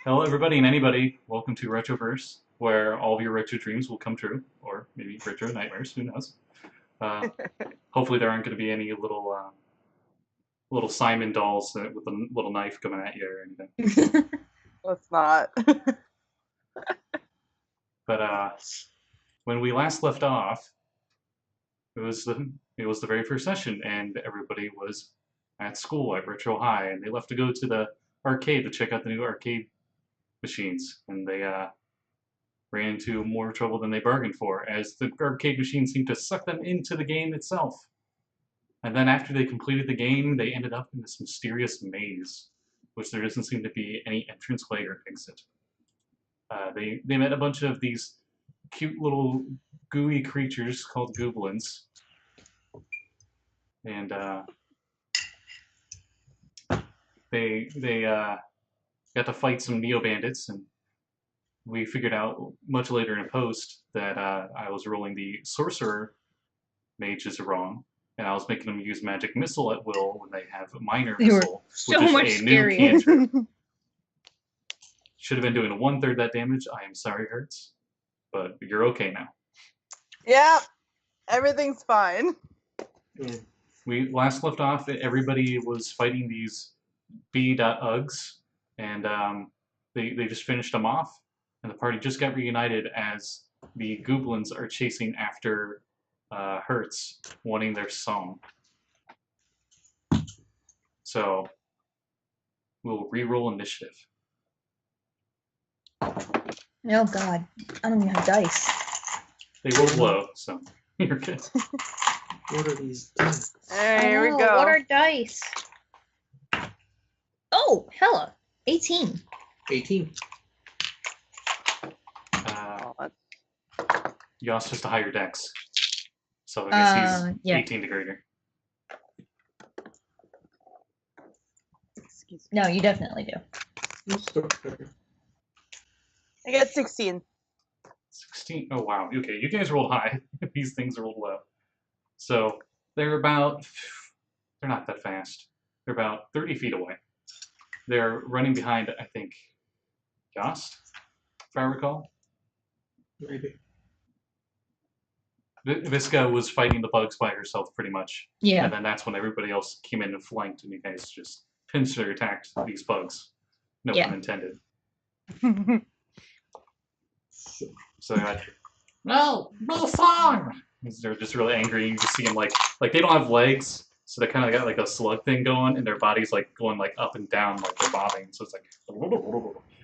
Hello, everybody and anybody. Welcome to Retroverse, where all of your retro dreams will come true, or maybe retro nightmares. Who knows? Uh, Hopefully, there aren't going to be any little Simon dolls with a little knife coming at you or anything. Let's not. But when we last left off, it was the very first session, and everybody was at school at Retro High, and they left to go to the arcade to check out the new arcade machines, and they ran into more trouble than they bargained for, as the arcade machine seemed to suck them into the game itself. And then after they completed the game, they ended up in this mysterious maze, which there doesn't seem to be any entranceway or exit. They met a bunch of these cute little gooey creatures called goblins, and they got to fight some neo bandits, and we figured out much later in a post that I was rolling the sorcerer mages wrong, and I was making them use magic missile at will when they have a minor missile, so which much is a scarier. new cantrip. Should have been doing 1/3 that damage. I am sorry, Hurts, but you're okay now. Yeah, everything's fine. We last left off. Everybody was fighting these B.Ugs, and they just finished them off, and the party just got reunited as the goblins are chasing after Hertz, wanting their song. So we'll re-roll initiative. Oh god, I don't even have dice. They rolled low, so you're good. What are these dice? There we go. What are dice? Oh, hella. 18. 18. Yoss just a higher dex, so I guess he's yeah. 18 to greater. Excuse me. No, you definitely do. I got 16. 16. Oh wow. Okay, you guys rolled high. These things rolled low. So they're not that fast. They're about 30 feet away. They're running behind, I think, Yost, if I recall. Maybe. Visca was fighting the bugs by herself pretty much. Yeah. And then that's when everybody else came in and flanked, and you guys just pincer attacked these bugs. No Yeah. pun intended. So they're like, no song! They're just really angry. You just see them like they don't have legs, so they kind of got like a slug thing going, and their body's like going like up and down, like they're bobbing. So it's like,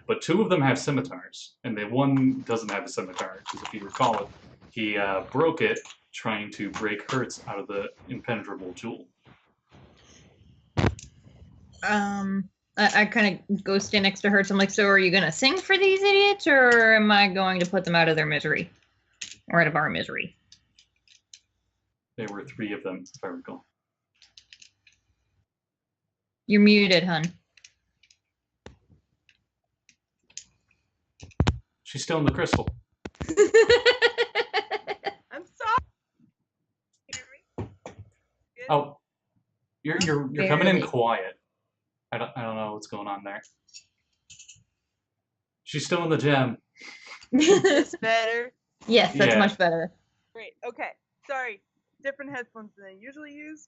but two of them have scimitars, and the one doesn't have a scimitar, because if you recall it, he broke it trying to break Hertz out of the impenetrable jewel. I kind of go stand next to Hertz. I'm like, so are you going to sing for these idiots, or am I going to put them out of their misery? Or out of our misery? There were 3 of them, if I recall. You're muted, hun. She's still in the crystal. I'm sorry. Oh, you're coming in Barely. quiet. I don't know what's going on there. She's still in the gem. It's better. Yes, that's Yeah. much better. Great. Okay. Sorry. Different headphones than I usually use.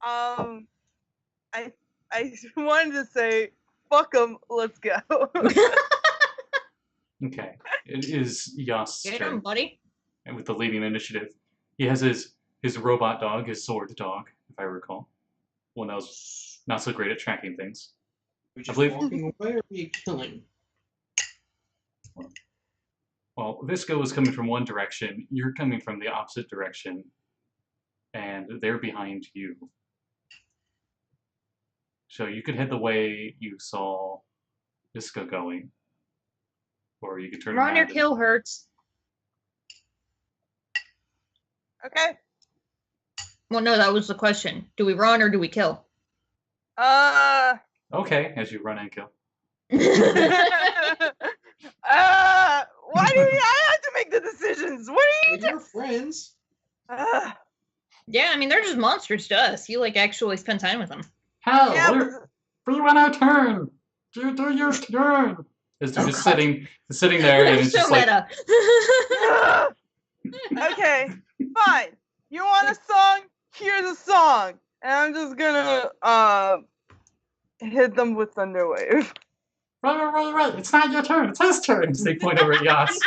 I wanted to say, fuck them. Let's go. Okay, it is Yas' Get turn. him, buddy. And with the leading initiative, he has his robot dog, his sword dog, if I recall. One that was not so great at tracking things. We just believe- walking away or are we killing? Well, Visco was coming from one direction, you're coming from the opposite direction, and they're behind you. So you could head the way you saw Visco going, or you could turn Run around. or and- kill Hertz. Okay. Well, no, that was the question. Do we run or do we kill? Okay, as you run and kill. Why do I have to make the decisions? What are you You're friends. doing? Yeah, I mean, they're just monsters to us. You, like, actually spend time with them. Hell, Yeah, we run our turn! Do your turn! as they're Oh, just God. sitting there, and it's so just like, meta. Okay, fine. You want a song? Here's a song. And I'm just gonna hit them with Thunderwave. run, it's not your turn, it's his turn. As they point over at Yas.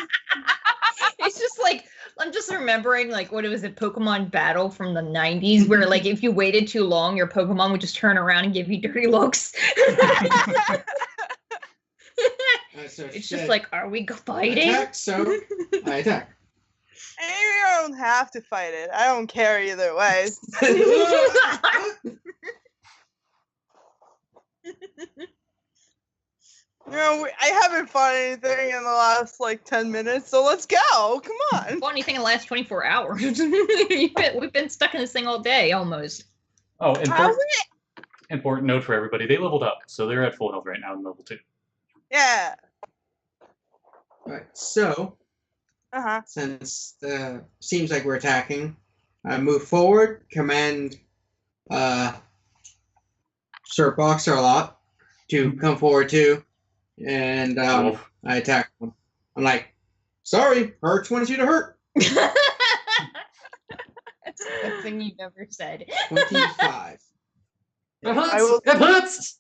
It's just like I'm just remembering like what it was at Pokemon Battle from the 90s where like if you waited too long your Pokemon would just turn around and give you dirty looks. So It's she just said, like, are we fighting? attack, so I attack. Maybe I don't have to fight it. I don't care either way. You know, I haven't fought anything in the last like 10 minutes, so let's go. Come on. Well, anything in the last 24 hours. We've been stuck in this thing all day almost. Oh, How's important note for everybody: they leveled up, so they're at full health right now in level 2. Yeah. Alright, so since seems like we're attacking, I move forward, command Sir Boxer a lot to come forward too, and I attack him. I'm like, sorry, Hurts wants you to hurt. That's a good thing you never said. 25. It I hurts! will- It hurts!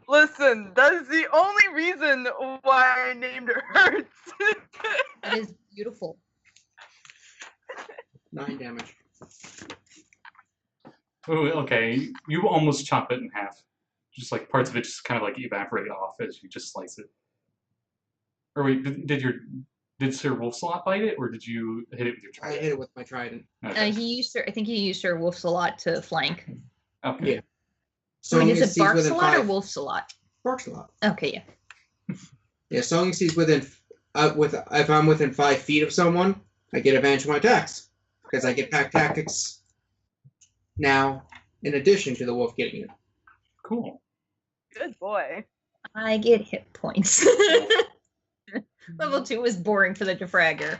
Listen, that is the only reason why I named her Hurts. That is beautiful. 9 damage. Ooh, okay, you almost chop it in half. Just like parts of it just kind of like evaporate off as you just slice it. Or wait, did Sir Wolfslot bite it, or did you hit it with your I trident? hit it with my trident. Okay. I think he used her Wolf's a lot to flank. Okay. Yeah. So I mean, is as it he's Barks within a lot or 5 Wolf's a lot? Barks a lot. Okay, yeah. Yeah, so long as he's within, if I'm within 5 feet of someone, I get advantage of my attacks because I get pack tactics now, in addition to the wolf getting it. Cool. Good boy. I get hit points. Level 2 was boring for the defragger.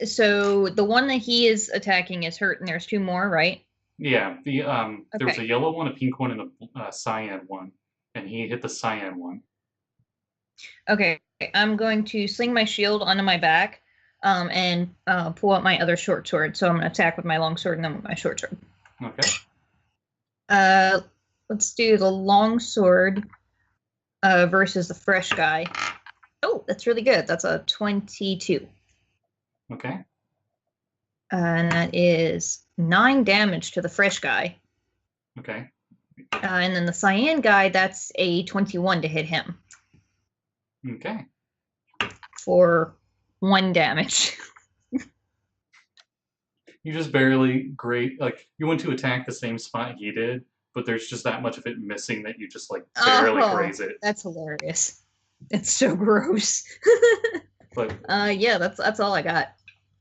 So the one that he is attacking is hurt, and there's 2 more, right? Yeah, there was Okay. a yellow one, a pink one, and a cyan one, and he hit the cyan one. Okay, I'm going to sling my shield onto my back, and pull out my other short sword. So I'm going to attack with my long sword and then with my short sword. Okay. Let's do the long sword versus the fresh guy. Oh, that's really good. That's a 22. Okay. And that is 9 damage to the fresh guy. Okay. And then the cyan guy, that's a 21 to hit him Okay. for 1 damage. You just barely you went to attack the same spot he did, but there's just that much of it missing that you just like barely Oh, graze it. That's hilarious. It's so gross. But yeah, that's all I got.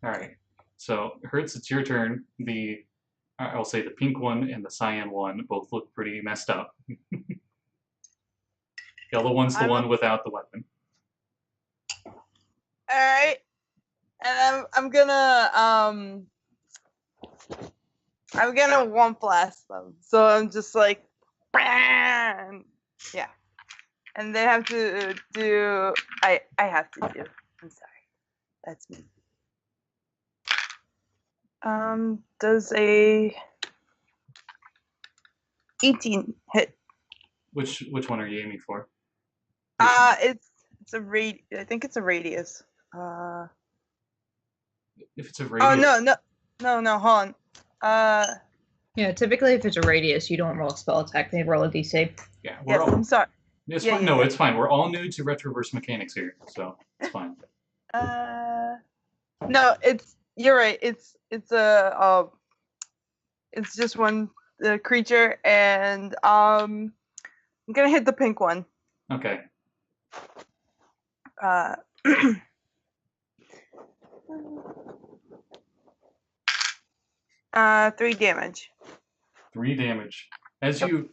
all right. So Hertz, it's your turn. I'll say the pink one and the cyan one both look pretty messed up. Yellow one's the one without the weapon. Alright. And I'm gonna one blast them. So I'm just like bam! Yeah. And they have to do I have to do. I'm sorry. That's me. Does a 18 hit? Which one are you aiming for? It's a I think it's a radius. If it's a radius. Oh no, hold on. Yeah, typically if it's a radius, you don't roll a spell attack, they roll a d6. Yeah, Yes, I'm sorry. It's Yeah, fine. yeah, No, yeah. it's fine. We're all new to Retroverse mechanics here, so it's fine. No, you're right. It's just one creature, and I'm gonna hit the pink one. Okay. 3 damage. 3 damage. As you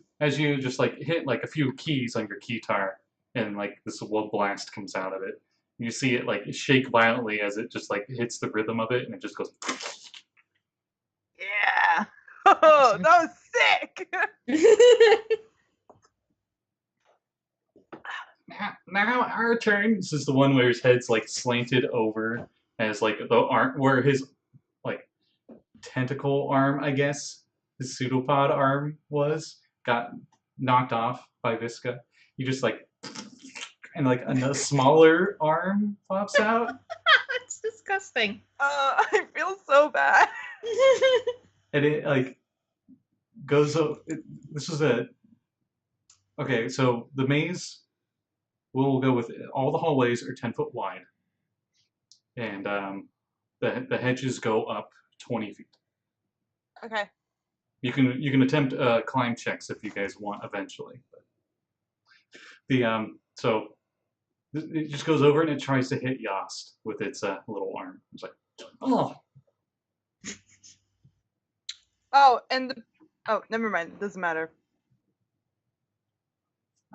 just like hit like a few keys on your keytar, and like this wood blast comes out of it. You see it like shake violently as it just like hits the rhythm of it, and it just goes. Yeah. Oh, that was sick. now our turn. This is the one where his head's like slanted over, as like the arm where his like tentacle arm, I guess, his pseudopod arm got knocked off by Visca. You just like, and like a smaller arm pops out. That's disgusting. I feel so bad. And it like goes. This is a okay. So the maze, we'll go with all the hallways are 10 foot wide, and the hedges go up 20 feet. Okay. You can attempt climb checks if you guys want eventually. But the so it just goes over and it tries to hit Yost with its little arm. It's like, oh. Oh, and oh, never mind. It doesn't matter.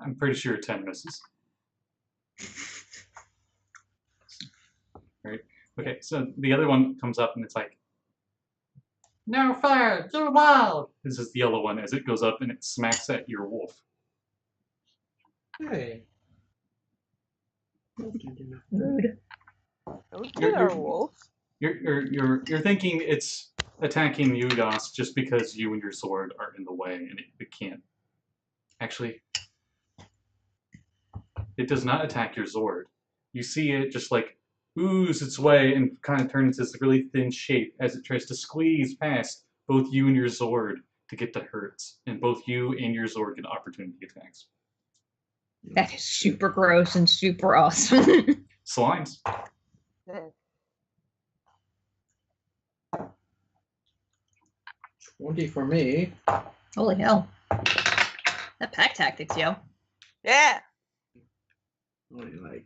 I'm pretty sure 10 misses. Right. Okay, so the other one comes up and it's like, no fire, too loud. This is the yellow one as it goes up and it smacks at your wolf. Hey. Rude. Don't get our wolf. You're thinking it's attacking you, Yost, just because you and your sword are in the way and it can't. Actually, it does not attack your sword. You see it just like ooze its way and kind of turn into this really thin shape as it tries to squeeze past both you and your Zord to get to hurts. And both you and your Zord get opportunity attacks. That is super gross and super awesome. Slimes. Yeah. 20 for me. Holy hell. That pack tactics, yo. Yeah. Only like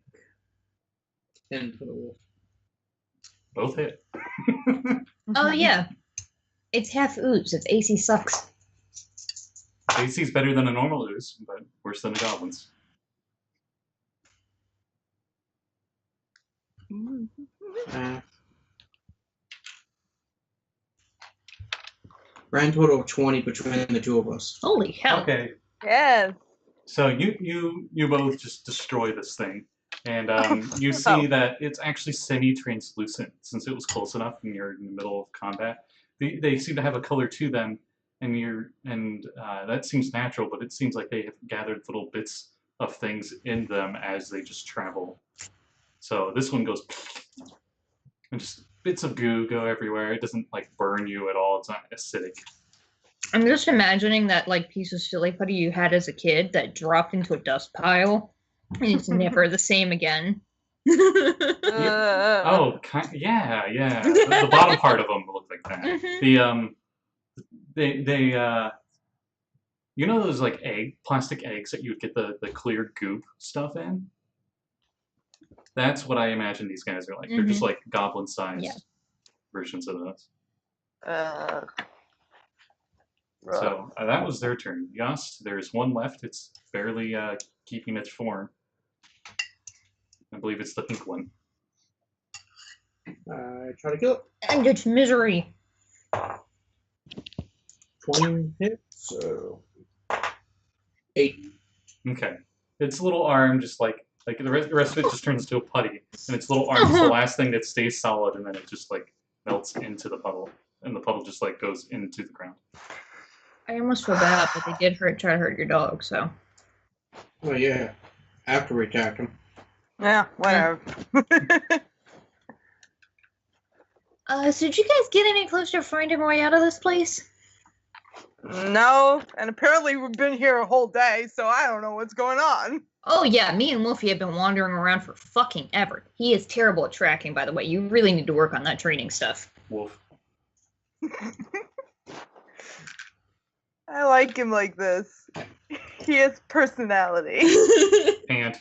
10 for the wolf. Both hit. Oh yeah. It's half ooze. Its AC sucks. AC's better than a normal ooze, but worse than a goblin's. Grand total of 20 between the two of us. Holy hell. Okay, Yes. so you both just destroy this thing. And you see that it's actually semi-translucent since it was close enough and you're in the middle of combat. They seem to have a color to them, and that seems natural, but it seems like they have gathered little bits of things in them as they just travel. So this one goes, and just bits of goo go everywhere. It doesn't like burn you at all. It's not acidic. I'm just imagining that like piece of silly putty you had as a kid that dropped into a dust pile and it's never the same again. Oh, yeah. The bottom part of them look like that. Mhm. The you know those like plastic eggs that you would get the clear goop stuff in? That's what I imagine these guys are like. They're just like goblin-sized versions of those. So that was their turn. Yost, there's one left. It's barely keeping its form. I believe it's the pink one. I try to kill it. And its misery. 20 hits, so 8. Okay. Its little arm just like the rest of it just turns into a putty. And its little arm is the last thing that stays solid, and then it just like melts into the puddle. And the puddle just like goes into the ground. I almost feel bad, but they did try to hurt your dog, so. Well, yeah. After we attacked him. Yeah, whatever. So did you guys get any closer to finding a way out of this place? No, and apparently we've been here a whole day, so I don't know what's going on. Oh yeah, me and Wolfie have been wandering around for fucking ever. He is terrible at tracking, by the way. You really need to work on that training stuff. Wolf. I like him like this. He has personality. Pant.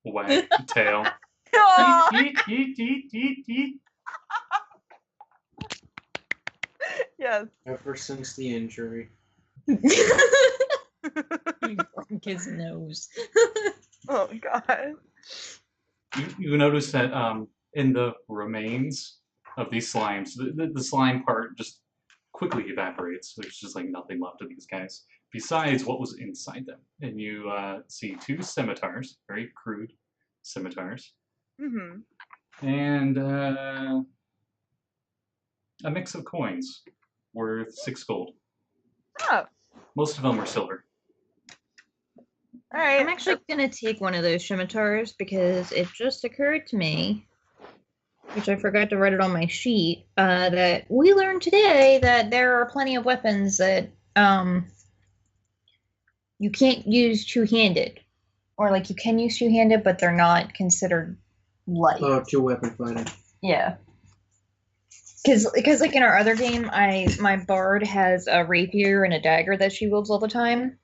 Wag. Tail. Aw. Eat, eat, eat, eat, eat. Yes. Ever since the injury. He broke his nose. Oh god. You notice that in the remains of these slimes, the slime part just quickly evaporates. There's just like nothing left of these guys besides what was inside them. And you see 2 scimitars, very crude, scimitars, Mm-hmm. and a mix of coins worth 6 gold. Oh, Most of them were silver. all right. I'm actually gonna take one of those scimitars because it just occurred to me, which I forgot to write it on my sheet, that we learned today that there are plenty of weapons that you can't use two-handed, or like you can use two-handed, but they're not considered light. Oh, 2-weapon fighting. Yeah. Because like in our other game, my bard has a rapier and a dagger that she wields all the time.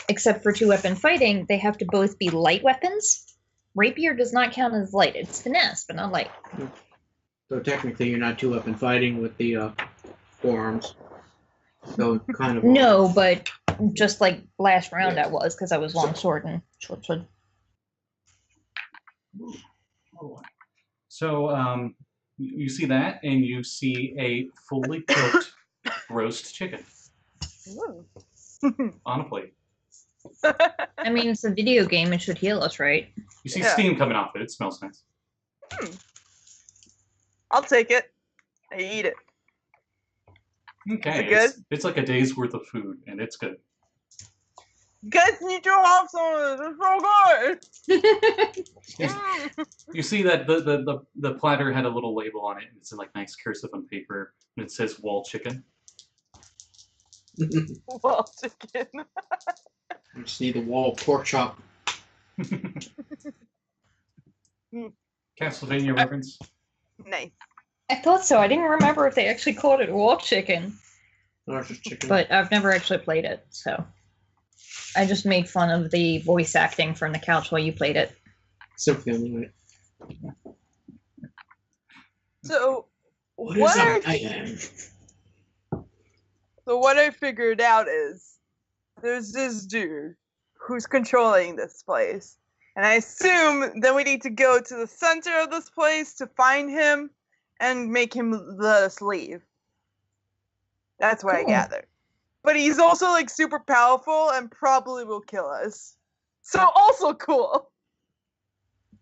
Except for 2-weapon fighting, they have to both be light weapons. Rapier does not count as light. It's finesse, but not light. So technically, you're not 2-weapon fighting with the forearms. So kind of. No, but just like last round Yeah. I was, because I was longsword and short sword. So you see that, and you see a fully cooked roast chicken Ooh. on a plate. I mean, it's a video game. It should heal us, right? You see Yeah. steam coming off it. It smells nice. I'll take it. I eat it. Okay, Is it good? It's like a day's worth of food, and it's good. You guys need to have some of this. It's so good. You, Mm. you see that the platter had a little label on it, and it's in like nice cursive on paper, and it says wall chicken. Well, chicken. You see the wall pork chop. Castlevania reference. Nice. I thought so. I didn't remember if they actually called it wall chicken, No, it's just chicken. but I've never actually played it, so I just made fun of the voice acting from the couch while you played it. Simply only So, What what is I, up? so what I figured out is there's this dude who's controlling this place. And I assume then we need to go to the center of this place to find him and make him let us leave. That's what I Cool. gathered. But he's also like super powerful and probably will kill us. So also cool.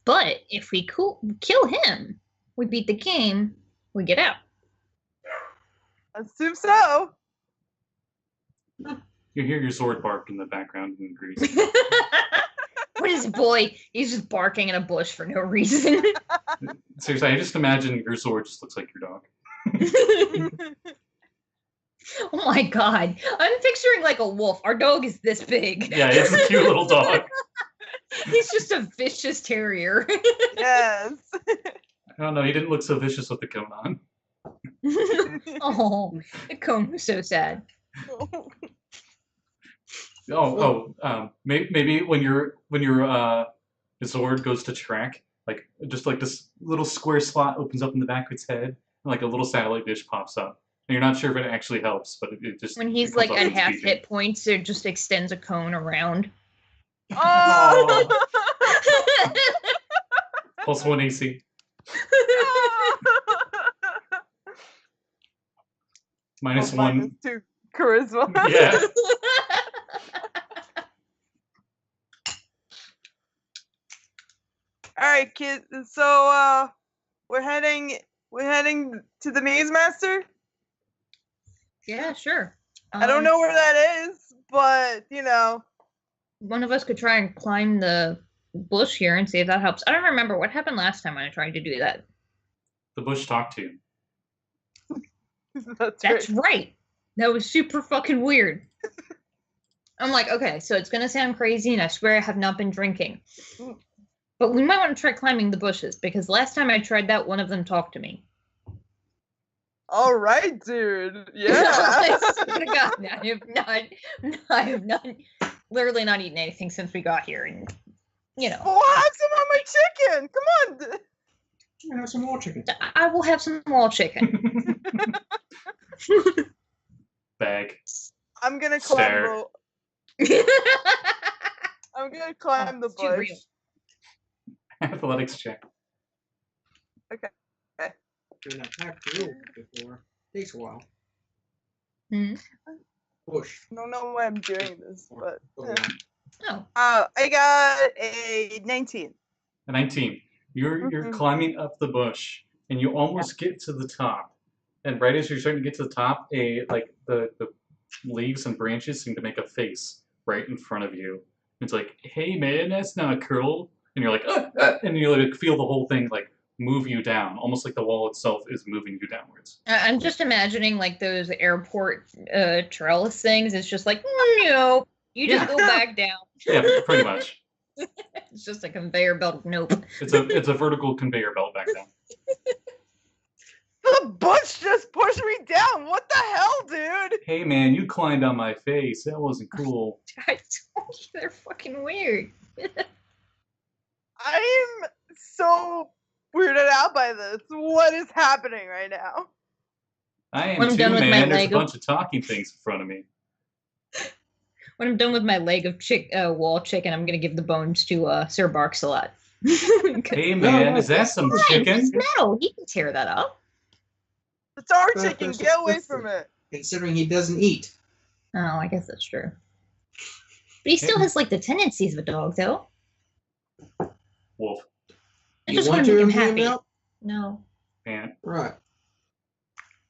But if we kill him, we beat the game, we get out. Assume so. You hear your sword bark in the background and agrees. What is boy? He's just barking in a bush for no reason. Seriously, I just imagine your sword just looks like your dog. Oh my god. I'm picturing like a wolf. Our dog is this big. Yeah, it's a cute little dog. He's just a vicious terrier. Yes. I don't know, he didn't look so vicious with the cone on. Oh, the cone was so sad. Maybe when your sword goes to track, like just like this little square slot opens up in the back of its head, and like a little satellite dish pops up. And you're not sure if it actually helps, but it just When it he's comes like up at and half speaking. hit points, it just extends a cone around. Oh. Plus 1 AC. Minus Oh, 1. minus 2 charisma. Yeah. All right, kids. So we're heading to the Maze Master. Yeah, sure. I don't know where that is, but you know. One of us could try and climb the bush here and see if that helps. I don't remember what happened last time when I tried to do that. The bush talked to you. That's right. That was super fucking weird. I'm like, okay, so it's gonna sound crazy, and I swear I have not been drinking. But we might want to try climbing the bushes, because last time I tried that, one of them talked to me. All right, dude. Yeah. I swear to God, I have not, literally not eaten anything since we got here, and, you know. Well, have some of my chicken. Come on. I have some more chicken. I will have some more chicken. Bag. I'm gonna Stare. I'm gonna climb the It's too bush. real. Athletics check. Doing that pack rule before. Takes a while. Hmm? Push. I don't know why I'm doing this, but Oh, Oh, I got a 19. 19. You're climbing up the bush, and you almost get to the top. And right as you're starting to get to the top, the leaves and branches seem to make a face right in front of you. It's like, hey man, that's not cool. And you're like, and you like feel the whole thing like move you down, almost like the wall itself is moving you downwards. I'm just imagining like those airport trellis things. It's just like, no, you just go back down. Yeah, pretty much. It's just a conveyor belt. Nope. It's a vertical conveyor belt back down. The bush just pushed me down. What the hell, dude? Hey man, you climbed on my face. That wasn't cool. I told you they're fucking weird. I'm so weirded out by this. What is happening right now? I am When I'm too, done with my man. There's a Lego- bunch of talking things in front of me. When I'm done with my leg of wall chicken, I'm gonna give the bones to Sir Barks-a-lot. Hey man, is that some chicken? It's metal. He can tear that up. It's our But chicken. there's Get away difference. from it. Considering he doesn't eat. Oh, I guess that's true. But he still has like the tendencies of a dog, though. Wolf. I You just want want to to make him remove him happy. now? No. Ant. Right.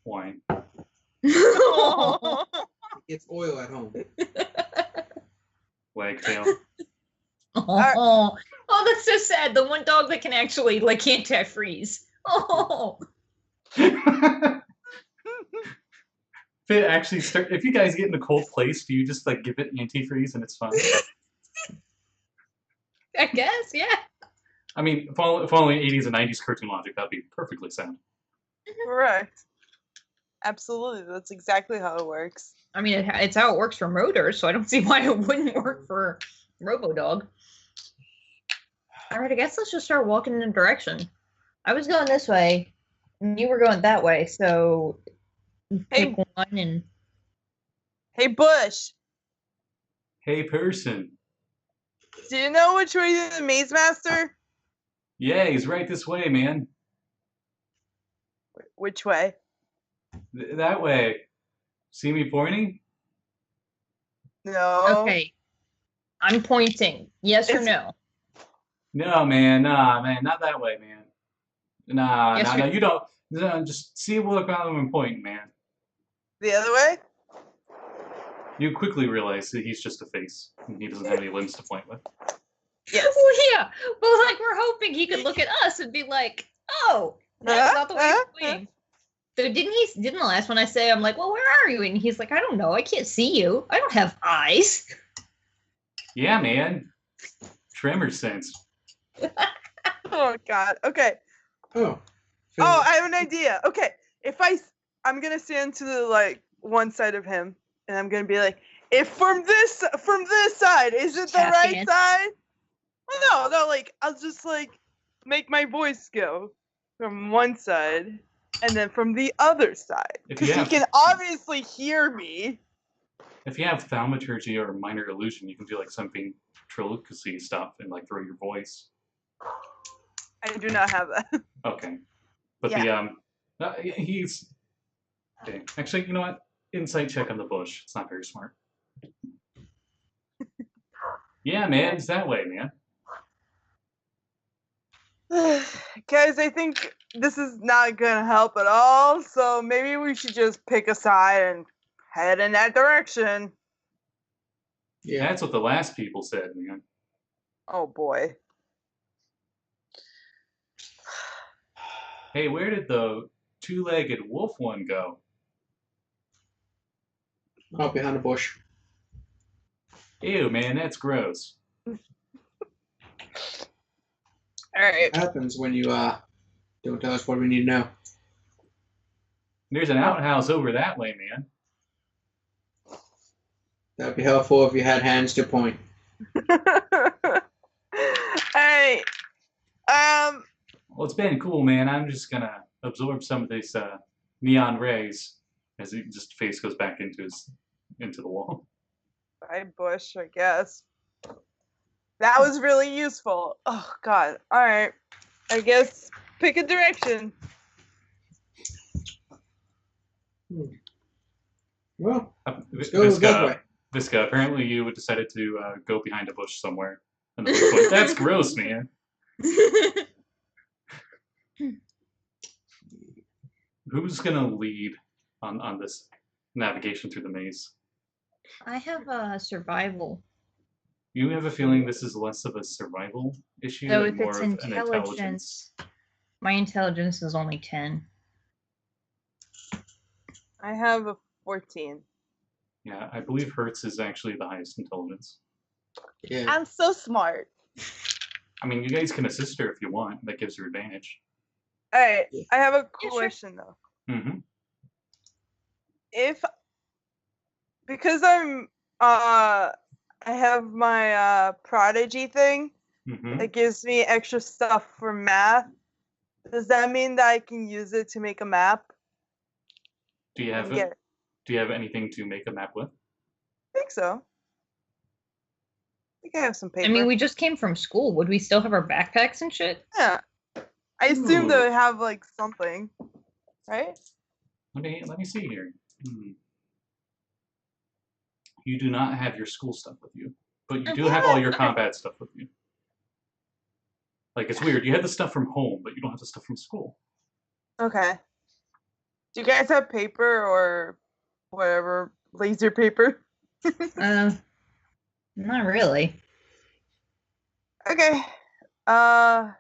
Wine. He gets oil at home. Wagtail. Oh, that's so sad. The one dog that can actually like anti-freeze. Oh. If it actually if you guys get in a cold place, do you just like give it antifreeze and it's fine? I guess, yeah. I mean, following 80s and 90s cartoon logic, that'd be perfectly sound. Correct. Absolutely. That's exactly how it works. I mean, it's how it works for motors, so I don't see why it wouldn't work for RoboDog. All right, I guess let's just start walking in a direction. I was going this way, and you were going that way, so Hey. pick one and... Hey, Bush. Hey person. Do you know which way is the Maze Master? Yeah, he's right this way, man. Which way? That way. See me pointing? No. Okay. I'm pointing. Yes or It's- no? No, man. Nah, man. Not that way, man. Nah, Yes, nah, or- no. You don't. No, just see what I'm pointing, man. The other way? You quickly realize that he's just a face. And he doesn't have any limbs to point with. Yes. Well, yeah. But like, we're hoping he could look at us and be like, "Oh, that's not the way you're pointing." So didn't the last one I say, I'm like, "Well, where are you?" And he's like, "I don't know. I can't see you. I don't have eyes." Yeah, man. Tremor sense. Oh, God. Okay. Oh. Oh, I have an idea. Okay. I'm going to stand to the, like, one side of him, and I'm going to be like, if from this side, is it the Tap right dance. side? Well, no, like, I'll just, like, make my voice go from one side and then from the other side. If Because you he have- can obviously hear me. If you have thaumaturgy or minor illusion, you can do like something ventriloquisty stuff and like throw your voice. I do not have that. Okay. But Yeah. he's okay. Actually, you know what? Insight check on the bush. It's not very smart. Yeah, man, it's that way, man. Guys, I think this is not going to help at all, so maybe we should just pick a side and head in that direction. Yeah. That's what the last people said, man. Oh boy. Hey, where did the two-legged wolf one go? Oh, behind a bush. Ew, man, that's gross. Alright. What happens when you don't tell us what we need to know? There's an outhouse over that way, man. That would be helpful if you had hands to point. Alright. Well, it's been cool, man. I'm just gonna absorb some of these neon rays as it just face goes back into the wall. Bye, Bush, I guess. That was really useful. Oh, God. Alright. I guess pick a direction. Well, let's go that way. Visca, apparently you decided to go behind a bush somewhere. And the bush went, that's gross, man. Who's gonna lead on this navigation through the maze? I have a survival. You have a feeling this is less of a survival issue So and if more it's of an intelligence. intelligence, my intelligence is only 10. I have a 14. Yeah, I believe Hertz is actually the highest intelligence. Yeah. I'm so smart. I mean, you guys can assist her if you want. That gives her advantage. All right, I have a Yeah, sure. question though. Mm-hmm. Because I have my prodigy thing Mm-hmm. that gives me extra stuff for math. Does that mean that I can use it to make a map? Do you have Yeah, Do you have anything to make a map with? I think so. I think I have some paper. I mean, we just came from school. Would we still have our backpacks and shit? Yeah. I assume Ooh. they would have like something, right? Let me see here. You do not have your school stuff with you, but you do have all your combat stuff with you. Like, it's weird. You have the stuff from home, but you don't have the stuff from school. Okay. Do you guys have paper or whatever, laser paper? Not really. Okay. I-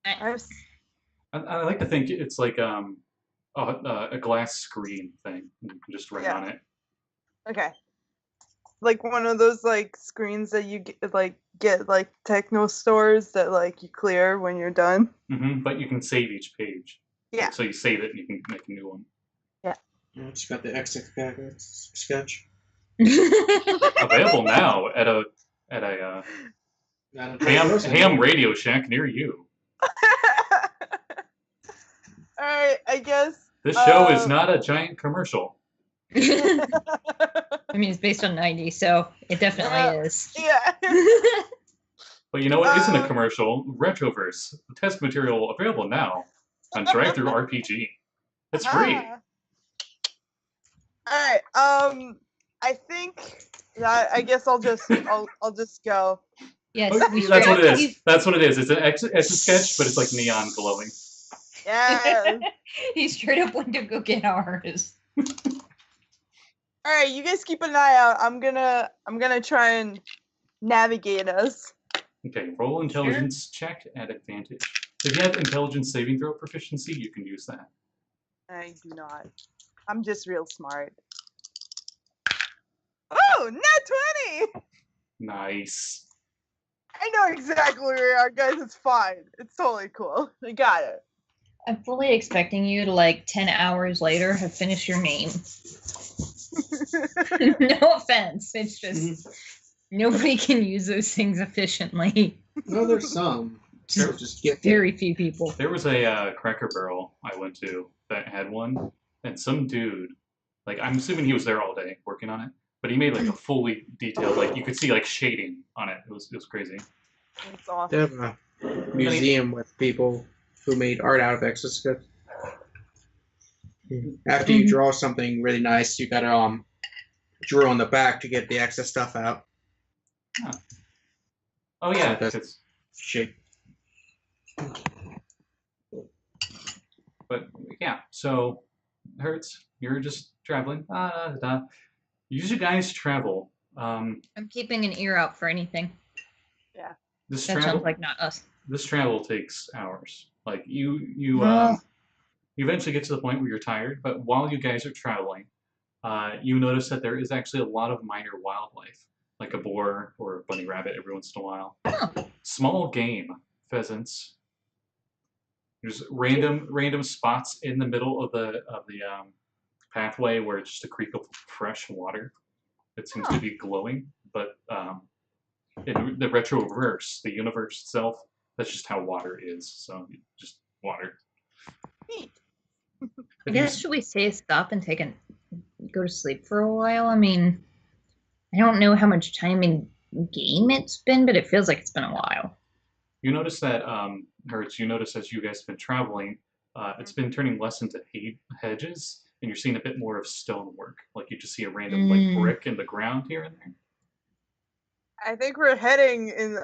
I like to think it's like a glass screen thing. You can just write Yeah. on it. Okay. Like one of those like screens that you get like techno stores that like you clear when you're done. Mm-hmm. But you can save each page. Yeah. So you save it and you can make a new one. I just got the X sketch. Available now at a ham Radio Shack near you. All right, I guess. This show is not a giant commercial. I mean, it's based on 90, so it definitely is. Yeah. But you know what isn't a commercial? Retroverse. Test material available now on Drive-Thru RPG. It's free. All right. I think that I guess I'll just go. Yes, Oh, we that's what it is. he's- That's what it is. It's an etch-a-sketch, but it's like neon glowing. Yeah. he straight up went to go get ours. All right, you guys keep an eye out. I'm gonna try and navigate us. Okay, roll intelligence check at advantage. If you have intelligence saving throw proficiency, you can use that. I do not. I'm just real smart. Oh, net 20! Nice. I know exactly where we are, guys. It's fine. It's totally cool. I got it. I'm fully expecting you to, like, 10 hours later have finished your name. No offense. It's just nobody can use those things efficiently. No, there's some. Just get Very few people. There was a Cracker Barrel I went to that had one, and some dude, like, I'm assuming he was there all day working on it, but he made like a fully detailed, like, you could see like shading on it. It was crazy. It's awesome. They have a museum with people who made art out of exoskeleton. After you draw something really nice, you gotta drill on the back to get the excess stuff out. Huh. Oh yeah, That's it's, shape. but yeah. So Hertz, you're just traveling. You guys travel. I'm keeping an ear out for anything. This That travel. sounds like not us. This travel takes hours. Like you Well- you eventually get to the point where you're tired, but while you guys are traveling, you notice that there is actually a lot of minor wildlife, like a boar or a bunny rabbit every once in a while. Oh. Small game, pheasants. There's random spots in the middle of the pathway where it's just a creek of fresh water that seems to be glowing, but in the retroverse, the universe itself, that's just how water is. So just water. Neat. I guess should we say stop and go to sleep for a while? I mean, I don't know how much time in game it's been, but it feels like it's been a while. You notice that, Hertz, you notice as you guys have been traveling, it's been turning less into hedges, and you're seeing a bit more of stonework. Like you just see a random like brick in the ground here and there. I think we're heading in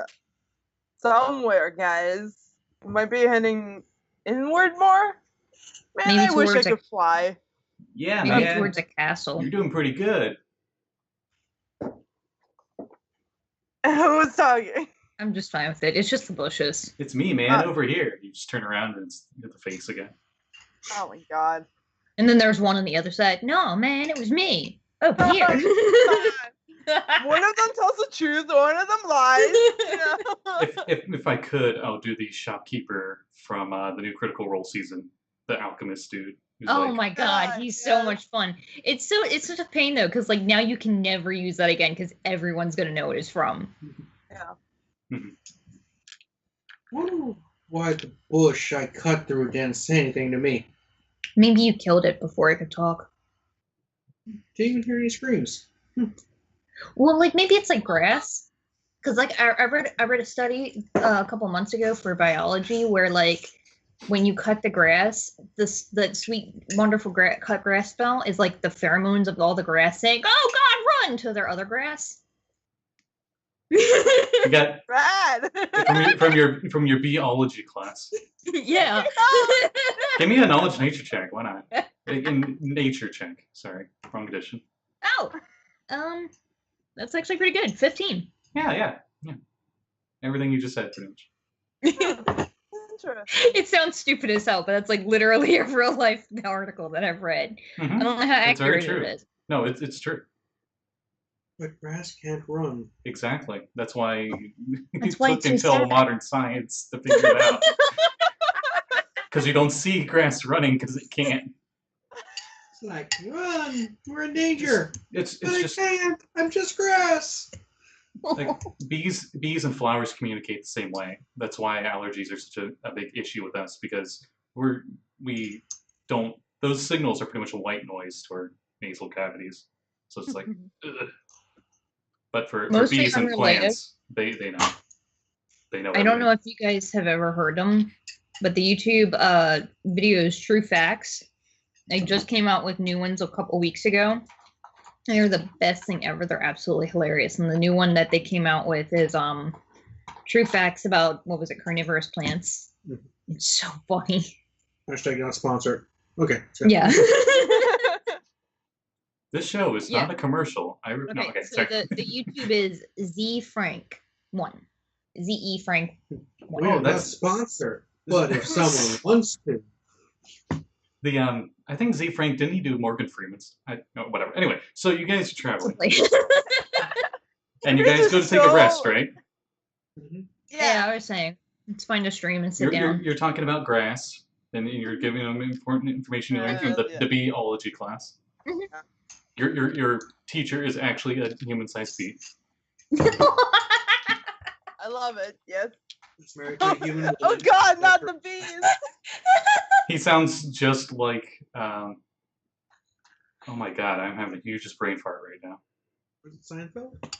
somewhere, guys. We might be heading inward more. Man, Maybe I wish I towards a- could fly. Yeah, Maybe man. towards a castle. You're doing pretty good. Who's talking? I'm just fine with it. It's just the bushes. It's me, man, over here. You just turn around and it's hit the face again. Oh my god. And then there's one on the other side. No, man, it was me. Over here. One of them tells the truth, one of them lies. You know? If I could, I'll do the shopkeeper from the new Critical Role season, the alchemist dude. who's Oh like, my god, he's so much fun. It's such a pain though, because like now you can never use that again because everyone's gonna know what it's from. Yeah. Wonder why the bush I cut through didn't say anything to me. Maybe you killed it before it could talk. Didn't even hear any screams. Well, like maybe it's like grass, because like I read a study a couple months ago for biology where like when you cut the grass, the sweet wonderful cut grass smell is like the pheromones of all the grass saying, "Oh God, run!" to their other grass. You got Rad. from your biology class. Yeah. Give me a knowledge nature check. Why not? In nature check. Sorry, wrong edition. Oh, that's actually pretty good. 15. Yeah. Everything you just said, pretty much. Interesting. It sounds stupid as hell, but that's like literally a real life article that I've read. I Mhm. don't know how It's very accurate true. it is. No, it's true. But grass can't run. Exactly. That's why That's it why took it's so until sad. modern science to figure it out. Because you don't see grass running because it can't. It's like, run! We're in danger! It's But I just can't! I'm just grass! like bees and flowers communicate the same way. That's why allergies are such a big issue with us because we don't those signals are pretty much a white noise to our nasal cavities. So it's like ugh. But for Mostly bees and unrelated. plants, they know. They know I don't know everything. if you guys have ever heard them, but the YouTube videos True Facts, they just came out with new ones a couple weeks ago. They're the best thing ever. They're absolutely hilarious. And the new one that they came out with is True Facts about what was it, carnivorous plants. Mhm. It's so funny. Hashtag not sponsored. Okay. So. Yeah. This show is Yeah. not a commercial. No, okay, so sorry. the YouTube is Z Frank 1. ZE Frank 1. We are not that's- sponsored. But if someone wants to. The I think Z Frank didn't he do Morgan Freeman's? No, whatever. Anyway, so you guys are traveling, and you guys go to take a rest, right? Mhm. Yeah, I was saying. Let's find a stream and sit down. You're talking about grass, and you're giving them important information you learned from the biology class. Mhm. Your teacher is actually a human-sized bee. I love it. Yes. It's married to a human Oh woman. God, not the bees. He sounds just like oh my god, I'm having the hugest brain fart right now. Was it Seinfeld?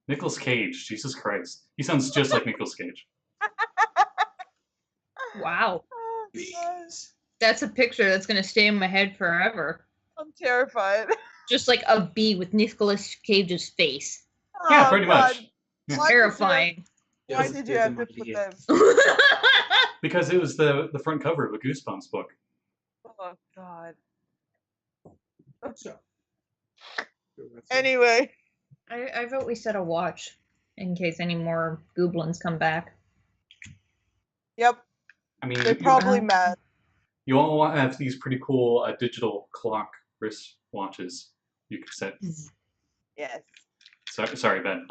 Nicolas Cage, Jesus Christ, he sounds just like Nicolas Cage. Wow. Oh, God. Bees. That's a picture that's going to stay in my head forever. I'm terrified. Just like a bee with Nicolas Cage's face. Yeah, Oh, pretty God. much. Why Terrifying. Why Yes, did it's you have a to put monkey. that? Because it was the front cover of a Goosebumps book. Oh God. So. Anyway, I vote we set a watch in case any more goblins come back. yep, I mean, they're probably mad. you all have these pretty cool digital clock wrist watches you can set. Yes. Sorry, Ben.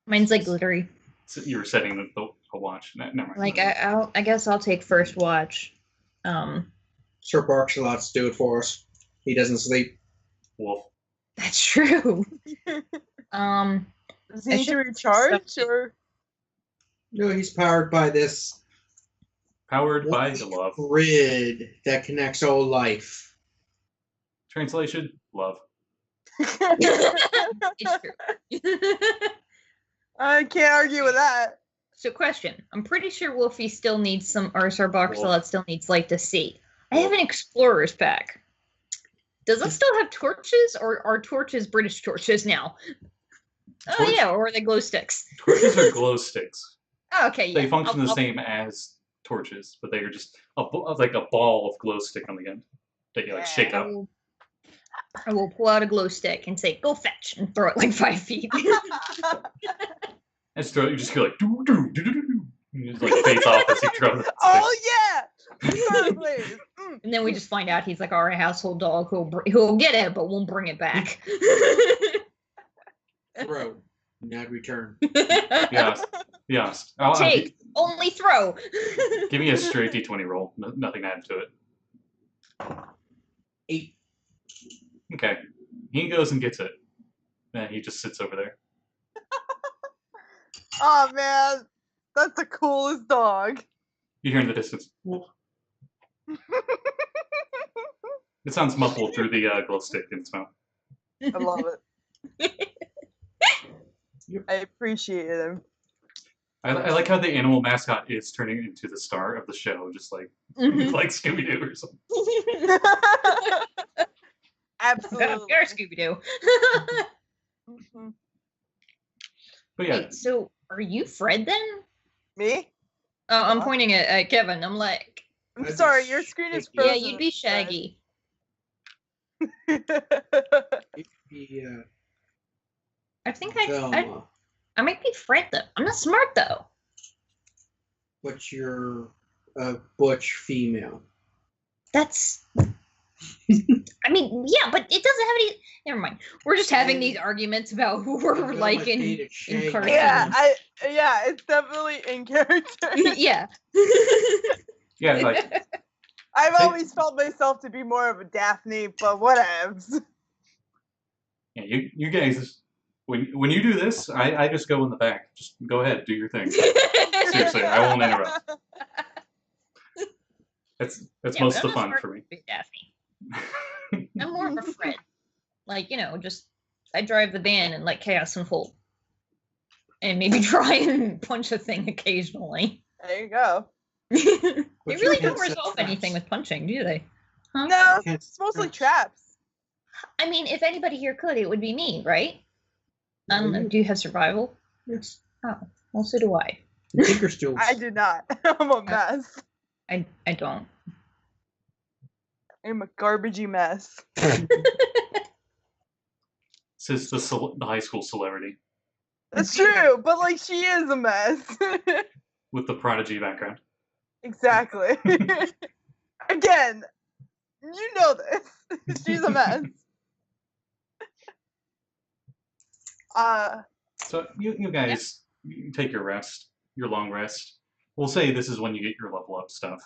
Mine's like glittery. So you were setting the watch. Never mind. Like I guess I'll take first watch. Sir Barkshalot's do it for us. He doesn't sleep. Wolf. That's true. Does I he need to should- recharge or? No, he's powered by this Powered by the love. grid that connects all life. Translation: love. It's true. I can't argue with that. So question. I'm pretty sure Wolfie still needs some, or Sir Barksalot still needs light to see. I have an explorer's pack. Does it still have torches, or are torches British torches now? Oh Torch- yeah, or are they glow sticks? Torches are glow sticks. Okay, yeah. They function the I'll- same as torches, but they are just like a ball of glow stick on the end that you like shake I up. will, I will pull out a glow stick and say, "Go fetch," and throw it like 5 feet. And you just go like doo doo doo doo doo doo. And it just like fades off as you throw the Oh yeah! Fire blaze. And then we just find out he's like our household dog who'll get it but won't bring it back. Throw. Not return. Yes, yes. I'll Take, only throw. give me a straight d20 roll. Nothing to add to it. 8. Okay. He goes and gets it. And he just sits over there. Oh man, that's the coolest dog. You hear in the distance. It sounds muffled through the glow stick in its mouth. I love it. I appreciate him. I like how the animal mascot is turning into the star of the show, just like Mhm. like Scooby Doo or something. Absolutely. You're Scooby Doo. Mhm. But yeah, Wait, so are you Fred then? Me? Oh, I'm What? pointing at Kevin. I'm like, I'm That's sorry, your screen is yeah, frozen. you'd be Shaggy. Yeah. I think I Velma. might be Fred though. I'm not smart though. But you're a butch female. That's. I mean, yeah, but it doesn't have any. Never mind. We're just having these arguments about who we're Velma like in dated Shaggy. cartoons. yeah, it's definitely in character. Yeah. yeah, like I've always felt myself to be more of a Daphne, but whatevs. yeah, you guys, when you do this, I just go in the back. Just go ahead, do your thing. Seriously, I won't interrupt. That's Yeah, most but of the I'm not fun smart for me. to be Daphne. I'm more of a Fred. Like, just I drive the van and let chaos unfold. And maybe try and punch a thing occasionally. There you go. They But really you don't can't set resolve traps. anything with punching, do they? Huh? No, You can't it's mostly traps. traps. I mean, if anybody here could, it would be me, right? I don't know. Do you have survival? Yes. Oh, well, so do I. Tinkerstools. I do not. I'm a mess. I don't. I'm a garbagey mess. This is the high school celebrity That's true, but like she is a mess. with the prodigy background. Exactly. Again, you know this. She's a mess. So you guys you take your rest, your long rest. We'll say this is when you get your level up stuff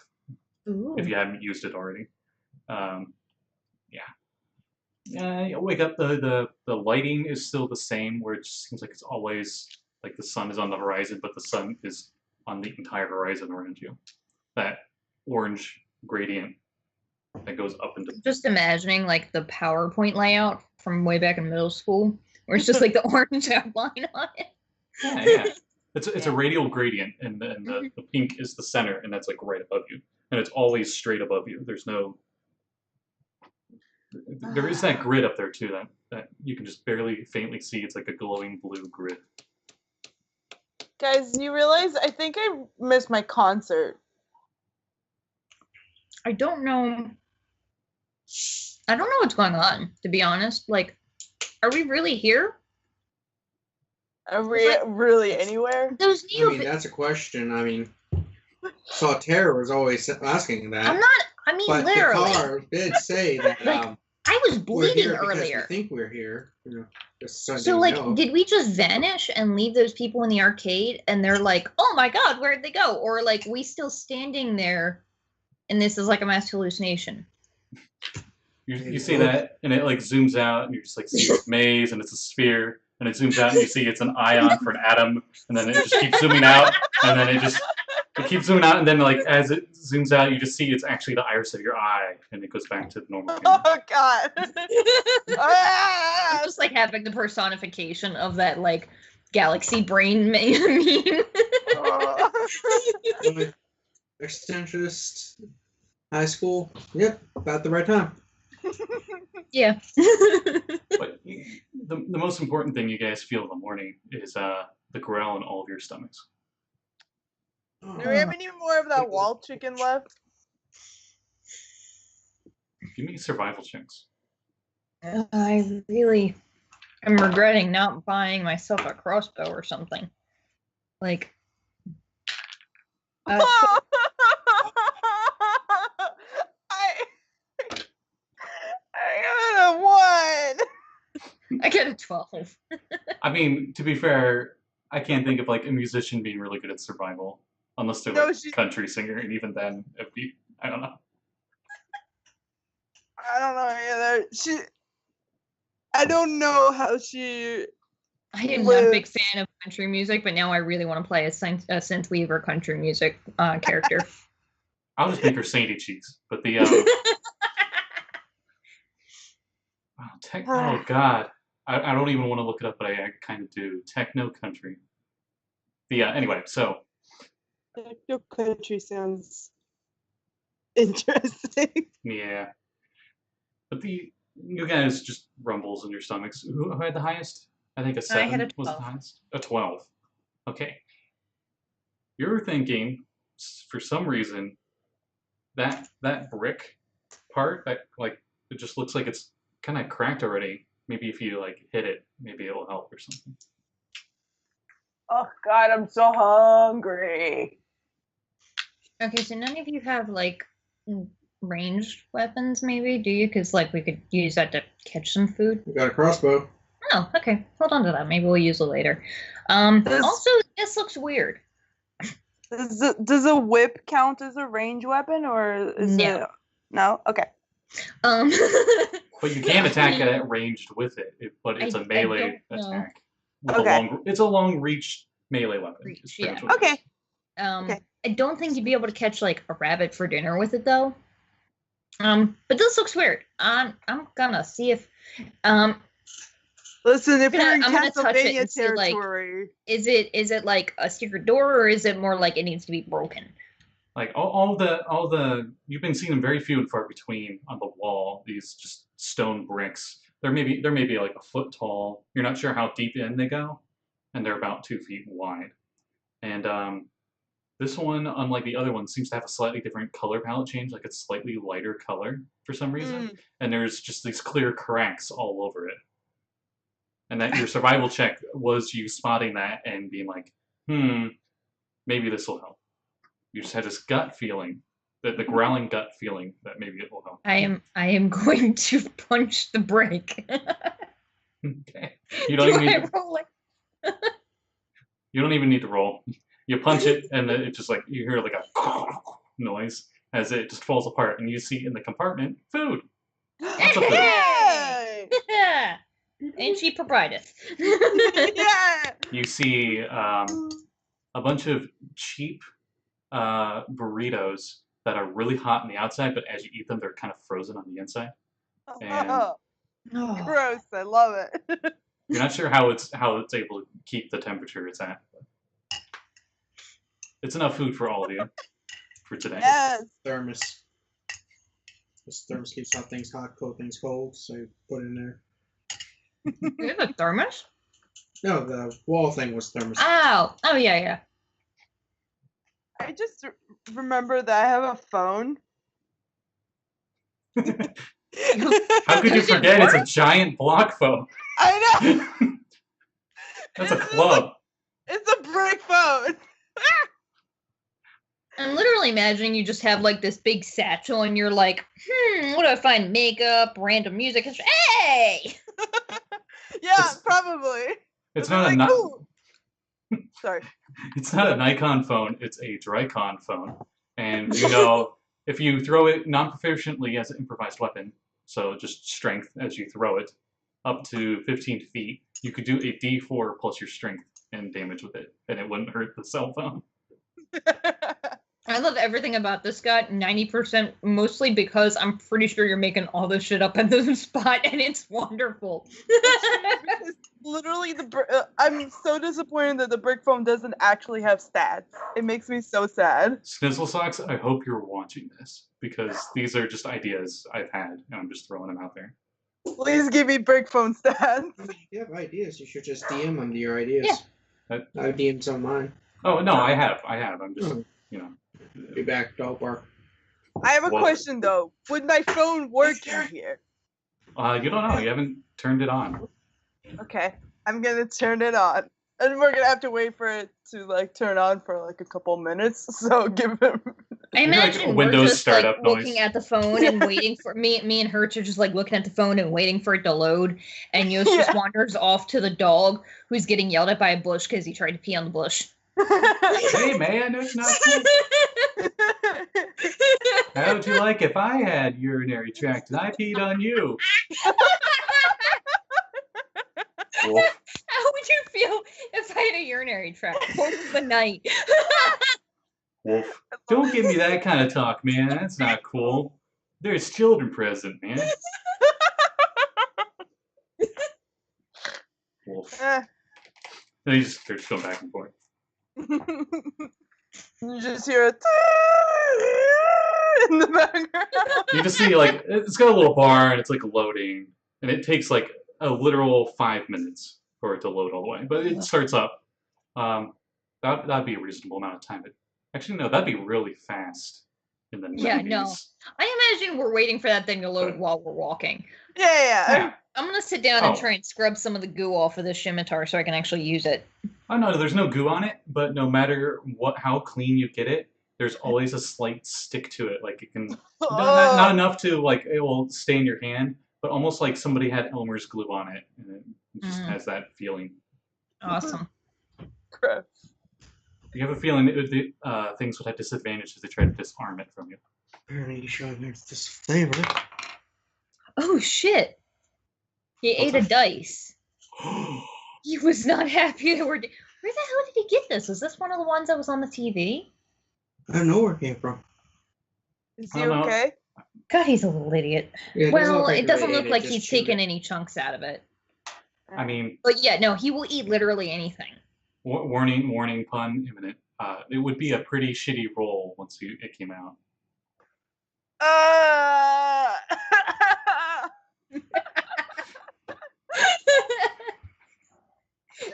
Ooh. if you haven't used it already. Yeah. You wake up. The lighting is still the same, where it just seems like it's always like the sun is on the horizon, but the sun is on the entire horizon around you. That orange gradient that goes up into. Just imagining like the PowerPoint layout from way back in middle school, where it's just like the orange outline on it. Yeah. It's a radial gradient, and the pink is the center, and that's like right above you, and it's always straight above you. There is that grid up there too that you can just barely faintly see. It's like a glowing blue grid. guys, you realize I think I missed my concert. I don't know. I don't know what's going on, to be honest. Like, are we really here? Are we really anywhere? Those I new. mean, that's a question. I mean, Sauterre was always asking that. I'm not. I mean, but literally. the car did say that Like, I was we're bleeding here because earlier. we think we're here. Just something So, we like, know of. did we just vanish and leave those people in the arcade and they're like, oh my god, where'd they go? Or, like, we still standing there and this is like a mass hallucination? You see that, and it like zooms out, and you just like see this maze, and it's a sphere, and it zooms out, and you see it's an ion for an atom, and then it just keeps zooming out, and then it keeps zooming out, and then like as it zooms out, you just see it's actually the iris of your eye, and it goes back to the normal. Again. Oh god. Ah! Just like having the personification of that, like, galaxy brain meme. Oh. Extensionist high school. Yep, about the right time. Yeah. But the most important thing you guys feel in the morning is the growl in all of your stomachs. Do we have any more of that wall chicken left? Give me survival checks. I really am regretting not buying myself a crossbow or something. Like, I got a 1. I get a 12. I mean, to be fair, I can't think of like a musician being really good at survival unless they're No, like country singer, and even then, it'd be, I don't know. I don't know either. I don't know how she. I am not a big fan of country music, but now I really want to play a synth weaver country music character. I'll just make her Sadie Cheeks, but the oh god, I don't even want to look it up, but I kind of do. Techno country. Anyway, so Techno country sounds interesting. yeah, but you guys just rumbles in your stomachs. Who had the highest? I think a 7 had a was the 12. highest. A 12. Okay. You're thinking, for some reason, that brick part, that like it just looks like it's kind of cracked already. Maybe if you like hit it, maybe it'll help or something. Oh god, I'm so hungry. Okay, so none of you have like ranged weapons, maybe, do you? Because like we could use that to catch some food. We got a crossbow. Oh, okay. Hold on to that. Maybe we'll use it later. Also, this looks weird. Does a whip count as a range weapon, or is No. it? No. Okay. But you can attack it ranged with it, but it's a melee attack. Okay. It's a long reach melee weapon. Reach, yeah. Okay. Okay. I don't think you'd be able to catch like a rabbit for dinner with it though. But this looks weird. I'm gonna see if Listen, if you're in I'm gonna touch it Castlevania and see, like, territory, is it like a secret door or is it more like it needs to be broken? Like all the you've been seeing them very few and far between on the wall. These just stone bricks. There may be like a foot tall. You're not sure how deep in they go, and they're about 2 feet wide. And this one, unlike the other one, seems to have a slightly different color palette change. Like it's slightly lighter color for some reason, and there's just these clear cracks all over it. And that your survival check was you spotting that and being like, maybe this will help. You just had this gut feeling, the growling gut feeling that maybe it will help. I am going to punch the brick. Okay. You don't even need to roll. You punch it, and then it just like you hear like a noise as it just falls apart, and you see in the compartment food. Lots of food. Yay! And she provideth. Yeah. You see a bunch of cheap burritos that are really hot on the outside, but as you eat them, they're kind of frozen on the inside. And Gross. I love it. you're not sure how it's able to keep the temperature it's at. But it's enough food for all of you for today. Yes. Thermos. This thermos keeps hot things hot, cold things cold, so you put it in there. You have a thermos? No, the wall thing was thermos. Oh yeah. I just remember that I have a phone. How could you forget? It's a giant block phone. I know. That's a club. It's a brick phone. I'm literally imagining you just have like this big satchel and you're like, what do I find? Makeup, random music. Hey! Yeah, probably. It's Like, not a ooh. Sorry. It's not a Nikon phone. It's a Drycon phone, and you know if you throw it non-proficiently as an improvised weapon, so just strength as you throw it, up to 15 feet, you could do a D4 plus your strength and damage with it, and it wouldn't hurt the cell phone. I love everything about this guy, 90%, mostly because I'm pretty sure you're making all this shit up at the spot, and it's wonderful. Literally, I'm so disappointed that the brick phone doesn't actually have stats. It makes me so sad. Snizzle Socks, I hope you're watching this, because these are just ideas I've had, and I'm just throwing them out there. Please give me brick phone stats. I mean, if you have ideas, you should just DM them to your ideas. Yeah. I DM some of mine. Oh, no, I have. I'm just Be back, dog bark. I have a Well- question though. Would my phone work in here? You don't know. You haven't turned it on. Okay, I'm gonna turn it on, and we're gonna have to wait for it to like turn on for like a couple minutes. So give him. I You're like imagine a we're Windows just like startup noise. looking at the phone and waiting for me and Hertz are just like looking at the phone and waiting for it to load. And Yost just Yeah. wanders off to the dog who's getting yelled at by a bush because he tried to pee on the bush. Hey man, that's not cool. How would you like if I had urinary tract and I peed on you? Wolf. How would you feel if I had a urinary tract? What was the night? Wolf. Don't give me that kind of talk, man. That's not cool. There's children present, man. Wolf. They're just going back and forth. You just hear it in the background. You just see, like, it's got a little bar and it's like loading. And it takes like a literal 5 minutes for it to load all the way. But it starts up. That'd be a reasonable amount of time. Actually, no, that'd be really fast in the 90s. Yeah, no. I imagine we're waiting for that thing to load while we're walking. Yeah. I'm gonna sit down and Oh. try and scrub some of the goo off of this scimitar so I can actually use it. Oh no, there's no goo on it, but no matter how clean you get it, there's always a slight stick to it. Like it can not enough to like it will stay in your hand, but almost like somebody had Elmer's glue on it, and it just has that feeling. Awesome. Crap. You have a feeling that things would have disadvantage if they try to disarm it from you. Apparently, you showing me this flavor. Oh shit! He ate a dice. He was not happy that we're. Where the hell did he get this? Is this one of the ones that was on the TV? I don't know where it came from. Is I he don't know. okay? God, he's a little idiot. Yeah, Well, like it doesn't really look ate like just he's chewed taken it. any chunks out of it. I mean, But yeah, no, he will eat literally anything. warning, pun imminent. It would be a pretty shitty roll once it came out.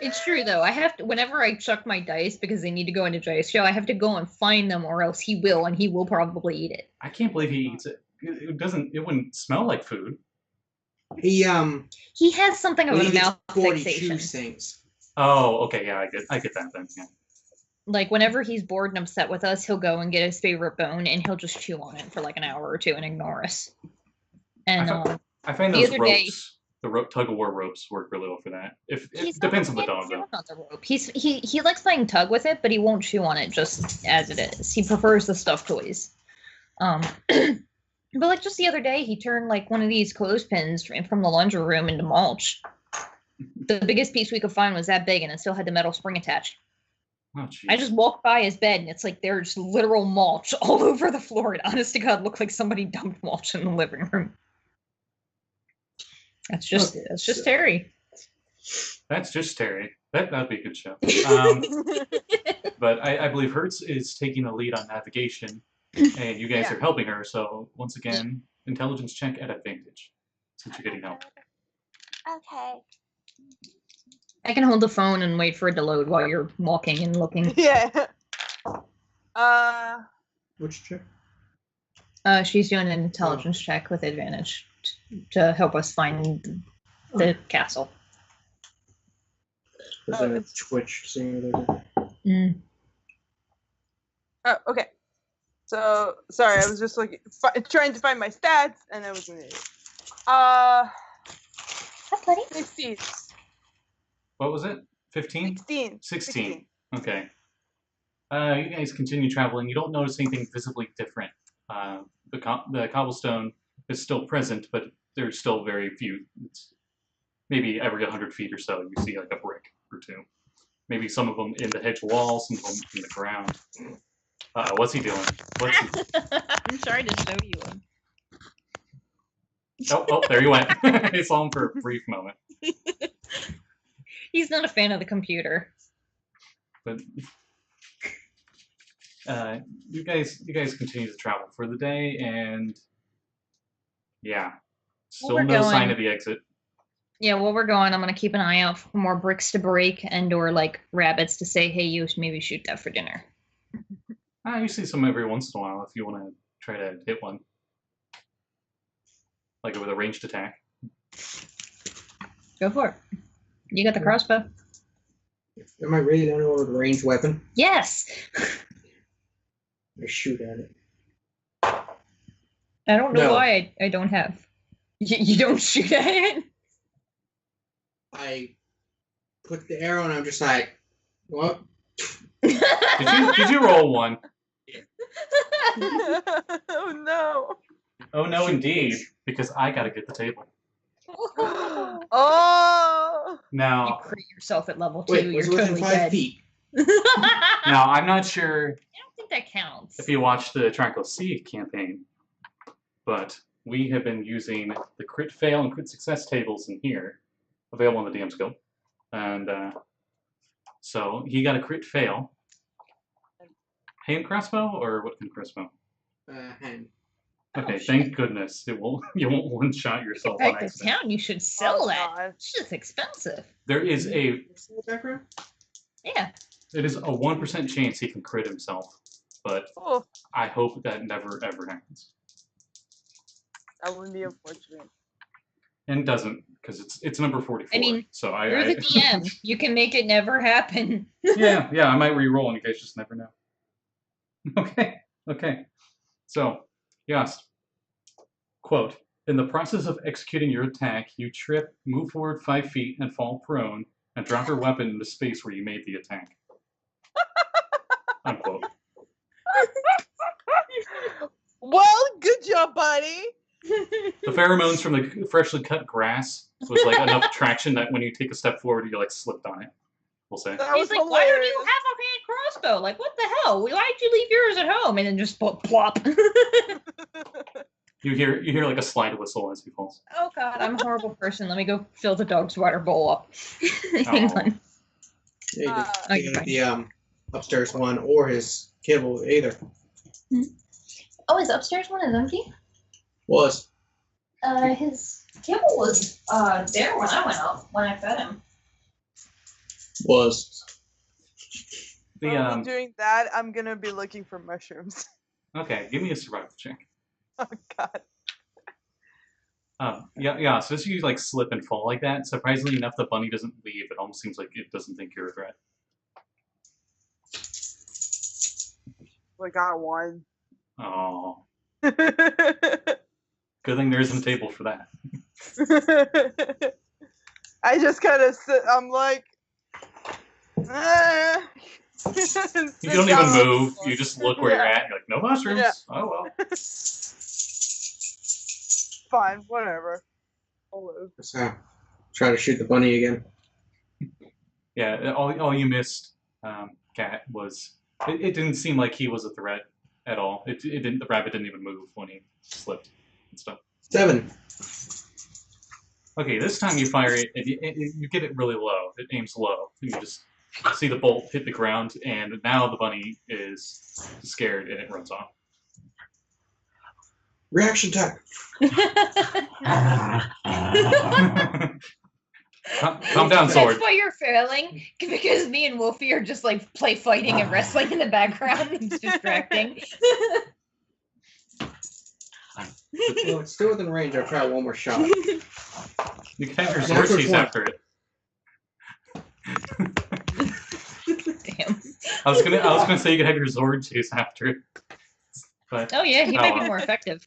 It's true though. I have to whenever I chuck my dice because they need to go into dice show, I have to go and find them, or else he will, and he will probably eat it. I can't believe he eats it. It wouldn't smell like food. He He has something of when a he gets mouth bored, he fixation. chews things. Oh, okay, yeah, I get that then. Yeah. Like whenever he's bored and upset with us, he'll go and get his favorite bone, and he'll just chew on it for like an hour or two and ignore us. And I find the those other day- ropes, the tug of war ropes, work really well for that. If he's it not depends on the a fan dog of though. on the rope. He likes playing tug with it, but he won't chew on it just as it is. He prefers the stuffed toys. But like just the other day, he turned like one of these clothespins from the laundry room into mulch. The biggest piece we could find was that big, and it still had the metal spring attached. Oh, jeez. I just walked by his bed, and it's like there's literal mulch all over the floor. It honest to God looked like somebody dumped mulch in the living room. That's just Terry. That's just Terry. That'd be a good show. But I believe Hertz is taking the lead on navigation, and you guys Yeah. are helping her. So once again, intelligence check at advantage, since you're getting help. Okay. I can hold the phone and wait for it to load while you're walking and looking. Yeah. Which check? She's doing an intelligence check with advantage to help us find the castle. Because I twitched seeing it. Mm. Oh, okay. So sorry, I was just like trying to find my stats, and I was an idiot. Hi, buddy. 16. What was it? 15? 16. 16. Okay. You guys continue traveling. You don't notice anything visibly different. The cobblestone is still present, but there's still very few. It's maybe every 100 feet or so you see like a brick or two. Maybe some of them in the hedge wall, some of them in the ground. What's he doing? I'm sorry to show you him. Oh, there he went. I saw him for a brief moment. He's not a fan of the computer. But you guys continue to travel for the day, and yeah, still we're no sign going- of the exit. Yeah, while we're going, I'm gonna keep an eye out for more bricks to break and or like rabbits to say, hey, you maybe shoot that for dinner. You see some every once in a while if you want to try to hit one. Like with a ranged attack. Go for it. You got the crossbow. Am I really the only one with a ranged weapon? Yes. I shoot at it. I don't know No. why I don't have. You don't shoot at it. I put the arrow and I'm just like, what? Did you roll one? Oh no. Oh no, indeed, because I gotta get the table. Oh. You Now, crit yourself at level 2. Wait, You're was it within totally 5 dead. feet? now I'm not sure I don't think that counts. if you watched the Tranquil Sea campaign, but we have been using the crit fail and crit success tables in here, available in the DM's Guild, and so he got a crit fail. Hand crossbow or what kind of crossbow? Hand. Okay, shit. thank goodness you won't one shot yourself Get on back to accident. town. You should sell Oh, that. God. It's just expensive. There is a What's the background? Yeah. it is a 1% chance he can crit himself, but Oh, I hope that never ever happens. that would be unfortunate. And doesn't, because it's number 44. I mean, so You're the DM. You can make it never happen. yeah, I might re-roll and you guys just never know. Okay. So, yes. Quote, in the process of executing your attack, you trip, move forward 5 feet, and fall prone, and drop your weapon into space where you made the attack. Unquote. Well, good job, buddy. The pheromones from the freshly cut grass was like enough traction that when you take a step forward, you like slipped on it. We'll say. That was He's like, why don't hilarious. you have a hand crossbow? Like, what the hell? Why'd you leave yours at home? And then just plop. You hear like a slide whistle as he falls. Oh god, I'm a horrible person. Let me go fill the dog's water bowl up. Hang Aw. on. Yeah, Oh, you you're can get the upstairs one or his kibble either. Oh, his upstairs one is empty? Was. His kibble was there when I went up, when I fed him. Was. The While I'm doing that, I'm gonna be looking for mushrooms. okay, give me a survival check. Oh god. Yeah. So as you like slip and fall like that, surprisingly enough, the bunny doesn't leave. It almost seems like it doesn't think you're a threat. I got one. Oh, good thing there isn't a table for that. I just kind of sit. I'm like. "Ah." You Sit don't down even on the move. floor. You just look where you're at. You're like, no mushrooms. Yeah. Oh well. Fine, whatever. I'll live. So, try to shoot the bunny again. Yeah. All you missed, Cat, was it didn't seem like he was a threat at all. It didn't. The rabbit didn't even move when he slipped and stuff. 7. Okay, this time you fire it, and you get it really low. It aims low. You just see the bolt hit the ground, and now the bunny is scared and it runs off. Reaction time. Calm down, sword. That's why you're failing, because me and Wolfie are just like play fighting and wrestling in the background. It's distracting. Well, it's still within range. I'll try one more shot. You can have your Natural sword chase 20. after it. Damn. I was gonna say you could have your sword chase after it, but Oh yeah, he Oh, might be well. more effective.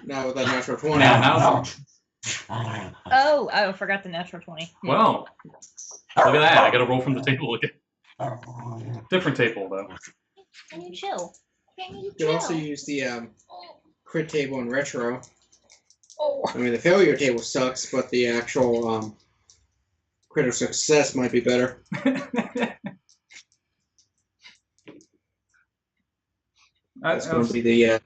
Now with that natural 20. now Oh, I forgot the natural 20. well, look at that! I got to roll from the table again. Different table though. Can you chill? Can you You chill? can also use the crit table in retro. Oh. I mean, the failure table sucks, but the actual crit of success might be better. That's going to be the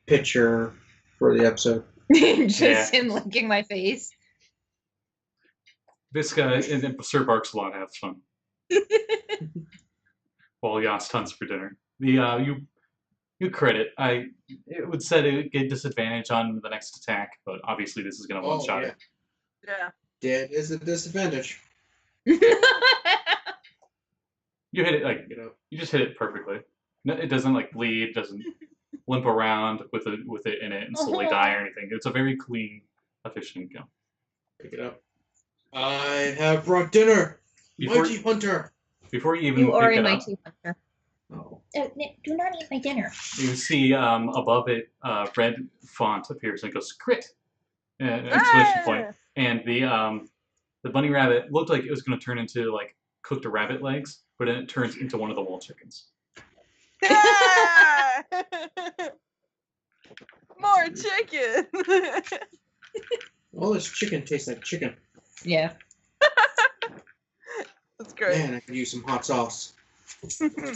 picture for the episode. Just Yeah. him licking my face. This guy and Sir Barkslot has fun. While Yas hunts for dinner. The you crit it. It would set a get disadvantage on the next attack, but obviously this is gonna one shot it. Yeah. Dead is a disadvantage. You hit it like You know. you just hit it perfectly. No, it doesn't like bleed, doesn't limp around with it in it and slowly die or anything. It's a very clean, efficient gun. Pick it up. I have brought dinner. Before, Mighty hunter. before you even You are pick a it up, mighty hunter. Oh. Do not eat my dinner. you see above it red font appears and it goes crit, exclamation point, and the bunny rabbit looked like it was going to turn into like cooked rabbit legs, but then it turns into one of the wall chickens. Yeah! More chicken. All this chicken tastes like chicken. Yeah. That's great. Man, I could use some hot sauce.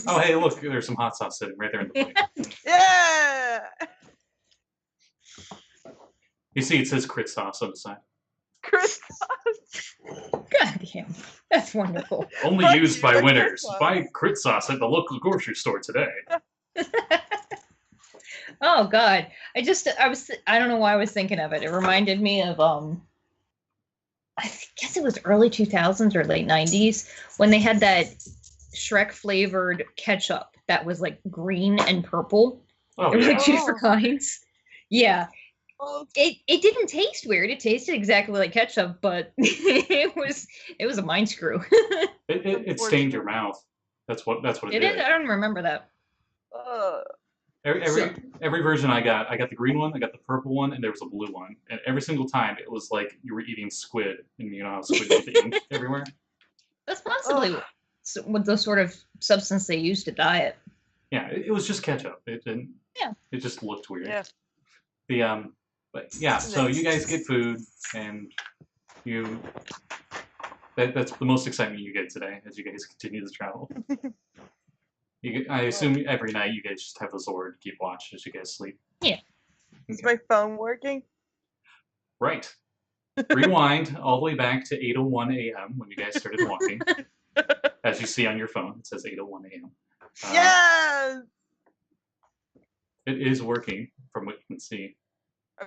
Oh, hey, look, there's some hot sauce sitting right there in the plate. Yeah. You see, it says crit sauce on the side. Chris. God damn. That's wonderful. Only Fuck used you, by crit winners. sauce. Buy crit sauce at the local grocery store today. Oh God. I don't know why I was thinking of it. It reminded me of I guess it was early 2000s or late 90s when they had that Shrek flavored ketchup that was like green and purple. Oh, There were yeah. like two different kinds. Yeah. Oh, It didn't taste weird. It tasted exactly like ketchup, but it was a mind screw. It stained your mouth. That's what it It did. is. I don't remember that. Every version I got the green one, I got the purple one, and there was a blue one. And every single time, it was like you were eating squid, and you know how squid get the ink everywhere. That's possibly what the sort of substance they used to dye it. Yeah, it was just ketchup. It didn't. Yeah. It just looked weird. yeah. But yeah. So you guys get food, and that's the most excitement you get today as you guys continue to travel. I assume every night you guys just have the Zord to keep watch as you guys sleep. Yeah. Is my phone working? Right. Rewind all the way back to 8:01 a.m. when you guys started walking. As you see on your phone, it says 8:01 a.m. Yes. It is working from what you can see.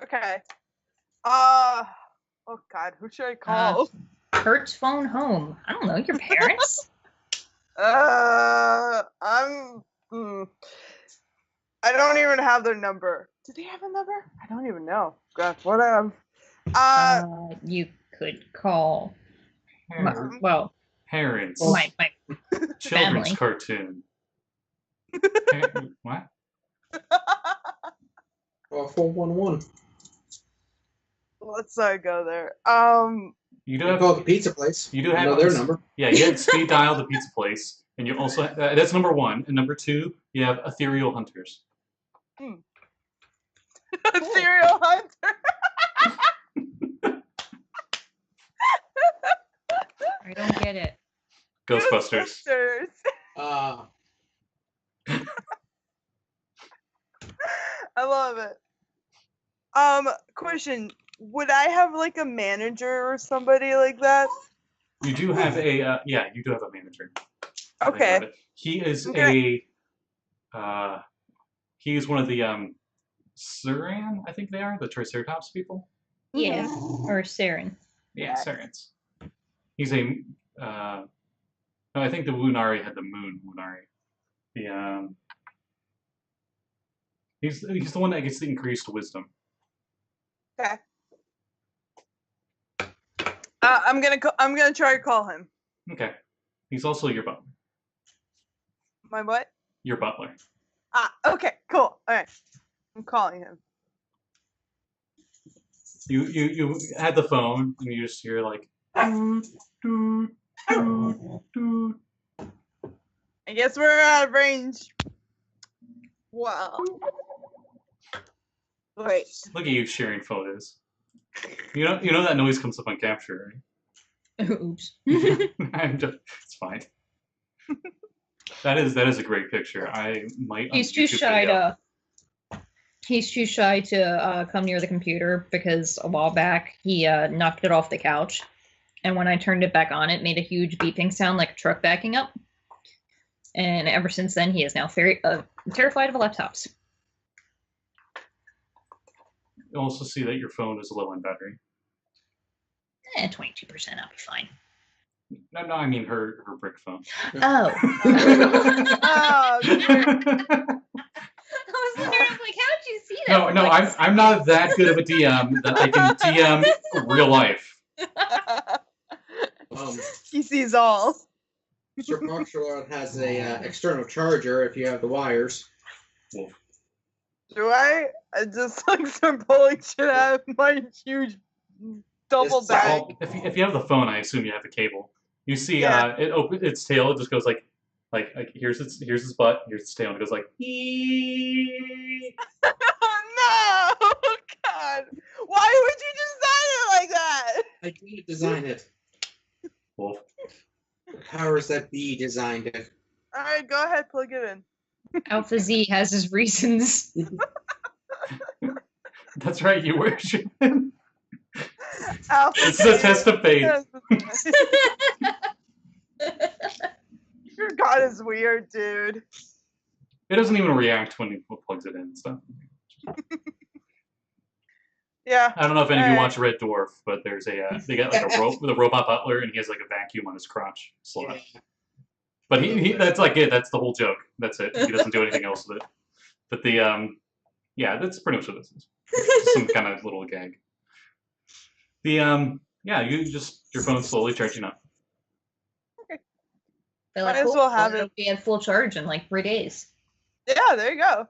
Okay. Oh God, who should I call? Kurt's phone home. I don't know, your parents? I don't even have their number. Do they have a number? I don't even know. God, whatever. You could call. Parents. Well, Parents. my Children's family. cartoon. What? 411. Let's not go there. You do You have call the pizza place. You do You have know their number. Yeah, you have speed dial the pizza place, and you also that's number one. And number two, you have ethereal hunters. Serial hunter. I don't get it. Ghostbusters. I love it. Question: would I have like a manager or somebody like that? You do have a you do have a manager. Okay. He is Okay. he is one of the Suran, I think they are, the Triceratops people. Yeah, or Saren. Yeah, Sarans. He's a no, I think the Wunari had the moon Wunari. The he's the one that gets the increased wisdom. Okay. I'm gonna try to call him. Okay. He's also your butler. My what? Your butler. Okay, cool. All right. I'm calling him. You had the phone and you just hear like doot, doot, doot, doot. I guess we're out of range. Wow. Wait. Look at you sharing photos. You know that noise comes up on capture, Oops. right? It's fine. That is a great picture. I might. He's too shy to. He's too shy to come near the computer because a while back he knocked it off the couch, and when I turned it back on, it made a huge beeping sound like a truck backing up. And ever since then, he is now very terrified of laptops. You also see that your phone is low on battery. 22%, I'll be fine. No, I mean her brick phone. Oh. Oh, I was wondering, I'm like, how'd you see that? No, from, no, like, I'm not that good of a DM that I can DM real life. He sees all. Sir Foxtrot has a external charger if you have the wires. Wolf. Do I? I just like start pulling shit out of my huge double This- bag. Well, if you have the phone, I assume you have the cable. You see, Yeah. it opens its tail. It just goes like here's its butt, here's its tail, and it goes like. "Ee." Oh no! Oh, God! Why would you design it like that? I didn't design it. Wolf. The powers that be designed it. All right, go ahead, plug it in. Alpha Z has his reasons. That's right. You worship him. Alpha This is a test of faith. Your God is weird, dude. It doesn't even react when he plugs it in and stuff. Yeah. I don't know if any of you Alright. watch Red Dwarf, but there's they got like a robot butler, and he has like a vacuum on his crotch slot. Yeah. But he that's like it. That's the whole joke. That's it. He doesn't do anything else with it. But yeah, that's pretty much what this is. Some kind of little gag. Yeah, your phone's slowly charging up. They're Might like, as cool, well have it'll it. be at full charge in like 3 days. Yeah, there you go.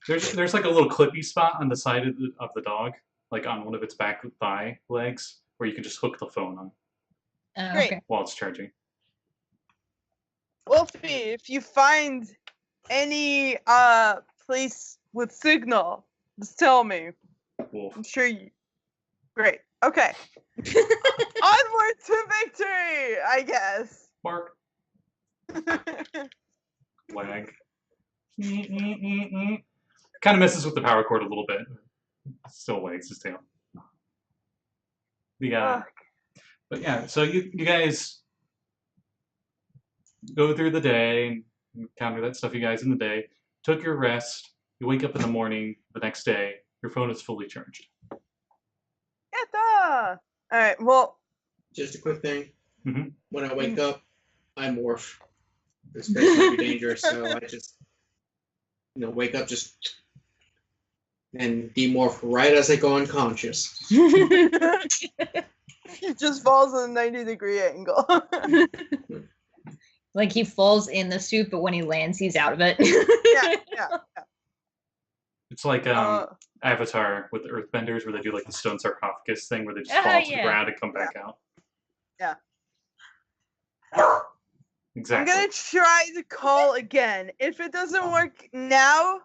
There's like a little clippy spot on the side of the dog, like on one of its back thigh legs, where you can just hook the phone on Great. Okay. while it's charging. Wolfie, if you find any place with signal, just tell me. Wolf. I'm sure you. Great. Okay. Onward to victory, I guess. Bark. Wag. Kind of messes with the power cord a little bit. Still wags his tail. But yeah, so you guys go through the day, encounter that stuff you guys in the day, took your rest, you wake up in the morning the next day, your phone is fully charged. Yatta! Alright, well, Just a quick thing. Mhm. When I wake up, I morph. This place might be dangerous, so I just, wake up just and demorph right as I go unconscious. he just falls at a 90-degree angle. Like he falls in the suit, but when he lands, he's out of it. yeah. It's like Avatar with the Earthbenders, where they do like the stone sarcophagus thing, where they just fall to the yeah. ground and come back out. Yeah. Exactly. I'm gonna try to call again. If it doesn't work now,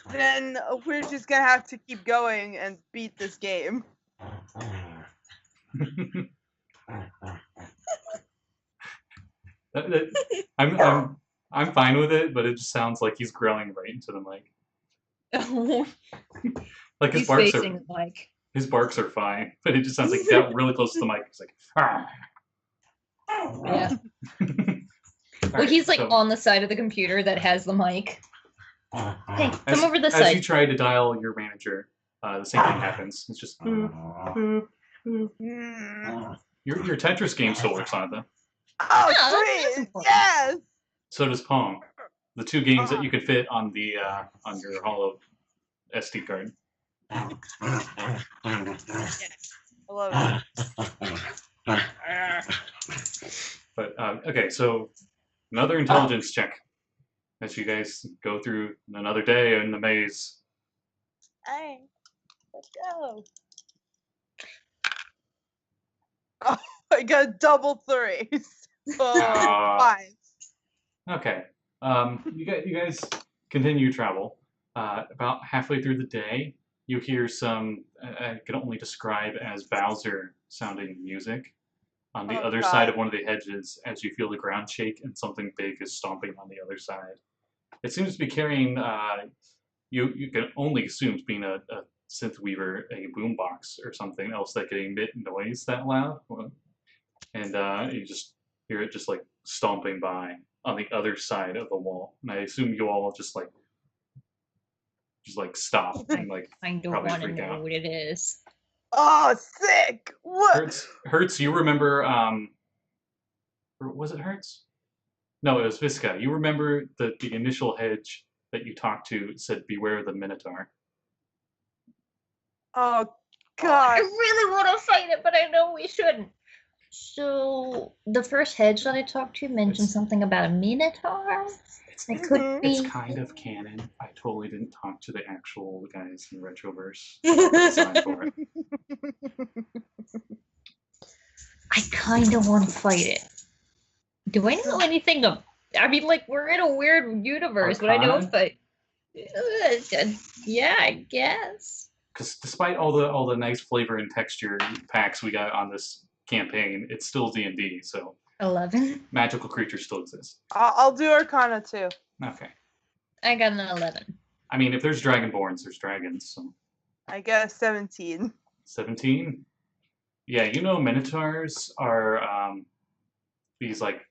then we're just gonna have to keep going and beat this game. I'm fine with it, but it just sounds like he's growling right into the mic. Like He's facing the mic. his barks are fine, but it just sounds like he got really close to the mic. He's like, ah. Yeah. Well, Alright, he's like so on the side of the computer that has the mic. Hey, as, come over this as you side. try to dial your manager, the same thing happens. It's just boop, boop, boop. Mm. Your Tetris game still works on it though. Oh, Yeah, sweet! that's important. Yes! So does Pong. The two games that you could fit on the on your Hollow SD card. I love it. But okay, so another intelligence check as you guys go through another day in the maze. Alright. Let's go. I got double threes. So, Ah. 5. Okay, you guys continue travel. About halfway through the day, you hear some I can only describe as Bowser sounding music on the Oh, other God. side of one of the hedges as you feel the ground shake and something big is stomping on the other side. It seems to be carrying, you can only assume it's being a synth weaver, a boombox or something else that can emit noise that loud. And you just hear it just like stomping by on the other side of the wall. And I assume you all just stop and like I don't probably want to freak know out. what it is. Oh, sick! What? Hertz, you remember, or was it Hertz? No, it was Visca. You remember the initial hedge that you talked to said, "Beware the Minotaur." Oh I God. really want to fight it, but I know we shouldn't. So the first hedge that I talked to mentioned It's- something about a minotaur. It's It could Mhm. it's be. kind of canon. I totally didn't talk to the actual guys in Retroverse. Sign for it. I kind of want to fight it. Do I know anything of? I mean, like we're in a weird universe, but I know if Arcana? I. Yeah, I guess. Because despite all the nice flavor and texture packs we got on this campaign, it's still D&D, so 11. magical creatures still exist. I'll do Arcana too. Okay. I got an 11. I mean, if there's dragonborns, there's dragons. So I got a 17. 17. Yeah, you know, minotaurs are these like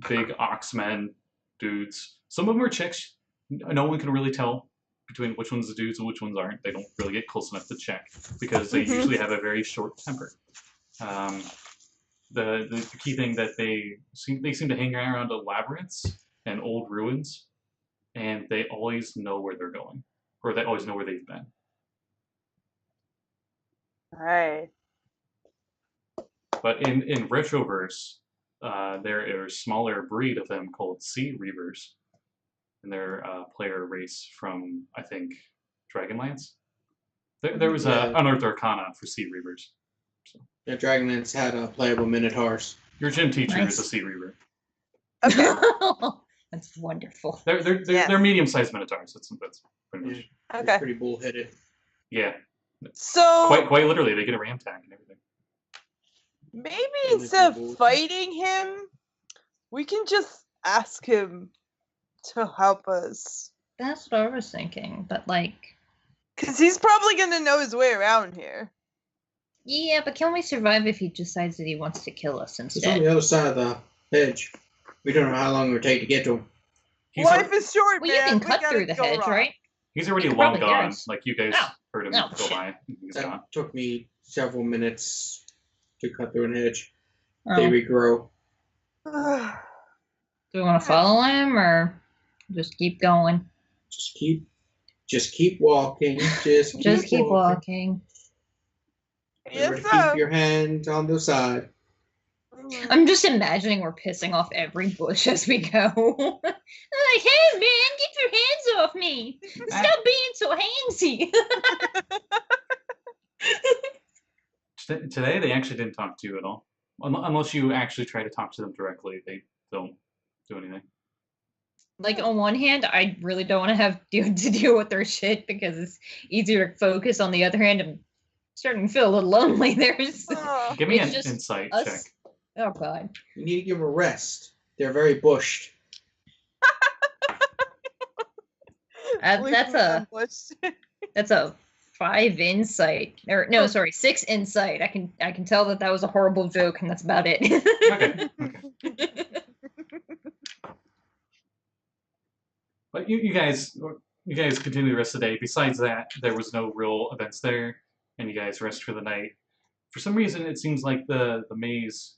big oxmen dudes. Some of them are chicks. No one can really tell between which ones are dudes and which ones aren't. They don't really get close enough to check because they Mhm. usually have a very short temper. The key thing that they seem to hang around labyrinths and old ruins, and they always know where they're going, or they always know where they've been. Alright. But in Retroverse, there is a smaller breed of them called Sea Reavers, and they're a player race from, I think, Dragonlance. There was Yeah. a Unearthed Arcana for Sea Reavers. Yeah, Dragonlance had playable Minotaurs. Your gym teacher Nice. is a Sea Reaver. Okay. That's wonderful. They're medium-sized Minotaurs. That's pretty much. It's Okay. pretty bullheaded. Yeah, So quite literally, they get a ram tag and everything. maybe Really instead cool. of fighting him, we can just ask him to help us. That's what I was thinking, but like, Because he's probably going to know his way around here. yeah, but can we survive if he decides that he wants to kill us It's on instead? the other side of the hedge. We don't know how long it would take to get to him. He's, Life is short, Well, man. you can We cut gotta through the go hedge, rock. right? he's already He could long probably hear gone. us. Like, you guys Oh. heard him Oh, go shit. by. He's gone. That took me several minutes to cut through an hedge. Oh. They regrow. Do we want to follow him or just keep going? Just keep walking. Just Keep walking. Remember Yes, to sir. keep your hands on the side. I'm just imagining we're pissing off every bush as we go. Like, hey man, get your hands off me! Stop being so handsy. Today, they actually didn't talk to you at all. Unless you actually try to talk to them directly, they don't do anything. Like on one hand, I really don't want to have to deal with their shit because it's easier to focus. On the other hand, I'm starting to feel a little lonely. There's Oh. Give me It's an just insight us. check. Oh god. You need to give them a rest. They're very bushed. That's a 5 insight. Or no, sorry, 6 insight. I can tell that was a horrible joke, and that's about it. Okay. But you guys continue the rest of the day. Besides that, there was no real events there, and you guys rest for the night. For some reason, it seems like the maze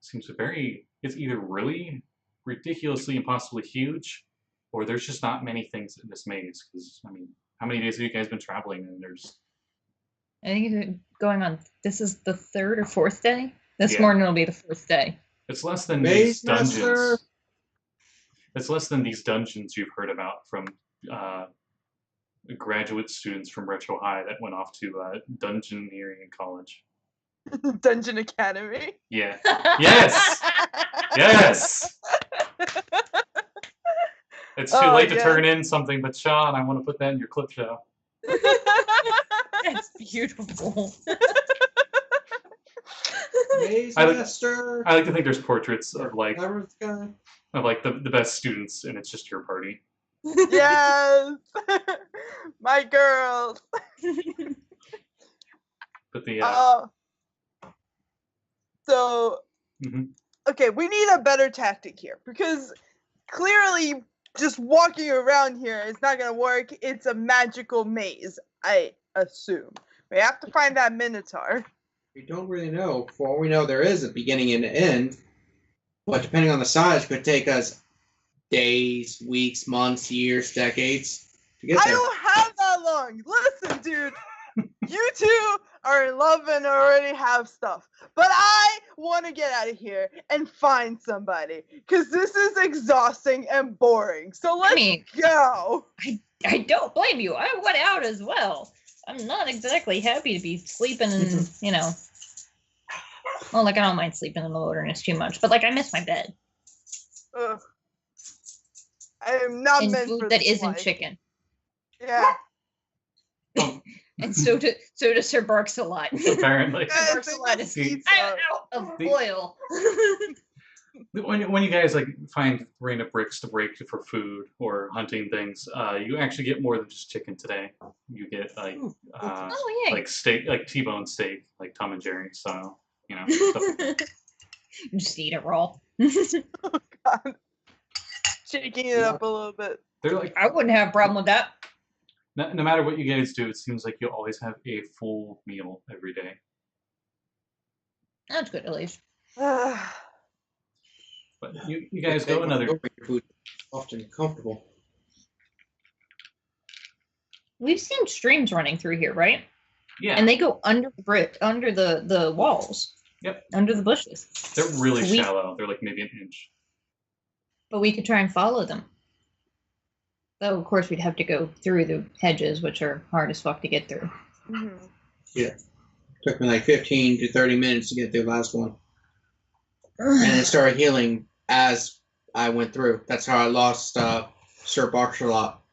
seems it's either really ridiculously impossibly huge, or there's just not many things in this maze. Because I mean, how many days have you guys been traveling? And there's I think it's going on. This is the 3rd or 4th day. This Yeah. morning will be the 4th day. it's less than Maze these dungeons. Master. It's less than these dungeons you've heard about from graduate students from Retro High that went off to dungeoneering in college. Dungeon Academy. Yeah. Yes. Yes. It's too Oh, late to yeah. turn in something, but Sean, I want to put that in your clip show. That's beautiful. Maze I like- Master. I like to think there's portraits of like Labyrinth guy. the best students, and it's just your party. Yes. My girls. But the So, Mhm. okay, we need a better tactic here because clearly just walking around here is not going to work. It's a magical maze, I assume. We have to find that Minotaur. We don't really know. For all we know, there is a beginning and an end. But depending on the size, it could take us days, weeks, months, years, decades to get I there. don't have that long. Listen, dude. You two are in love and already have stuff. But I want to get out of here and find somebody. Because this is exhausting and boring. So let's go. I don't blame you. I want out as well. I'm not exactly happy to be sleeping in, well, like, I don't mind sleeping in the wilderness too much, but, like, I miss my bed. Ugh. I am not And meant food for that this isn't life. chicken. Yeah. And so does Sir Barks a lot. Apparently. Yeah, Barks a lot is pizza. out of oil. When you guys like find random bricks to break for food or hunting things, you actually get more than just chicken today. You get like Oh, yeah. like steak, like T-bone steak, like Tom and Jerry style. Stuff like that. Just eat it raw. God. Shaking it up a little bit. They're like, I wouldn't have a problem with that. no matter what you guys do, it seems like you always have a full meal every day. That's good, at least. But you guys go another. Your food often comfortable. We've seen streams running through here, right? Yeah. And they go under the walls. Yep. Under the bushes. They're really We- shallow. They're like maybe an inch. But we could try and follow them. Though, of course, we'd have to go through the hedges, which are hard as fuck to get through. Mhm. Yeah. Took me like 15 to 30 minutes to get through the last one. And it started healing as I went through. That's how I lost Sir Barks a lot.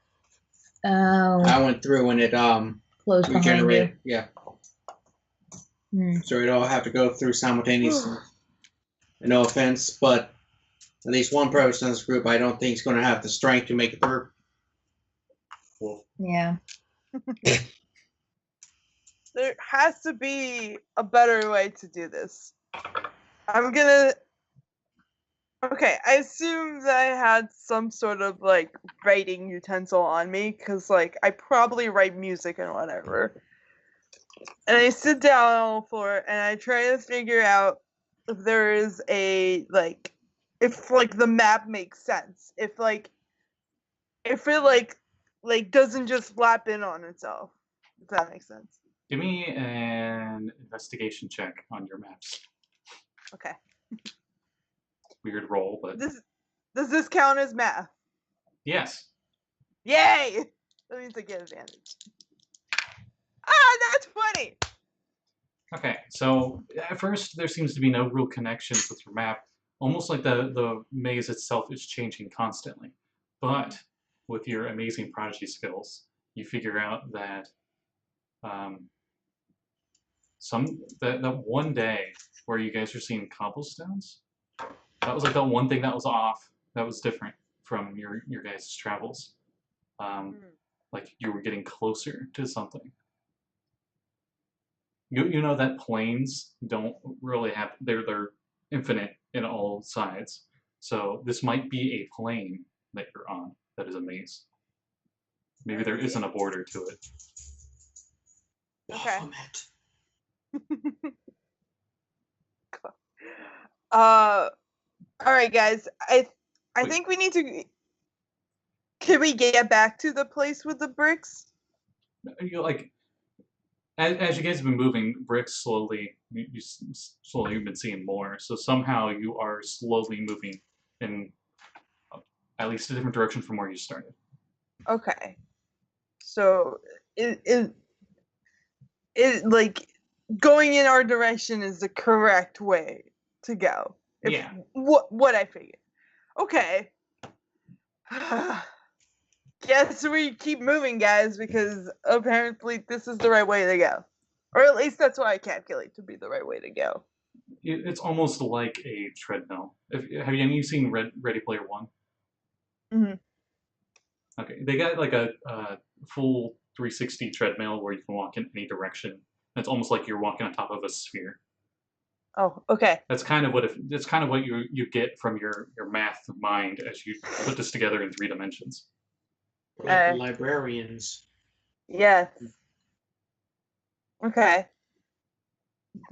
Oh, I went through and it close behind you. regenerated. Yeah. Hmm. So we'd all have to go through simultaneously. And no offense, but at least one person in this group I don't think is going to have the strength to make it through. Well, Yeah. There has to be a better way to do this. I'm gonna. Okay, I assume that I had some sort of like writing utensil on me because like I probably write music and whatever. And I sit down on the floor and I try to figure out if there is a like if like the map makes sense. If it like doesn't just lap in on itself. If that makes sense. give me an investigation check on your maps. Okay. Weird roll, but Does this count as math? yes. Yay! That means I get advantage. Ah, that's 20! Okay, so at first there seems to be no real connections with your map, almost like the maze itself is changing constantly. But with your amazing prodigy skills, you figure out that that one day where you guys were seeing cobblestones, that was like that one thing that was off, that was different from your guys' travels. Like you were getting closer to something. You know that planes don't really have they're infinite in all sides. So this might be a plane that you're on that is a maze. Maybe there isn't a border to it. Okay. Baphomet. Alright guys, I Wait. think we need to. Can we get back to the place with the bricks? You like as you guys have been moving, bricks slowly slowly have been seeing more. So somehow you are slowly moving in at least a different direction from where you started. Okay. So it like going in our direction is the correct way to go. Yeah. What I figured. Okay. Guess we keep moving, guys, because apparently this is the right way to go. Or at least that's what I calculate to be the right way to go. It's almost like a treadmill. Have you seen Ready Player One? Mhm. Okay, they got like a full 360 treadmill where you can walk in any direction. It's almost like you're walking on top of a sphere. Oh, okay. That's kind of what you get from your math mind as you put this together in 3 dimensions. Like librarians. Yes. Okay.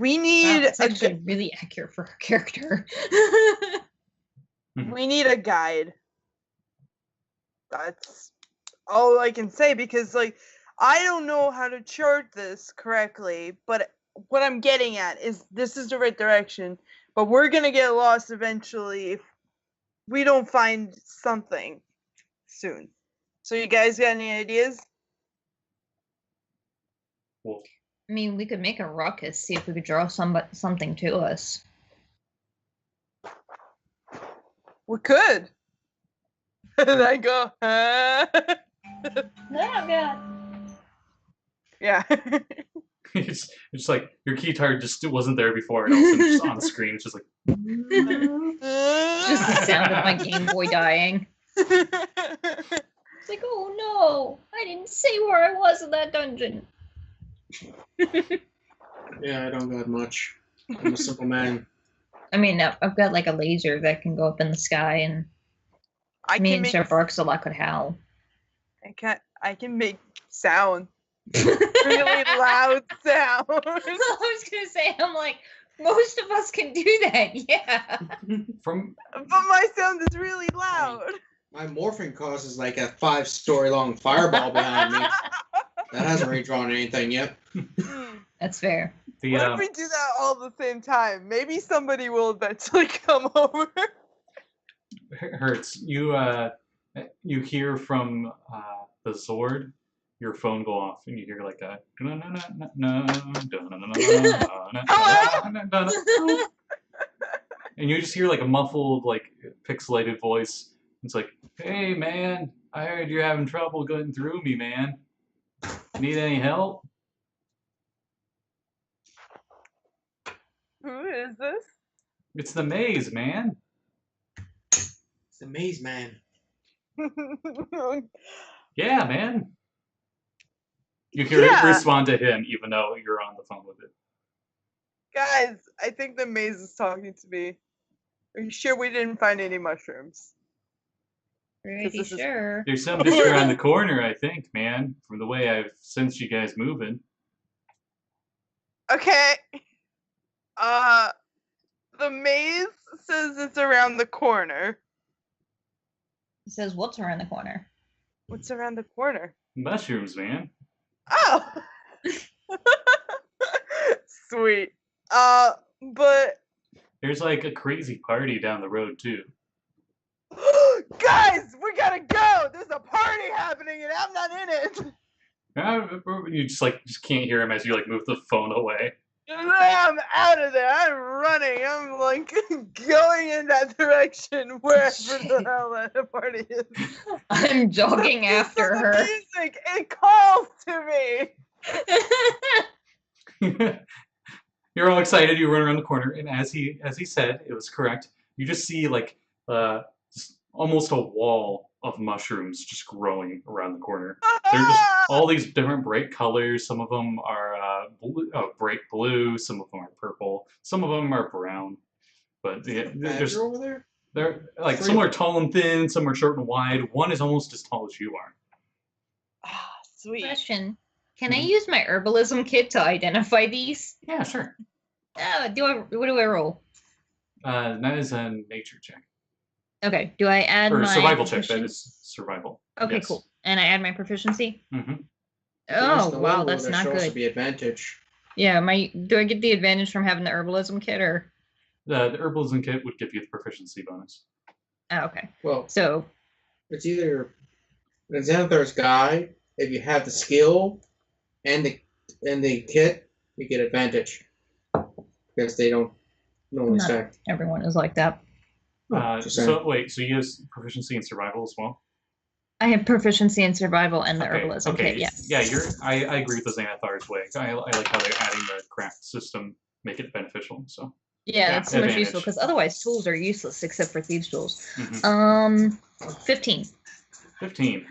We need Wow, that's a actually really accurate for her character. Mhm. We need a guide. That's all I can say because, like, I don't know how to chart this correctly, but what I'm getting at is this is the right direction, but we're gonna get lost eventually if we don't find something soon. So, you guys got any ideas? Well, I mean, we could make a ruckus, see if we could draw something to us. We could. And I go, huh? Oh god. Yeah. it's like your keytar just wasn't there before, and all of a sudden just on screen, it's just like. Just the sound of my Game Boy dying. It's like, oh no, I didn't say where I was in that dungeon. Yeah, I don't got much. I'm a simple man. I mean, I've got like a laser that can go up in the sky, and I me can and make Chef Barksala could howl. I can make sound. Really loud sound. I was gonna say, I'm like, most of us can do that, yeah. From But my sound is really loud. My morphing causes like a 5-story long fireball behind me. That hasn't really drawn anything yet. That's fair. the What if we do that all at the same time? Maybe somebody will eventually come over. Hurts, you hear from the Zord, your phone go off, and you hear like a and you just hear like a muffled, like pixelated voice. It's like, "Hey man, I heard you're having trouble getting through me, man. Need any help?" Who is this? It's the maze, man. It's the maze man. Yeah, man. You hear Yeah. it respond to him, even though you're on the phone with it. Guys, I think the maze is talking to me. Are you sure we didn't find any mushrooms? Pretty this is- sure. There's some just around the corner, I think, man. From the way I've sensed you guys moving. Okay. The maze says it's around the corner. It says, what's around the corner? What's around the corner? Mushrooms, man. Oh! Sweet. But There's like a crazy party down the road too. guys, we gotta go! There's a party happening and I'm not in it! You just can't hear him as you like move the phone away. I'm out of there. I'm running. I'm like going in that direction wherever the hell that party is. I'm jogging after The her. music, it calls to me. You're all excited. You run around the corner, and as he said, it was correct. You just see like just almost a wall of mushrooms just growing around the corner. They're just all these different bright colors. Some of them are bright blue. Some of them are purple. Some of them are brown. But there's Badger over there? they're like some are tall and thin. Some are short and wide. One is almost as tall as you are. Sweet. Question. Can I use my herbalism kit to identify these? Yeah, sure. What do I roll? That is a nature check Okay. Do I add or my survival check. That proficiency? is survival. Okay, Yes. cool. And I add my proficiency? Mm-hmm. Oh, wow, that's not There should also good. be advantage. Yeah, do I get the advantage from having the herbalism kit or? The herbalism kit would give you the proficiency bonus. Oh, okay. Well, So, it's either Xanathar's guide. If you have the skill and the kit, you get advantage because they don't normally Not- stack. everyone is like that. Just saying. So wait, so you have proficiency in survival as well? I have proficiency in survival and the Okay, herbalism okay. kit, yes. Yeah, I agree with the Xanathar's way. I like how they're adding the craft system, make it beneficial. So Yeah, that's so much advantage. useful because otherwise tools are useless except for thieves' tools. mhm. 15. 15.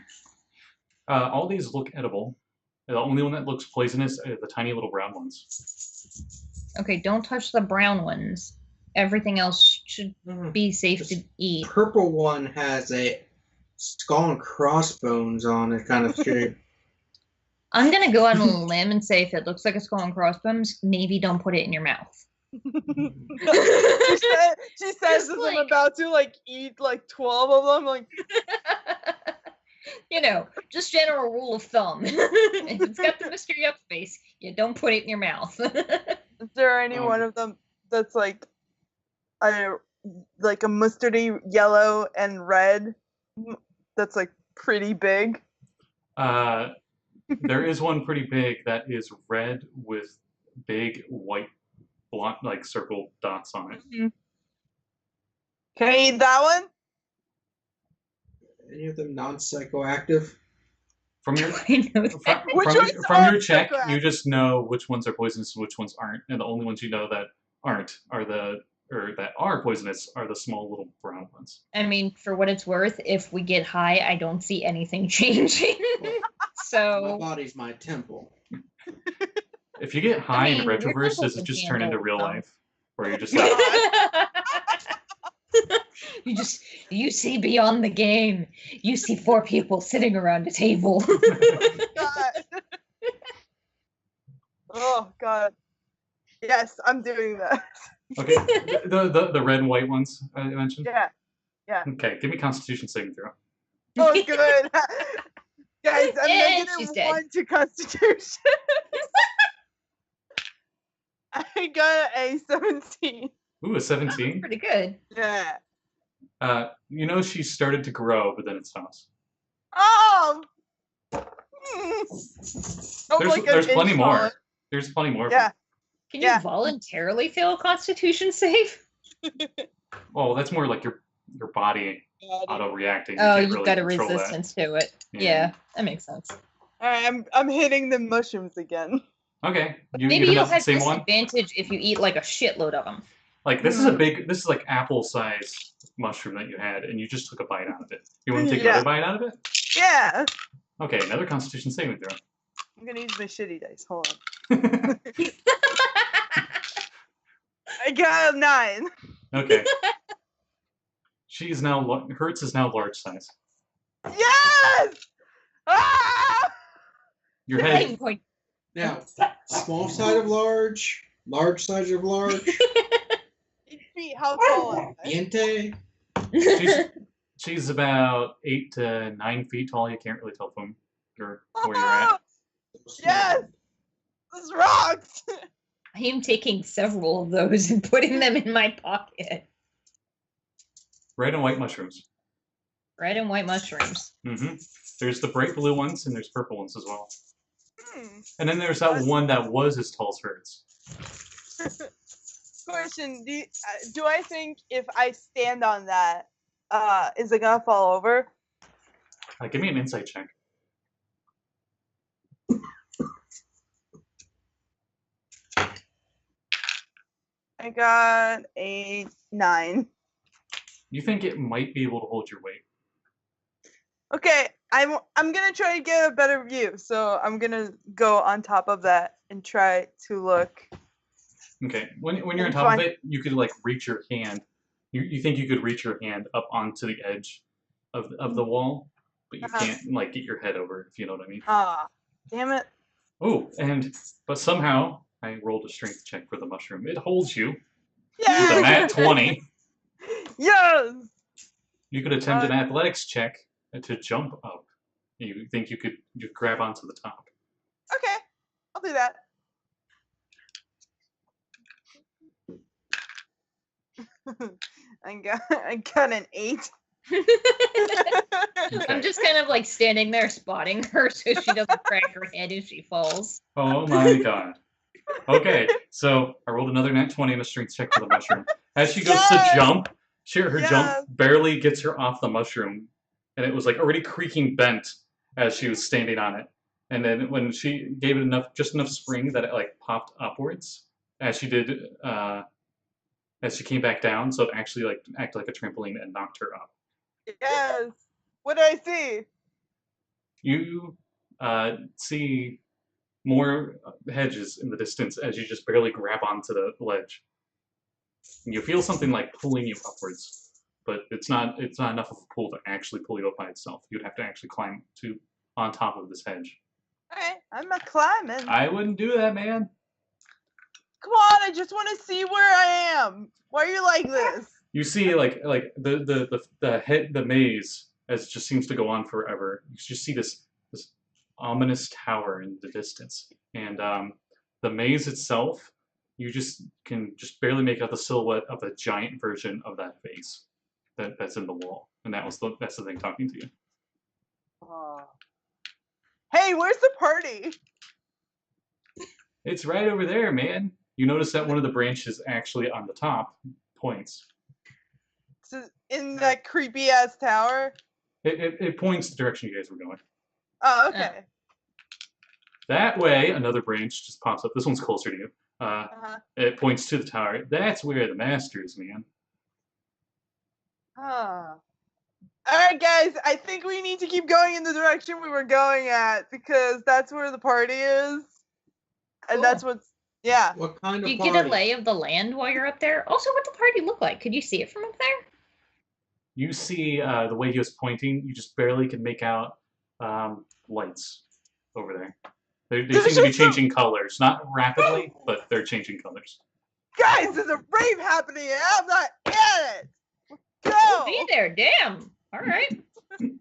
All these look edible. The only one that looks poisonous are the tiny little brown ones. Okay, don't touch the brown ones. Everything else should be safe to eat. Purple one has a skull and crossbones on it, kind of shape. I'm gonna go out on a limb and say if it looks like a skull and crossbones, maybe don't put it in your mouth. she says Just as I'm like- about to like eat like 12 of them. Like, You know, just general rule of thumb. If it's got the mystery up face, you don't put it in your mouth. is there any one of them that's like a mustardy yellow and red that's like pretty big? There is one pretty big that is red with big white block like circle dots on it. Can I eat that one? Any of them non-psychoactive? From your I know that. Which ones from your are check, psychoactive? you just know which ones are poisonous and which ones aren't, and the only ones you know that aren't are that are poisonous are the small little brown ones. I mean, for what it's worth, if we get high, I don't see anything changing. My So body's my temple. If you get high in mean, your Retroverse, does temples it just can turn into handle real some. life? Where you're just like, you see beyond the game. You see 4 people sitting around a table. God. Oh God. Yes, I'm doing that. okay, the red and white ones I mentioned? Yeah. Okay, give me Constitution saving throw. Oh, good. Guys, I'm And she's negative dead. 1 to Constitution. I got a 17. Ooh, a 17? Pretty good. Yeah. You know she started to grow, but then it stops. Oh! There's plenty more. There's plenty more. Yeah. Can Yeah. you voluntarily fail a Constitution save? Well, that's more like your body auto-reacting. Oh, can't you've really got a control that. resistance to it. Yeah. Yeah, that makes sense. Alright, I'm hitting the mushrooms again. Okay, you Maybe eat you'll the have same one. disadvantage if you eat like a shitload of them. Like this is a big. This is like apple-size mushroom that you had, and you just took a bite out of it. You want to take Yeah. another bite out of it? Yeah. Okay, another Constitution saving throw. I'm gonna use my shitty dice. Hold on. I got a 9. Okay. She's now Hertz is now large size. Yes! Ah! Your I'm head. going- Now, small side of large side of large, 8 feet, how tall am I? Yente. She's about 8 to 9 feet tall. You can't really tell from where you're Ah! at. Yes! This rocks! I am taking several of those and putting them in my pocket. Red and white mushrooms. Red and white mushrooms. Mm-hmm. There's the bright blue ones and there's purple ones as well. And then there's that That's- one that was as tall as Hertz. Question, do I think if I stand on that, is it gonna fall over? Give me an insight check. I got a 9. You think it might be able to hold your weight? Okay, I'm gonna try to get a better view, so I'm gonna go on top of that and try to look. Okay. When you're on top of it, you could like reach your hand. You think you could reach your hand up onto the edge of the wall, but you can't like get your head over, if you know what I mean. Ah, damn it! Oh, but somehow I rolled a strength check for the mushroom. It holds you with a Yeah. nat 20. Yes. You could attempt an athletics check to jump up. You think you could grab onto the top. Okay, I'll do that. I got an 8. I'm just kind of like standing there spotting her so she doesn't crack her head if she falls. Oh my god. Okay, so I rolled another nat 20 and a strength check for the mushroom. As she goes to jump, her Yes. jump barely gets her off the mushroom, and it was like already creaking bent as she was standing on it. And then when she gave it just enough spring that it like popped upwards as she did, as she came back down, so it actually like acted like a trampoline and knocked her up. Yes. What do I see? You see more hedges in the distance as you just barely grab onto the ledge. And you feel something like pulling you upwards, but it's not enough of a pull to actually pull you up by itself. You'd have to actually climb on top of this hedge. Alright, I'm not climbing. I wouldn't do that, man. Come on, I just want to see where I am. Why are you like this? You see like the maze as it just seems to go on forever. You just see this ominous tower in the distance, and the maze itself, you just can just barely make out the silhouette of a giant version of that face that's in the wall, and that's the thing talking to you. Oh. Hey, where's the party? It's right over there, man. You notice that one of the branches actually on the top points. In that creepy ass tower? It points the direction you guys were going. Oh, okay. That way, another branch just pops up. This one's closer to you. It points to the tower. That's where the master is, man. Huh. Alright, guys, I think we need to keep going in the direction we were going at because that's where the party is. And Cool. that's what's. Yeah. What kind of Do you party? get a lay of the land while you're up there? Also, what the party look like? Could you see it from up there? You see the way he was pointing, you just barely can make out lights over there. They seem to be changing colors. Not rapidly, but they're changing colors. Guys, there's a rave happening and I'm not at it! Go! Be there, damn. All right. We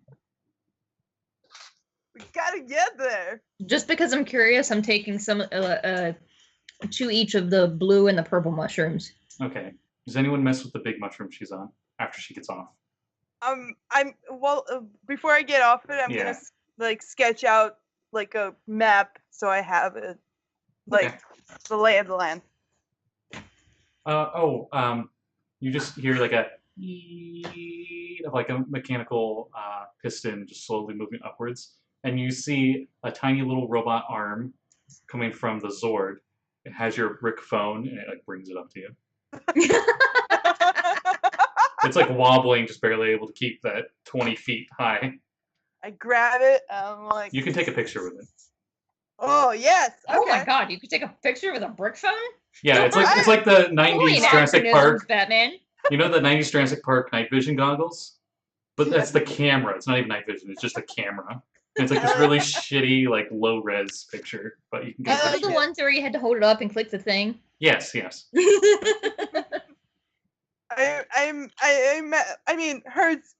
gotta get there. Just because I'm curious, I'm taking some to each of the blue and the purple mushrooms. Okay. Does anyone mess with the big mushroom she's on after she gets off? Before I get off it, I'm Yeah. gonna like sketch out like a map so I have it, like Okay. the lay of the land. You just hear like a of like a mechanical piston just slowly moving upwards, and you see a tiny little robot arm coming from the Zord. It has your brick phone, and it like brings it up to you. It's like wobbling, just barely able to keep that 20 feet high. I grab it. I'm like, You can take a picture with it. oh yes. Okay. Oh my god, you could take a picture with a brick phone? Yeah, it's like the Holy 90s Jurassic anachronisms, Park. Batman. You know the 90s Jurassic Park night vision goggles? But that's the camera. It's not even night vision. It's just a camera. And it's like this really shitty, like low res picture. But you can get a Those are picture. the ones where you had to hold it up and click the thing. Yes, yes. I mean, Hertz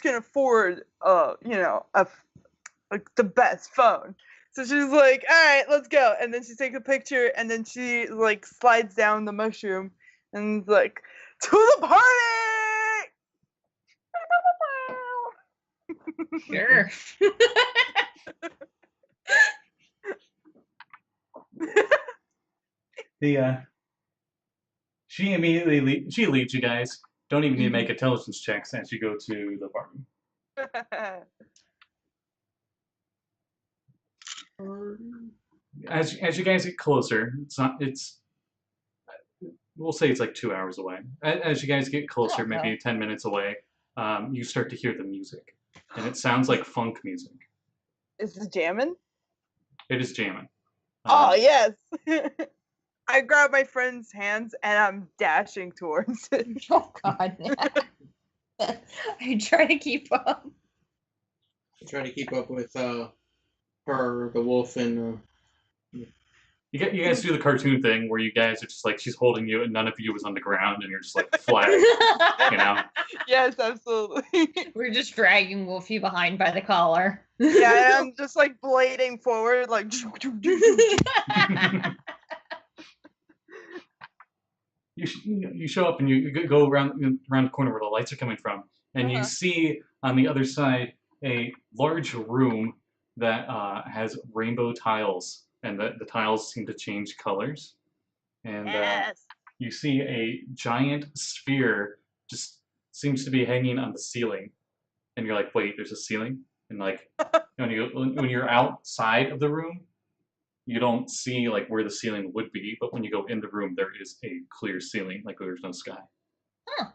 can afford, the best phone. So she's like, all right, let's go. And then she takes a picture, and then she like slides down the mushroom, and like, to the party. Sure. She immediately she leads you guys. Don't even need to make intelligence checks as you go to the party. As you guys get closer, we'll say it's like 2 hours away. As you guys get closer, Oh, maybe 10 minutes away, you start to hear the music, and it sounds like funk music. Is this jamming? It is jamming. Oh yes. I grab my friend's hands and I'm dashing towards it. Oh god. I try to keep up. I try to keep up with her, the wolf, and You guys do the cartoon thing where you guys are just like she's holding you and none of you is on the ground and you're just like flat, you know. Yes, absolutely. We're just dragging Wolfie behind by the collar. Yeah, and I'm just like blading forward, like. You show up and you go around the corner where the lights are coming from, and you see on the other side a large room that has rainbow tiles, and the tiles seem to change colors. And Yes. you see a giant sphere just seems to be hanging on the ceiling, and you're like, wait, there's a ceiling? And like when you're outside of the room, you don't see like where the ceiling would be, but when you go in the room, there is a clear ceiling, like there's no sky. Huh.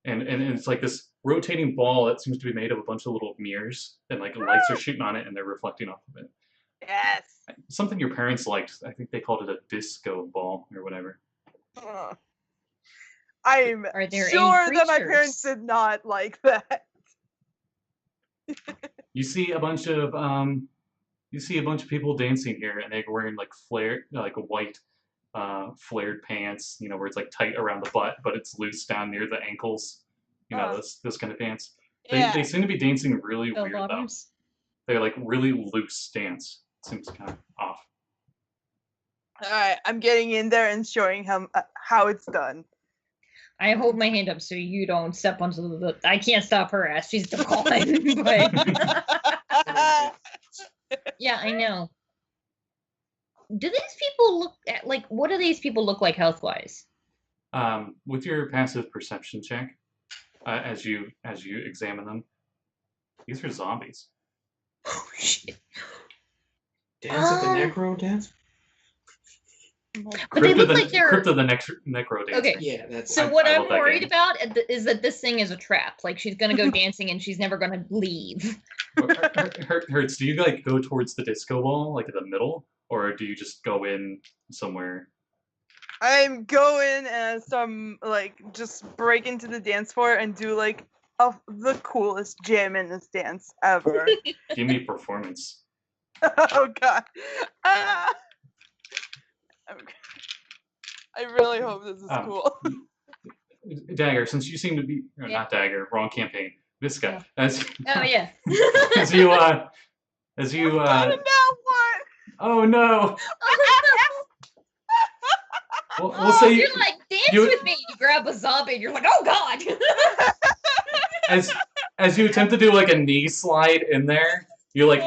And it's like this rotating ball that seems to be made of a bunch of little mirrors, and like lights are shooting on it, and they're reflecting off of it. Yes. Something your parents liked. I think they called it a disco ball or whatever. I'm Are there any sure that my creatures? parents did not like that. You see a bunch of people dancing here, and they're wearing like white flared pants, where it's like tight around the butt, but it's loose down near the ankles. Those kind of pants. Yeah. They seem to be dancing really Bell weird though. bottoms. They're like really loose dance. Seems kind of off. All right, I'm getting in there and showing him how it's done. I hold my hand up so you don't step onto the. I can't stop her ass. She's gone. But yeah, I know. Do these people look like? What do these people look like health wise? With your passive perception check, as you examine them, these are zombies. Oh shit! Dance at the necro dance? But they look like they're Crypto the necro dancer. Okay. Yeah, that's. So I what love I'm that worried game. about is that this thing is a trap. Like she's gonna go dancing and she's never gonna leave. Hurts, do you like go towards the disco ball, like in the middle, or do you just go in somewhere? I'm going and some like just break into the dance floor and do like the coolest jam in this dance ever. Give me performance. Oh god. Ah! Okay. I really hope this is cool. Dagger, since you seem to be Yeah. not Dagger, wrong campaign. This guy, Yeah. as Oh yeah. as you Not in that one. oh no. We'll say You're like, dance you- with me. You grab a zombie and you're like, oh god. as you attempt to do like a knee slide in there, you're like,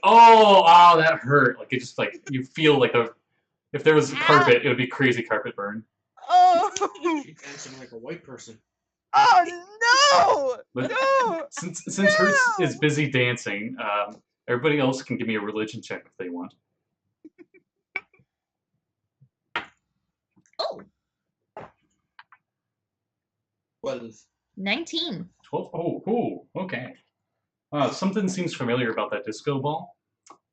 oh, that hurt. Like it just like you feel like if there was carpet, it would be crazy carpet burn. Oh. She's dancing like a white person. Oh But no! since Hertz is busy dancing, everybody else can give me a religion check if they want. Oh, 12. 19. 12? Oh, okay. Something seems familiar about that disco ball,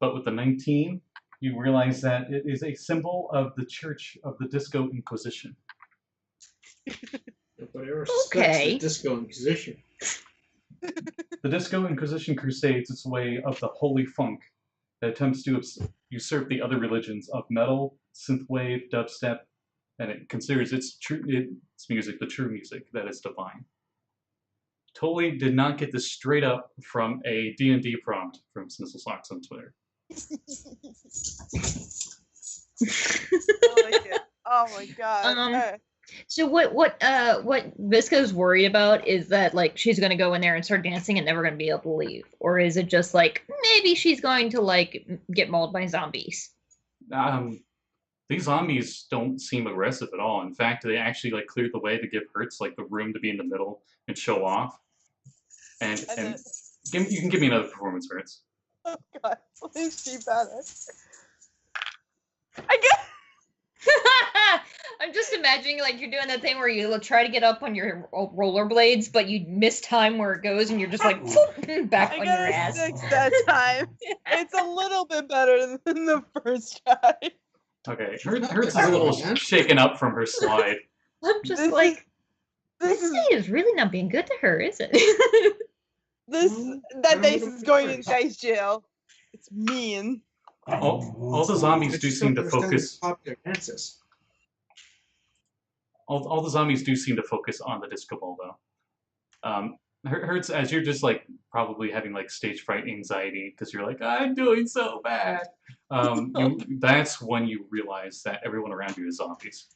but with the 19, you realize that it is a symbol of the Church of the Disco Inquisition. Nobody ever suspects the Disco Inquisition. The Disco Inquisition crusades its way of the holy funk that attempts to usurp the other religions of metal, synthwave, dubstep, and it considers its music the true music that is divine. Totally did not get this straight up from a D&D prompt from Snizzle Socks on Twitter. I like it. Oh my god. Alright. So what Visca's worried about is that like she's gonna go in there and start dancing and never gonna be able to leave, or is it just like maybe she's going to like get mauled by zombies? These zombies don't seem aggressive at all. In fact, they actually like cleared the way to give Hertz like the room to be in the middle and show off. And you can give me another performance, Hertz. Oh god, please be better. I get. I'm just imagining like you're doing that thing where you try to get up on your rollerblades, but you miss time where it goes, and you're just like back I on got your a ass. 6 that time. It's a little bit better than the first try. Okay, Hertz is a little shaken up from her slide. I'm just This like, This this is day is really not being good to her, is it? that Dace is going in Dice jail. It's mean. All the zombies do seem to focus. Popular dances. All the zombies do seem to focus on the disco ball, though. Hertz, as you're just like probably having like stage fright anxiety because you're like, I'm doing so bad. That's when you realize that everyone around you is zombies.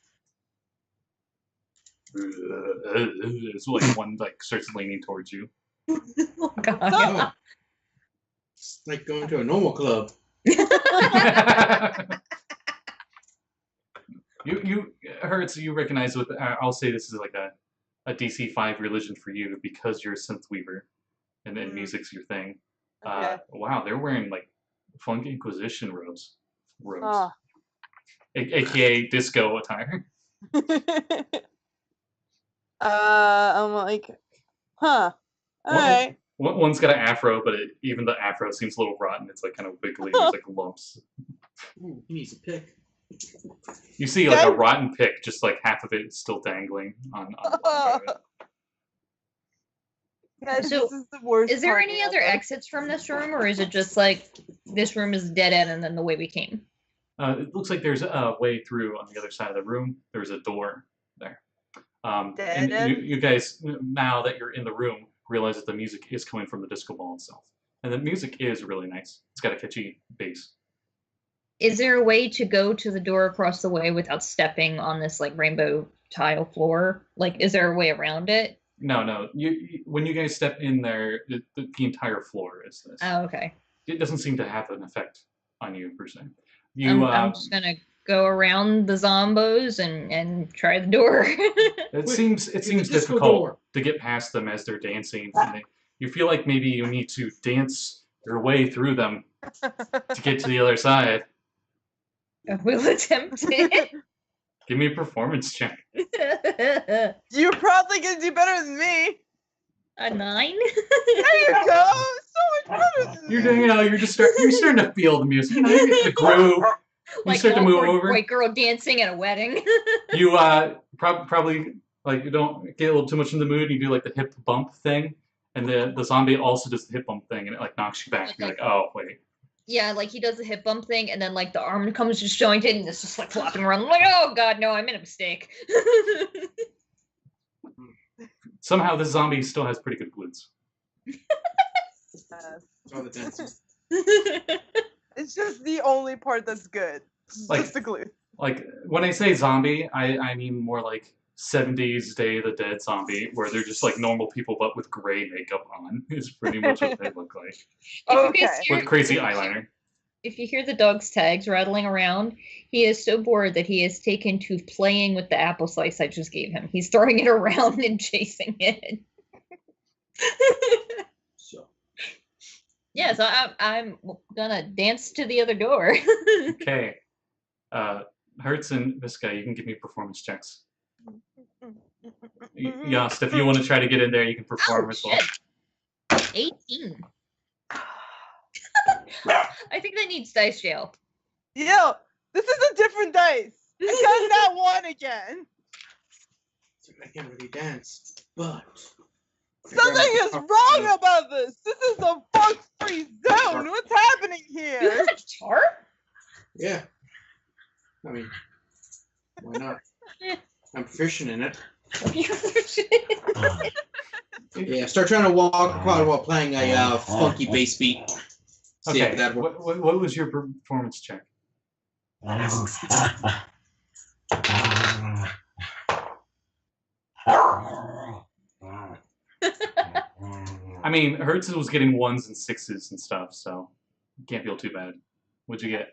It's like one like starts leaning towards you. Oh god. Oh. It's like going to a normal club. You Hertz, you recognize with I'll say this is like a DC 5 religion for you because you're a synth weaver and then music's your thing. Okay. Wow, they're wearing like funk Inquisition robes. Oh. AKA disco attire. I'm like, huh. Alright. One's got an afro, but even the afro seems a little rotten. It's like kind of wiggly. There's like lumps. Ooh, he needs a pick. You see like a rotten pick, just like half of it is still dangling on This So, is the worst. Is there party any other ever. exits from this room, or is it just like this room is dead end and then the way we came? It looks like there's a way through on the other side of the room. There's a door there. Dead And end? you guys, now that you're in the room, realize that the music is coming from the disco ball itself. And the music is really nice. It's got a catchy bass. Is there a way to go to the door across the way without stepping on this like rainbow tile floor? Like, is there a way around it? No. When you guys step in there, the entire floor is this. Oh, okay. It doesn't seem to have an effect on you per se. You, I'm just gonna go around the zombos and try the door. it seems disco difficult door. to get past them as they're dancing. And you feel like maybe you need to dance your way through them to get to the other side. We'll attempt it. Give me a performance check. You're probably gonna do better than me. A 9? There you go. So much better than You're me. doing, you're starting to feel the music. You get the groove. You Like start to move awkward over. white girl dancing at a wedding. You probably like you don't get a little too much in the mood. You do like the hip bump thing, and the zombie also does the hip bump thing, and it like knocks you back. You're like, oh wait. Yeah, like he does the hip bump thing, and then like the arm comes disjointed, and it's just like flopping around. I'm like, oh god, no, I made a mistake. Somehow this zombie still has pretty good glutes. Oh, the dance. It's just the only part that's good. Like- Just the glue. Like when I say zombie, I mean more like 70s Day of the Dead zombie, where they're just like normal people but with gray makeup on. Is pretty much what they look like, Okay. with crazy eyeliner. If you hear the dog's tags rattling around, he is so bored that he has taken to playing with the apple slice I just gave him. He's throwing it around and chasing it. So, Yeah, so I'm gonna dance to the other door. Okay. Hertz and Visca, you can give me performance checks. Yost, if you want to try to get in there, you can perform Oh, as well. shit. 18. I think that needs dice jail. Yo, this is a different dice. I got that one again. I can't really dance, but Something is wrong about this. This is a funk-free zone. What's happening You here? have a chart? Yeah. I mean, why not? I'm proficient in it. Yeah, start trying to walk while playing a funky bass beat. See Okay. if that works. What was your performance check? I mean, Hertz was getting 1s and 6s and stuff, so you can't feel too bad. What'd you get?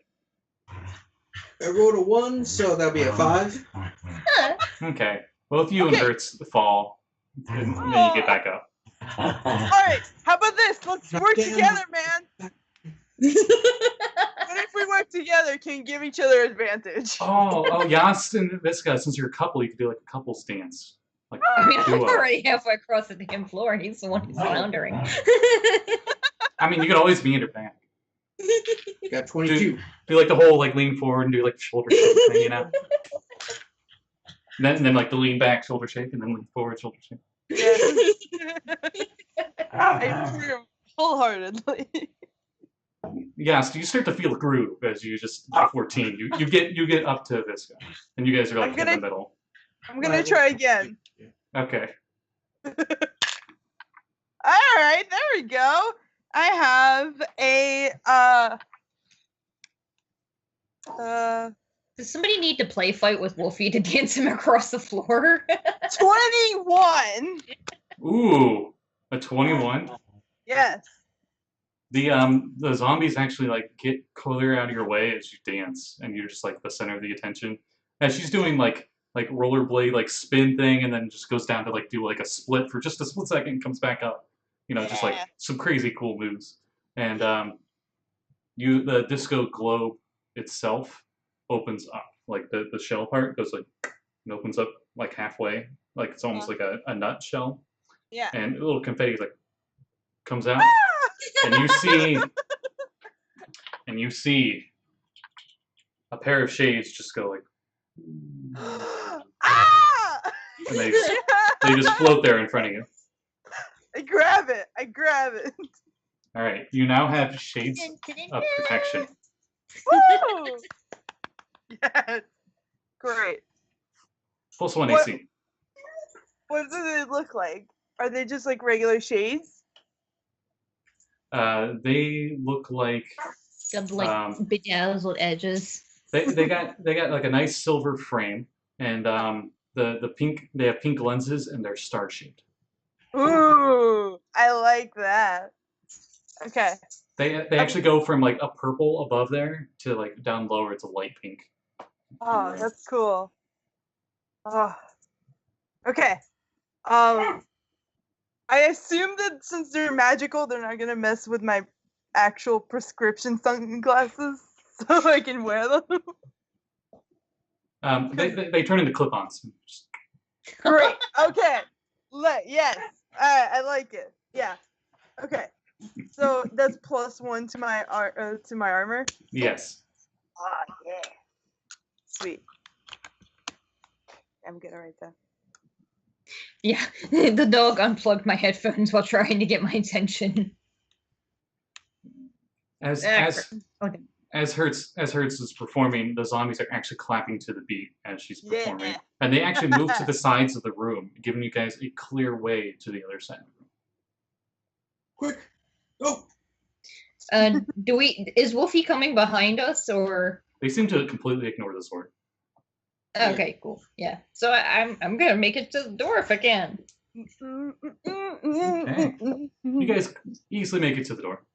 I rolled a 1, so that'll be a 5. Okay. Both you and Okay. Hertz fall, and then you get back up. Alright, how about this? Let's work down. together, man. What if we work together, can give each other advantage? Oh, Yost and Visca, since you're a couple, you could do like a couple's dance. Like, I mean, I'm duo. already halfway across the damn floor, and he's the one who's floundering. I mean, you could always meet her back. Got 22. Do like the whole like lean forward and do like the shoulder shake thing, you know? Then like the lean back shoulder shake and then lean forward shoulder shake. I approve wholeheartedly. Yes, you start to feel the groove as you just at 14. You get up to Visca, and you guys are like I'm in the gonna- middle. I'm gonna try again. Okay. Alright, there we go. I have a Does somebody need to play fight with Wolfie to dance him across the floor? 21. Ooh, a 21. Yes. The zombies actually like get clear out of your way as you dance, and you're just like the center of the attention. As she's doing like rollerblade like spin thing, and then just goes down to like do like a split for just a split second, and comes back up. You know, just like Yeah. some crazy cool moves. And the disco globe itself opens up, like the shell part goes like and opens up like halfway, like it's almost like a nut shell, Yeah. and a little confetti like comes out, and you see a pair of shades just go like, Ah! and they just float there in front of you. I grab it. All right, you now have shades of protection. Woo! Yes. Great. Plus 1 What- AC. What do they look like? Are they just like regular shades? They look like Got like Um, bedazzled edges. they got like a nice silver frame, and the pink they have pink lenses and they're star shaped. Ooh, I like that. Okay. They actually go from like a purple above there to like down lower it's a light pink. Oh, that's cool. Oh. Okay. I assume that since they're magical, they're not gonna mess with my actual prescription sunglasses, so I can wear them. They turn into clip-ons. Great. Okay. Yes. I like it. Yeah. Okay. So that's +1 to my armor. Yes. Ah, yeah. Sweet. I'm gonna write that. Yeah, the dog unplugged my headphones while trying to get my attention. As Okay. as Hertz is performing, the zombies are actually clapping to the beat as she's performing, Yeah. and they actually move to the sides of the room, giving you guys a clear way to the other side of the room. Quick! Go! Is Wolfie coming behind us or? They seem to completely ignore the sword. Okay, cool. Yeah. So I'm gonna make it to the door if I can. You guys easily make it to the door.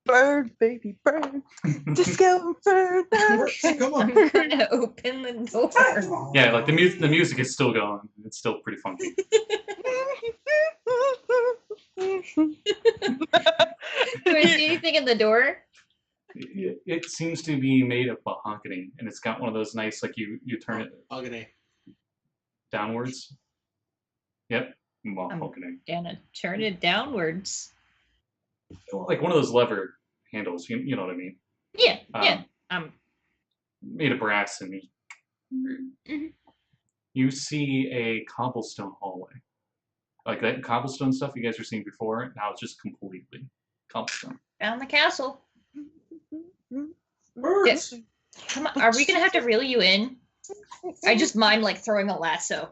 Bird, baby, bird. Just go bird. Come on. I'm gonna open the door. Yeah, like the music is still going. It's still pretty funky. Do I see anything in the door? It seems to be made of mahogany, and it's got one of those nice, like you turn it Mahogany. downwards. Yep, mahogany. Gonna turn it downwards. Like one of those lever handles. You know what I mean? Yeah, yeah. Made of brass, and you see a cobblestone hallway. Like that cobblestone stuff you guys were seeing before. Now it's just completely cobblestone. Found the castle. Birds! Come on, are we gonna have to reel you in? I just mime like throwing a lasso.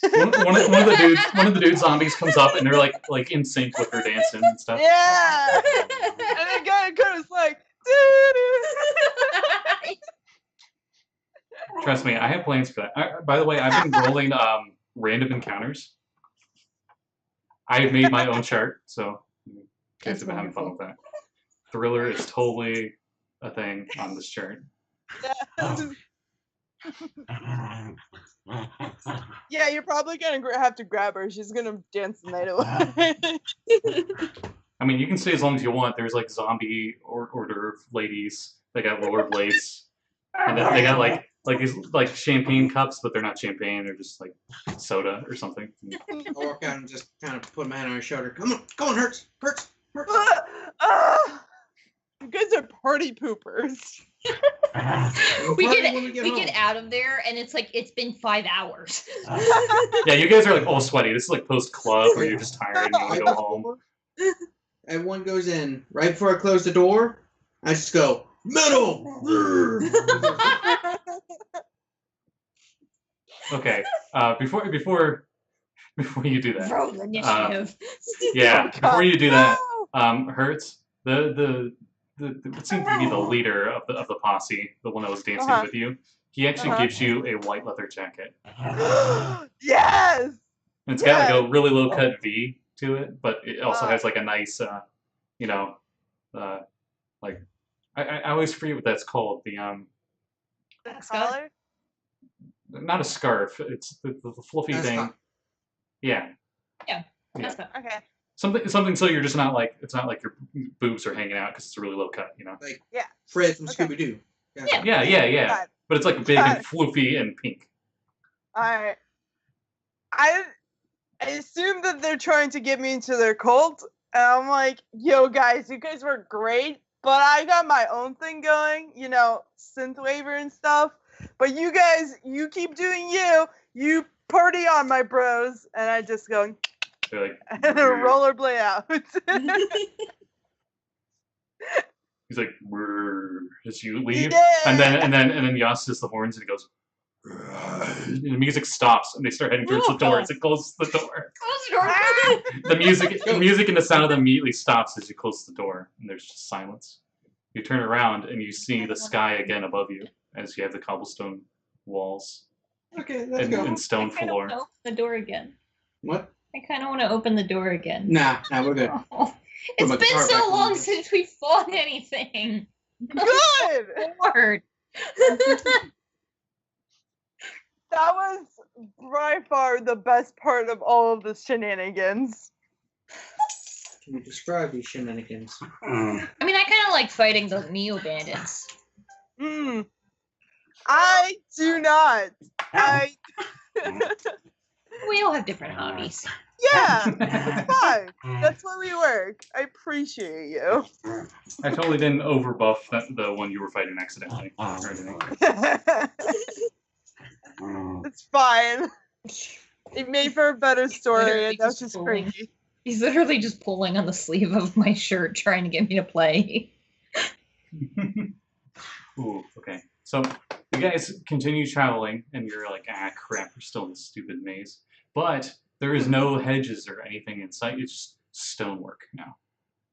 One of the dudes zombies comes up and they're like in sync with her dancing and stuff. Yeah. And the guy goes like, Trust me, I have plans for that. By the way, I've been rolling random encounters. I have made my own chart, so you guys have been having fun with that. Thriller is totally a thing on this chart. yeah, you're probably gonna have to grab her. She's gonna dance the night away. I mean, you can stay as long as you want. There's like zombie or hors d'oeuvre ladies. They got lower blades, and then they got like these like champagne cups, but they're not champagne. They're just like soda or something. I walk out and just kind of put my hand on her shoulder. Come on, Hertz! You guys are party poopers. we Party get out of there and it's like it's been 5 hours. Yeah, you guys are like all sweaty. This is like post club where you're just tired and you want to go home. Everyone goes in. Right before I close the door, I just go, metal! Okay. Before you do that, Roll initiative. yeah. Oh, Before you do that, no! Hertz, the what seemed to be the leader of the posse, the one that was dancing with you. He actually gives you a white leather jacket. Yes. And it's got like a really low cut V to it, but it also has like a nice, like I always forget what that's called. The Collar? not a scarf. It's the fluffy That's thing. fine. Yeah. That's fine. Okay. Something so you're just not like it's not like your boobs are hanging out because it's a really low cut, you know. Like Yeah. Fred from Okay. Scooby Doo. Yeah. Got it. But it's like big and floofy and pink. Alright. I assume that they're trying to get me into their cult, and I'm like, yo guys, you guys were great, but I got my own thing going, synthwaver and stuff. But you guys, you keep doing you party on, my bros, and I just go They're like, and then rollerblade out. He's like, "Brrr," as you leave, Yeah. and then Yas does the horns and he goes, "Brrr," and the music stops and they start heading towards the door as it closes the door. Close the door. Ah! The music and the sound of them immediately stops as you close the door, and there's just silence. You turn around and you see the sky again above you as you have the cobblestone walls Okay, let's go. and stone I kind of floor. want to open the door again. What? I kind of want to open the door again. Nah, we're good. Oh, Put it's my been guitar so back long on. since we fought anything. Good. Lord. That was by far the best part of all of the shenanigans. Can you describe these shenanigans? I mean, I kind of like fighting the Neo bandits. Mm. I do not. I We all have different hobbies. yeah, it's fine. That's why we work. I appreciate you. I totally didn't overbuff the one you were fighting accidentally. Or anything. It's fine. It made for a better story, Literally and that's just just pulling. crazy. He's literally just pulling on the sleeve of my shirt, trying to get me to play. Ooh, okay. So you guys continue traveling, and you're like, ah, crap, we're still in this stupid maze. But there is no hedges or anything in sight. It's just stonework now.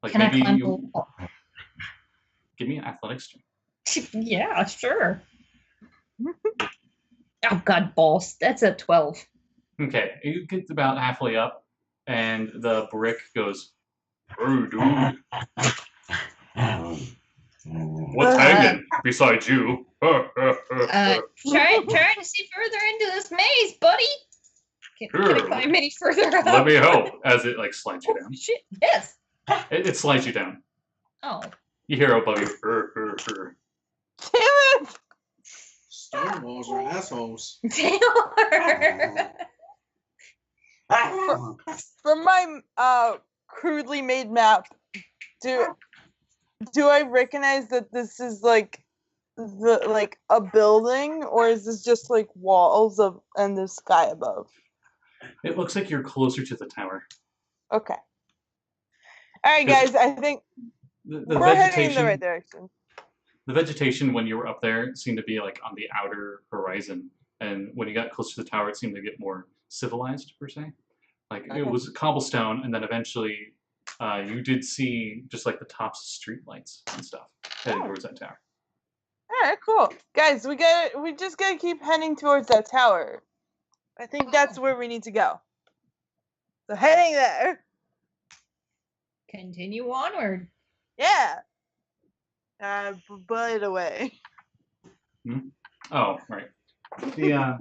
Like Can I maybe climb the you wall? give me an athletics check. Yeah, sure. Oh god, balls. That's a 12. Okay, you get about halfway up, and the brick goes, "Oh, dude, what's hanging beside you?" Trying to see further into this maze, buddy. Can I Sure. climb any further up? Let me help. As it like slides you Oh, down. shit. Yes. It slides you down. Oh. You hear above you. Damn it! Stone walls are assholes. Taylor. From my crudely made map, do I recognize that this is like a building, or is this just like walls of and the sky above? It looks like you're closer to the tower. Okay. All right, guys. I think The we're heading in vegetation, the right direction. the vegetation when you were up there seemed to be like on the outer horizon, and when you got closer to the tower, it seemed to get more civilized per se. Like Okay. it was cobblestone, and then eventually, you did see just like the tops of street lights and stuff heading Oh. towards that tower. All right, cool, guys. We just gotta keep heading towards that tower. I think that's where we need to go. So heading there. Continue onward. Yeah. By the way. Oh, right. I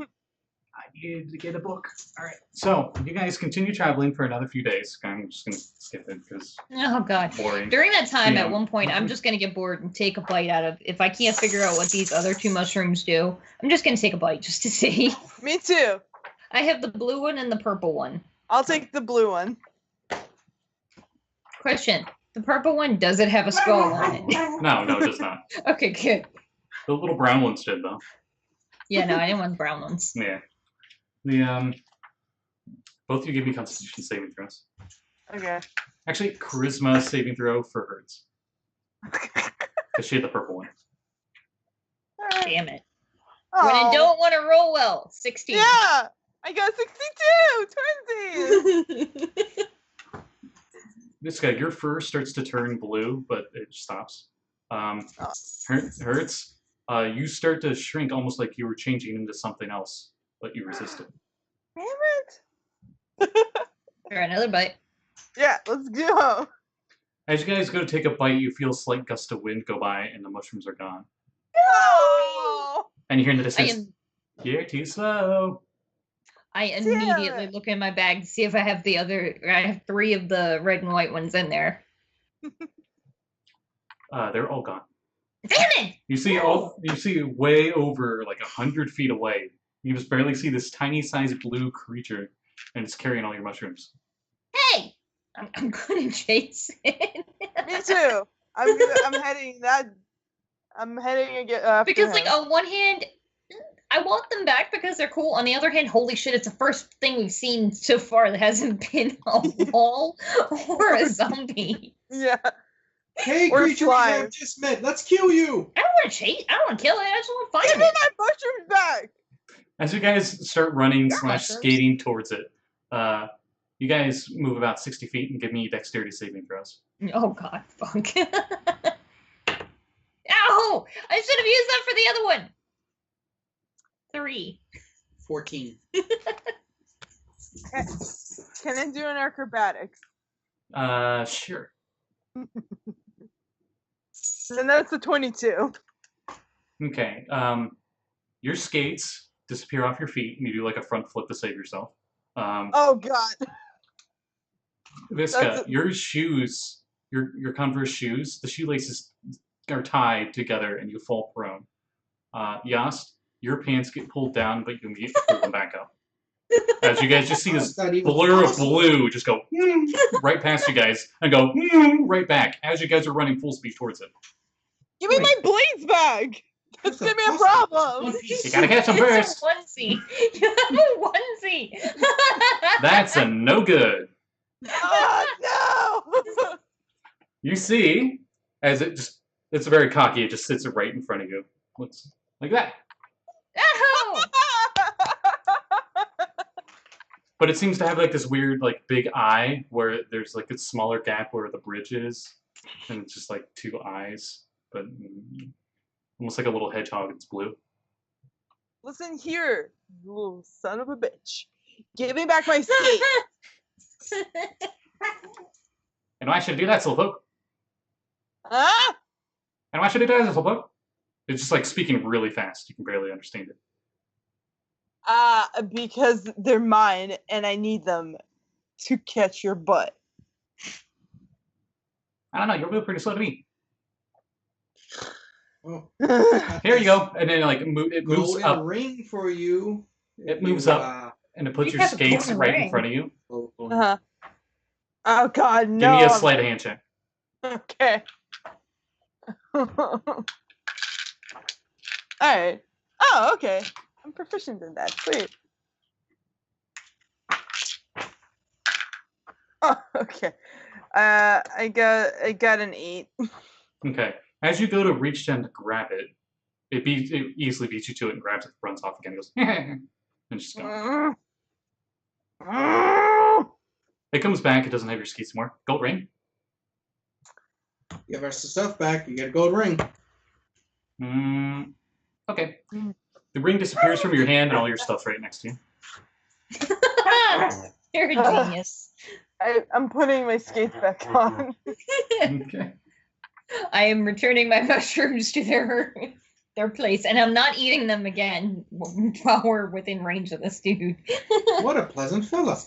needed to get a book. All right. So you guys continue traveling for another few days. I'm just gonna skip it because Oh god. boring. During that time, Yeah. at one point, I'm just gonna get bored and take a bite out of. If I can't figure out what these other two mushrooms do, I'm just gonna take a bite just to see. Me too. I have the blue one and the purple one. I'll take the blue one. Question: the purple one, does it have a skull on it? No, it does not. Okay, good. The little brown ones did though. Yeah, no, I didn't want the brown ones. Yeah. The both of you give me Constitution saving throws. Okay. Actually, Charisma saving throw for Hertz. Because she had the purple one. Damn it. When I Oh. don't want to roll well, 16. Yeah. I got 62. Twinsies. This guy, your fur starts to turn blue, but it stops. Hertz, you start to shrink almost like you were changing into something else, but you resisted. Damn it. All right, another bite. Yeah, let's go. As you guys go to take a bite, you feel a slight gust of wind go by, and the mushrooms are gone. No. And you hear in the I distance, "You're too slow." I immediately look in my bag to see if I have the other. I have 3 of the red and white ones in there. They're all gone. Damn it! You see way over like 100 feet away. You just barely see this tiny sized blue creature, and it's carrying all your mushrooms. Hey! I'm gonna chase it. Me too. I'm heading that. I'm heading again after Because, like, him. on one hand, I want them back because they're cool. On the other hand, holy shit, it's the first thing we've seen so far that hasn't been a wall or a zombie. Yeah. Hey, Or creature we slime. have just met. Let's kill you. I don't want to chase. I don't want to kill it. I just want to Give find me it. my mushrooms back! As you guys start running Your / mushrooms. skating towards it, you guys move about 60 feet and give me dexterity saving throws. Oh god, fuck. Ow! I should have used that for the other one. 3. 14. Can I do an acrobatics? Sure. Then that's a 22. Okay. Your skates disappear off your feet, and you do like a front flip to save yourself. Oh god. Visca, your shoes, your Converse shoes, the shoelaces are tied together, and you fall prone. Yast, your pants get pulled down, but you immediately pull them back up. As you guys just see this That's not even blur of possible. blue just go right past you guys and go right back as you guys are running full speed towards it. Give me my blades back! That's What's gonna be a the problem! One piece. You gotta catch them first. It's a onesie. You have a onesie. That's a no good. Oh no! You see, as it's very cocky, it just sits right in front of you. Looks like that. Ow! But it seems to have like this weird, like big eye where there's like a smaller gap where the bridge is, and it's just like 2 eyes, but almost like a little hedgehog. It's blue. Listen here, you little son of a bitch. Give me back my skate. And why should I do that, Slowpoke? Ah! And why should I do that, Slowpoke? It's just like speaking really fast. You can barely understand it. Because they're mine and I need them to catch your butt. I don't know. You're really pretty slow to me. Oh, Here you go. And then like it moves golden up ring for you. It If moves you, up. and it puts You your have a skates golden right in ring. front of you. Uh-huh. Oh god, no. Give me a I'm- sleight of hand check. Okay. Alright. Oh, okay. I'm proficient in that. Sweet. Oh, okay. I got an 8. Okay. As you go to reach down to grab it, it easily beats you to it and grabs it, runs off again, and goes, and just gone. It comes back, it doesn't have your skates anymore. Gold ring. Give us the stuff back. You get a gold ring. Okay. The ring disappears from your hand and all your stuff's right next to you. You're a genius. I'm putting my skates back on. Okay. I am returning my mushrooms to their place, and I'm not eating them again while we're within range of this dude. What a pleasant fella.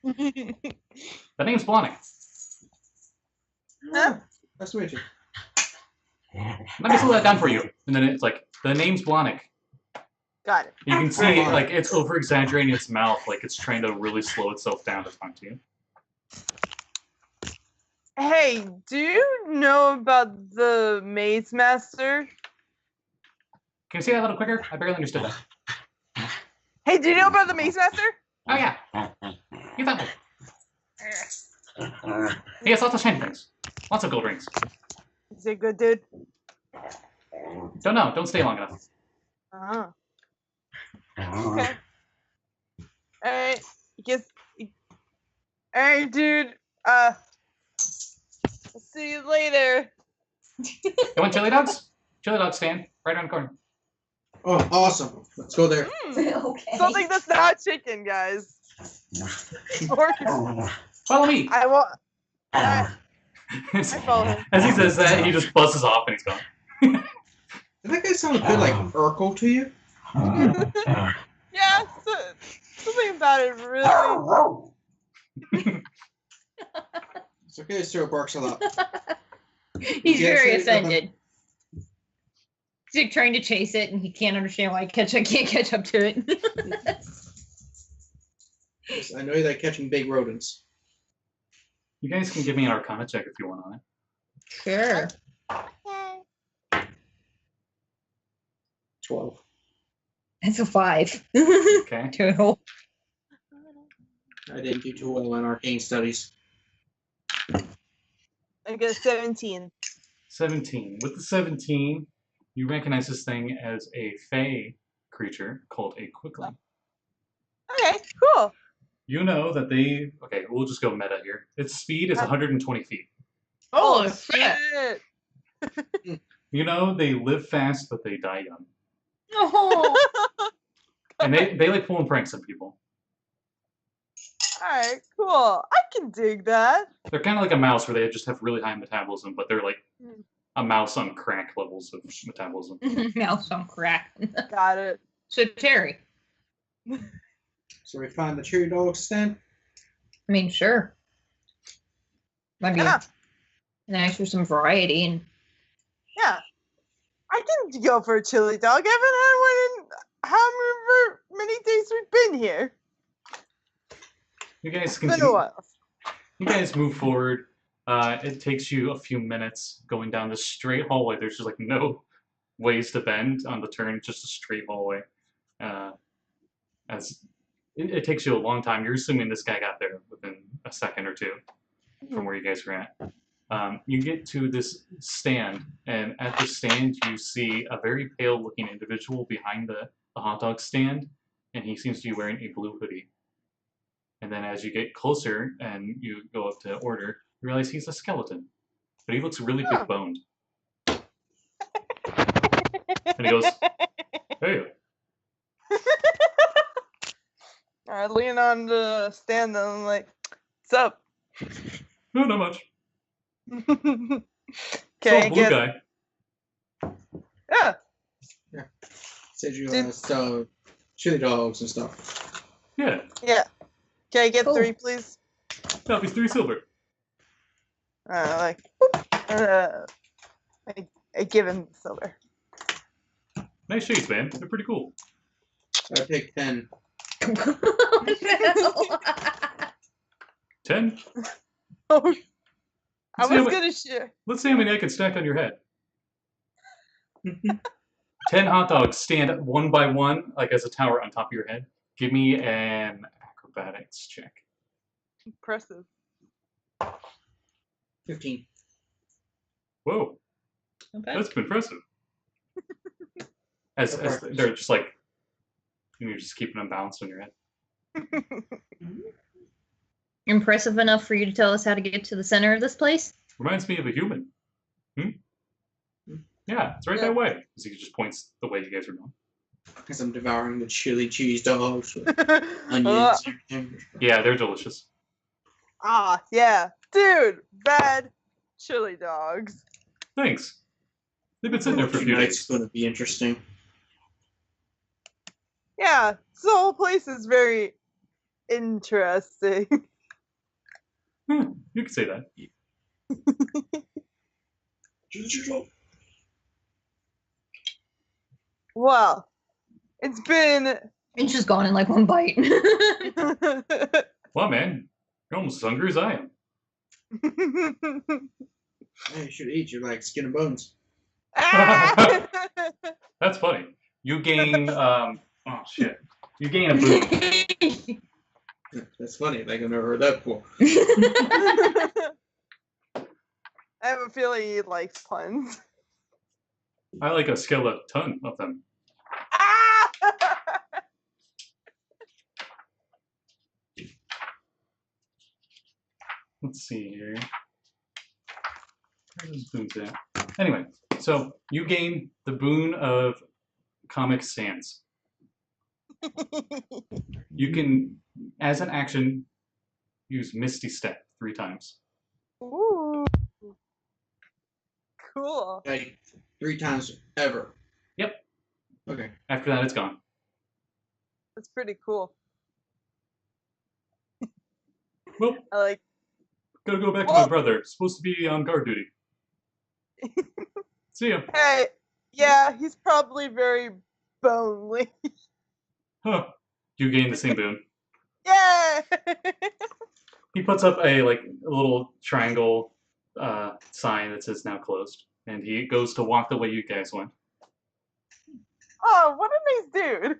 The name's Blonic. Huh? Nice to meet you. Let me slow that down for you. And then it's like, the name's Blonic. Got it. You can see, like, it's over-exaggerating its mouth, like it's trying to really slow itself down to talk to you. Hey, do you know about the Maze Master? Can you say that a little quicker? I barely understood that. Hey, do you know about the Maze Master? Oh, yeah. You thought he has lots of shiny things. Lots of gold rings. Is he a good dude? Don't know. Don't stay long enough. Oh. Okay. Alright. Alright, dude. I'll see you later. You want chili dogs? Chili dog stand right around the corner. Oh, awesome. Let's go there. Okay. Something that's not chicken, guys. Or Follow me. I won't. I follow him. As he says that, he just buzzes off and he's gone. Does that guy sound a bit like Urkel to you? Yeah, something about it really. It's okay, Sir barks a lot. He's Yeah, very say- offended. He's like trying to chase it, and he can't understand why I can't catch up to it. Yes, I know you like catching big rodents. You guys can give me an Arcana check if you want on it. Sure. Okay. 12. That's a 5. Okay. Total. I didn't do too well in arcane studies. I get a 17. 17. With the 17, you recognize this thing as a fey creature called a Quickling. Okay, cool. You know that they... Okay, we'll just go meta here. Its speed is 120 feet. Oh, Oh, shit. You know they live fast, but they die young. Oh. And they like pulling pranks on people. Alright, cool. I can dig that. They're kind of like a mouse where they just have really high metabolism, but they're like a mouse on crack levels of metabolism. Mouse on crack. Got it. So Terry. So we find the cherry dog stand. I mean, sure. Might be Yeah. nice for some variety and Yeah. I can go for a chili dog. I haven't had one in however many days we've been here. You guys It's been a continue. while. You guys move forward. It takes you a few minutes going down this straight hallway. There's just like no ways to bend on the turn, just a straight hallway. As it takes you a long time. You're assuming this guy got there within a second or two from where you guys were at. You get to this stand, and at the stand you see a very pale-looking individual behind the hot dog stand, and he seems to be wearing a blue hoodie. And then as you get closer and you go up to order, you realize he's a skeleton. But he looks really big boned. And he goes, "Hey." I lean on the stand and I'm like, what's up? No, not much. Okay, So, blue guy. Yeah. Said you Did- chili dogs and stuff. Yeah, Yeah. Can I get Cool. 3, please? that'll be 3 silver. Like, whoop. I give him the silver. Nice shades, man. They're pretty cool. I take 10. 10? Oh, I See how was mu- gonna share. Let's see how many I can stack on your head. 10 hot dogs stand one by one, like as a tower on top of your head. Give me an acrobatics check. Impressive. 15. Whoa, Okay. that's impressive. As they're just like, you're just keeping them balanced on your head. Impressive enough for you to tell us how to get to the center of this place? Reminds me of a human. Yeah, it's right Yeah. that way. As he just points the way you guys are going. Because I'm devouring the chili cheese dogs with Uh, onions and everything. Yeah, they're delicious. yeah. Dude, bad chili dogs. Thanks. They've been sitting there for a few Tonight's days. going to be interesting. Yeah, this whole place is very interesting. You can say that. Well, it's been. It's just gone in like one bite. Wow, man, you're almost as hungry as I am. Hey, you should eat. You like skin and bones. Ah! That's funny. You gain, oh shit. You gain a boon. That's funny. Like, I've never heard that before. I have a feeling he likes puns. I like a skeleton of them. Ah! Let's see here. Where is boons at? Anyway, so you gain the boon of Comic Sans. You can, as an action, use Misty Step 3 times. Ooh. Cool. Like, 3 times ever. Yep. Okay. After that, it's gone. That's pretty cool. Well, I like. gotta go back to Well- my brother. Supposed to be on guard duty. See ya. Hey, yeah, he's probably very bonely. Huh. You gain the same boon. Yay! He puts up a little triangle sign that says now closed, and he goes to walk the way you guys went. Oh, what a nice dude.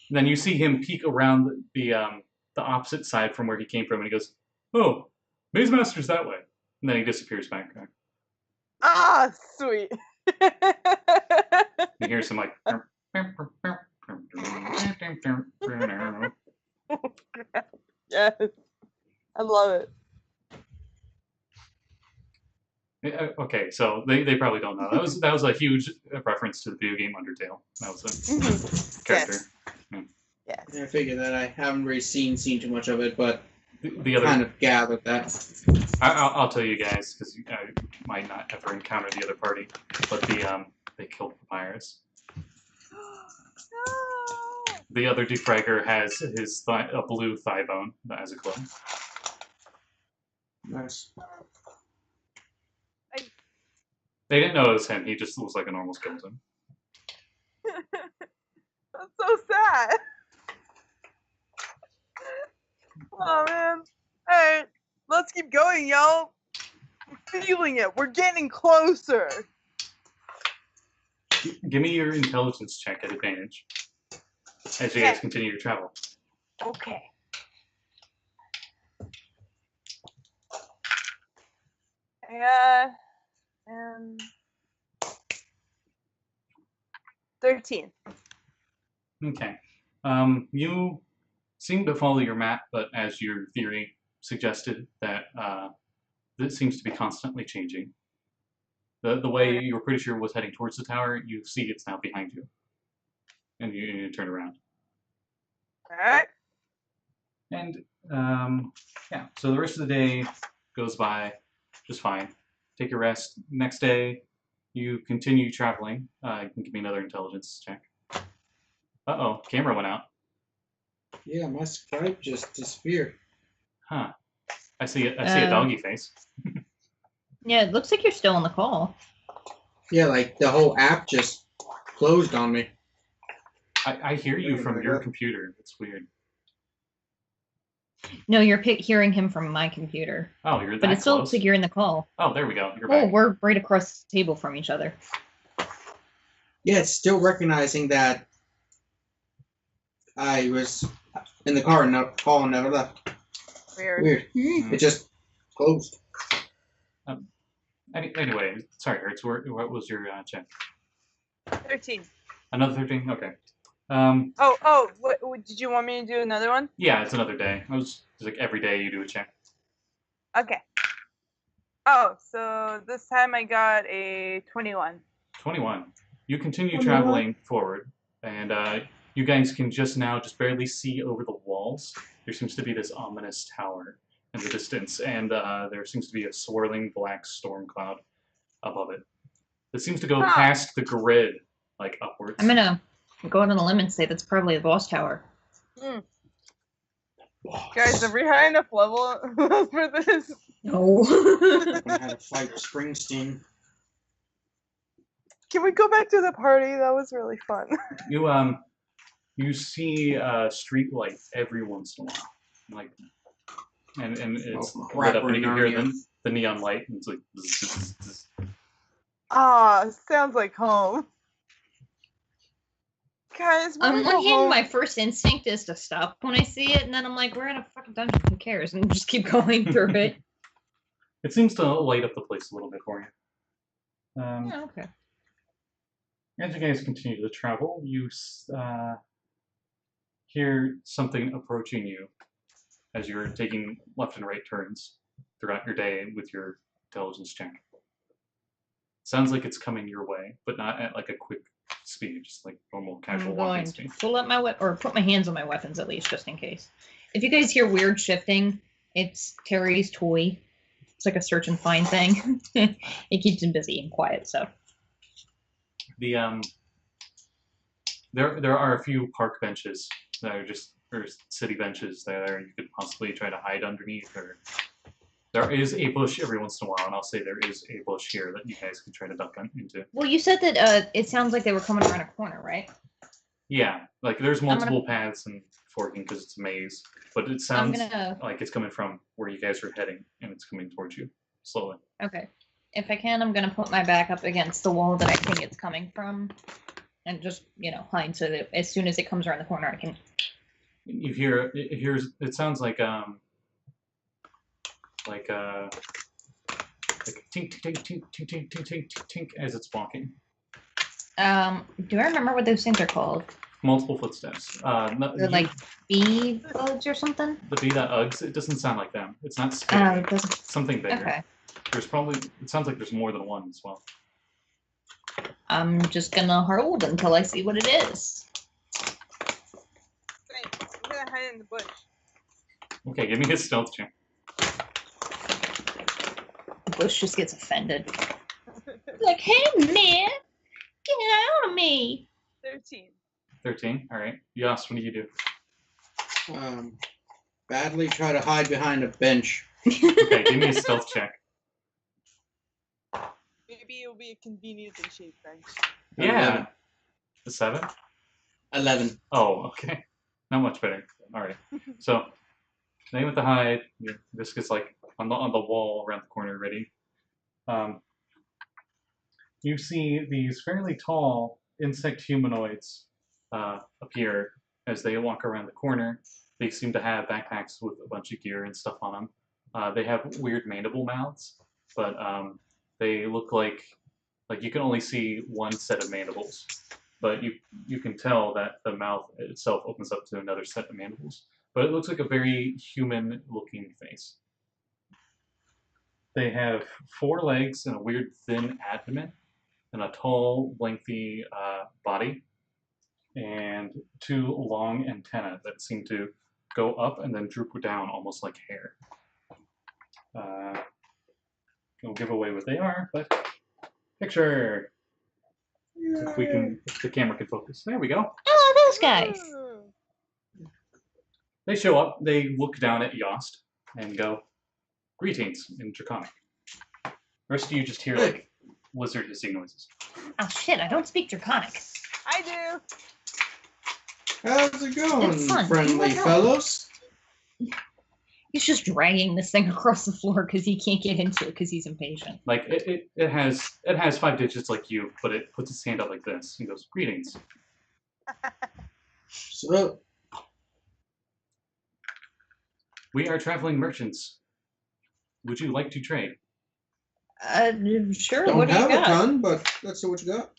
And then you see him peek around the opposite side from where he came from, and he goes, "Oh, Maze Master's that way. And then he disappears back there. Ah, sweet. You hear some like. Yes, I love it. Okay, so they probably don't know. That was a huge reference to the video game Undertale. That was a character. Yes. I figure that I haven't really seen too much of it, but The other, kind of gathered that. I'll tell you guys because you might not ever encounter the other party, but they killed Papyrus. No. The other defragger has his a blue thigh bone as a club. Nice. They didn't know it was him. He just looks like a normal skeleton. That's so sad. Oh man. Alright, let's keep going, y'all. We're feeling it. We're getting closer. Give me your intelligence check at advantage as you guys continue your travel. Okay. Yeah. 13. Okay. You seem to follow your map, but as your theory suggested, that this seems to be constantly changing. The way you were pretty sure was heading towards the tower, you see it's now behind you. And you turn around. Alright. And, yeah, so the rest of the day goes by just fine. Take a rest. Next day, you continue traveling. You can give me another intelligence check. Uh-oh, camera went out. Yeah, my Skype just disappeared. Huh. I see a doggy face. Yeah, it looks like you're still on the call. Yeah, like the whole app just closed on me. I hear you from your computer. It's weird. No, you're hearing him from my computer. Oh, you're that But it still close? looks like you're in the call. Oh, there we go. You're Oh, back. we're right across the table from each other. Yeah, it's still recognizing that I was in the car and the call never left. Weird. Weird. Hmm. It just closed. Anyway, sorry, Hertz. What was your check? 13. Another 13? Okay. What, did you want me to do another one? Yeah, it's another day. It's like every day you do a check. Okay. Oh, so this time I got a 21. 21. You continue 21. traveling forward, and you guys can just barely see over the walls. There seems to be this ominous tower in the distance, and there seems to be a swirling black storm cloud above it. It seems to go past the grid, like upwards. I'm gonna go out on a limb and say that's probably the boss tower. Guys, are we high enough level for this? No. I had to fight Springsteen. Can we go back to the party? That was really fun. You see a street light every once in a while, like, and it's lit up, and you can hear the neon light, and it's like. Zzz, zzz, zzz. Sounds like home. Guys, On wanna one go hand, home? my first instinct is to stop when I see it, and then I'm like, we're in a fucking dungeon, who cares? And just keep going through it. It seems to light up the place a little bit for you. Yeah, okay. As you guys continue to travel, you hear something approaching you as you're taking left and right turns throughout your day with your intelligence check. Sounds like it's coming your way, but not at like a quick speed, just like normal casual I'm walking going speed. to pull up my or put my hands on my weapons at least, just in case. If you guys hear weird shifting, it's Terry's toy. It's like a search and find thing. It keeps him busy and quiet, so. The there are a few park benches that are just, or city benches there you could possibly try to hide underneath, or there is a bush every once in a while, and I'll say there is a bush here that you guys can try to duck into. Well, you said that it sounds like they were coming around a corner, right? Yeah, like there's multiple paths and forking because it's a maze, but it sounds like it's coming from where you guys are heading, and it's coming towards you slowly. Okay. If I can, I'm gonna put my back up against the wall that I think it's coming from, and just hide so that as soon as it comes around the corner, I can. You hear it sounds like like tink tink tink tink tink tink tink tink tink as it's walking. Do I remember what those things are called? Multiple footsteps. They're like bee bugs or something? The bee that Uggs, it doesn't sound like them. It's not Oh, spitting. it doesn't. Something bigger. Okay. There's probably, it sounds like there's more than one as well. I'm just gonna hold until I see what it is. Wait, I'm gonna hide in the bush. Okay, give me a stealth check. The bush just gets offended. Like, hey man, get out of me. 13. 13. All right. Yas, what do you do? Badly try to hide behind a bench. Okay, give me a stealth check. Maybe it'll be a conveniently shaped bench. Yeah. The 7? 11. Oh, okay. Not much better. All right. So, name with the hide. This gets like on the wall around the corner ready. You see these fairly tall insect humanoids appear as they walk around the corner. They seem to have backpacks with a bunch of gear and stuff on them. They have weird mandible mouths, but they look like you can only see one set of mandibles, but you can tell that the mouth itself opens up to another set of mandibles. But it looks like a very human-looking face. They have 4 legs and a weird thin abdomen, and a tall, lengthy body, and 2 long antennae that seem to go up and then droop down almost like hair. I'll give away what they are, but picture. If the camera can focus. There we go. Oh, those guys. Ooh. They show up, they look down at Yost and go, "Greetings," in Draconic. The rest of you just hear like lizard hissing noises. Oh shit, I don't speak Draconic. I do. How's it going, It's fun. friendly What the hell? fellows? He's just dragging this thing across the floor because he can't get into it because he's impatient. Like it has 5 digits like you, but it puts its hand up like this and goes, "Greetings." So, We are traveling merchants. Would you like to trade? Sure, don't what do you have a got? ton, but let's see what you got.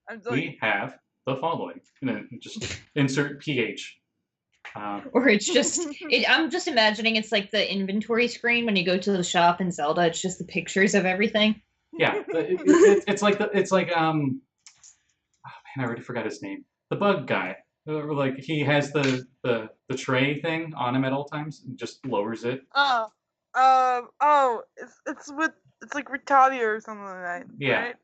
I'm like, We have the following. And then just insert PH. Or it's just, I'm just imagining it's like the inventory screen when you go to the shop in Zelda. It's just the pictures of everything. Yeah, it's like oh man, I already forgot his name. The bug guy. Like he has the tray thing on him at all times and just lowers it. it's like Retavia or something like that. Yeah. Right?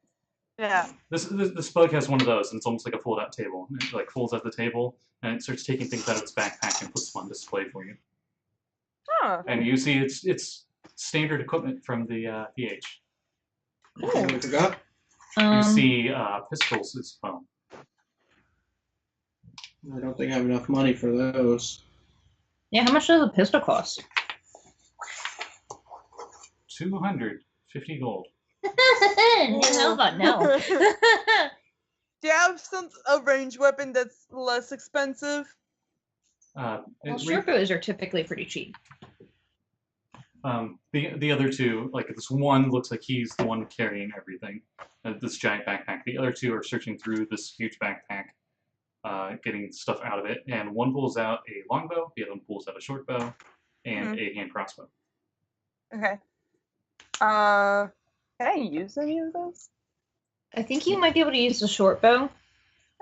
Yeah. This bug has one of those, and it's almost like a fold-out table. It like folds out the table, and it starts taking things out of its backpack and puts them on display for you. Huh. And you see it's standard equipment from the PH. Anything we forgot? You see pistols as well. I don't think I have enough money for those. Yeah, how much does a pistol cost? 250 gold. How about no? Do you have a ranged weapon that's less expensive? Well, It short bows are typically pretty cheap. The other 2, like this one looks like he's the one carrying everything, this giant backpack. The other 2 are searching through this huge backpack, getting stuff out of it. And one pulls out a longbow, the other one pulls out a short bow, and a hand crossbow. Okay. Can I use any of those? I think you might be able to use the short bow.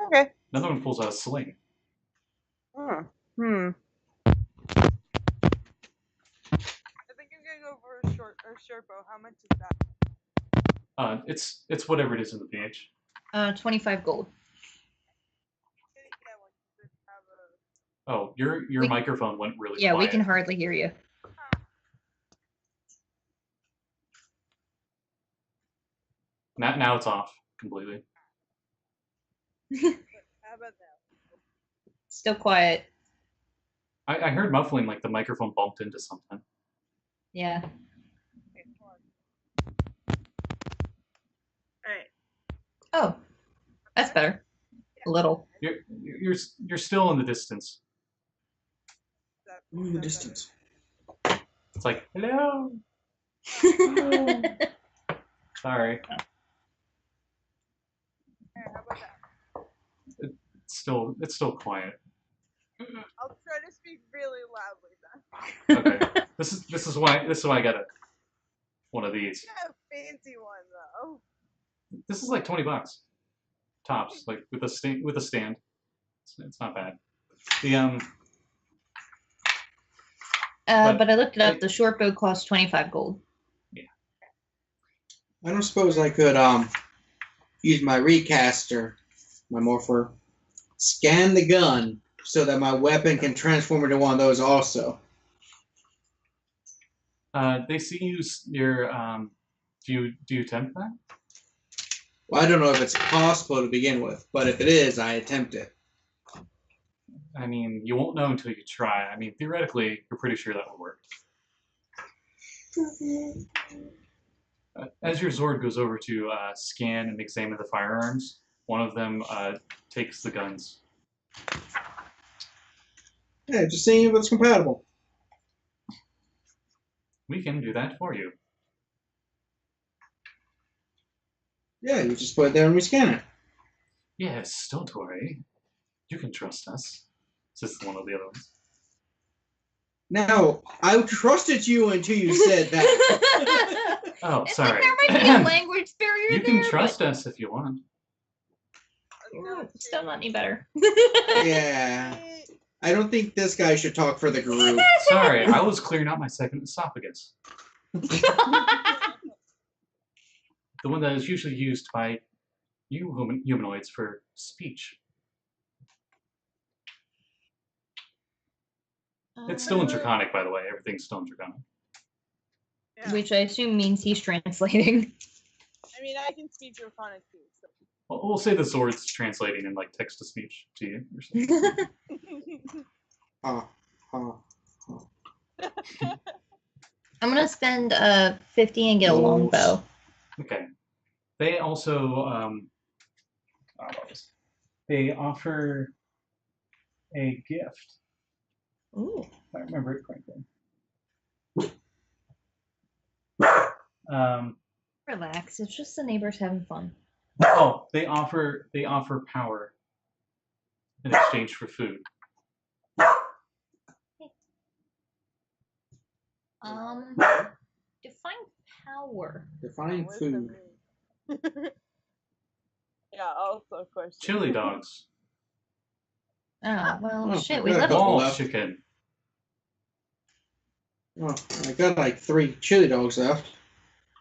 Okay. Another one pulls out a sling. I think I'm gonna go for a short bow. How much is that? It's whatever it is in the PH. 25 gold. Oh, your microphone went really Yeah, quiet. we can hardly hear you. Now it's off completely. How about that? Still quiet. I heard muffling like the microphone bumped into something. Yeah. Okay, hold on. Alright. Oh, that's better. A little. You're still in the distance. In the distance. It's like, hello. Sorry. Here, how about that? It's still quiet. I'll try to speak really loudly then. Okay. This is why I got one of these. Yeah, a fancy one though. This is like $20 tops, like with a stand. It's not bad. The but I looked it up. The short bow costs 25 gold. I don't suppose I could use my recaster, my morpher, scan the gun so that my weapon can transform into one of those also. They see your do you attempt that? Well, I don't know if it's possible to begin with, but if it is, I attempt it. I mean, you won't know until you try. I mean, theoretically, you're pretty sure that would work. As your Zord goes over to scan and examine the firearms, one of them takes the guns. Yeah, just seeing if it's compatible. We can do that for you. Yeah, you just put it there and we scan it. Yes, don't worry. You can trust us. Says one of the other ones. Now, I trusted you until you said that. Oh, It's sorry. like there might be a language barrier You there. can trust us if you want. but still not any better. Yeah. I don't think this guy should talk for the group. Sorry, I was clearing out my second esophagus. The one that is usually used by you humanoids for speech. It's still in Draconic, by the way. Everything's still in Draconic. Yeah. Which I assume means he's translating. I mean, I can speak Draconic too. So. We'll say the Zord's translating in like text to speech to you or something. I'm gonna spend 50 and get a longbow. Okay. They also they offer a gift. Ooh. If I remember it correctly. Relax. It's just the neighbors having fun. Oh, they offer power in exchange for food. Define power. Define food. Yeah, also question. Chili dogs. Oh, well, Oh, shit, we good. left. Ball left. chicken. Well, I got like 3 chili dogs left.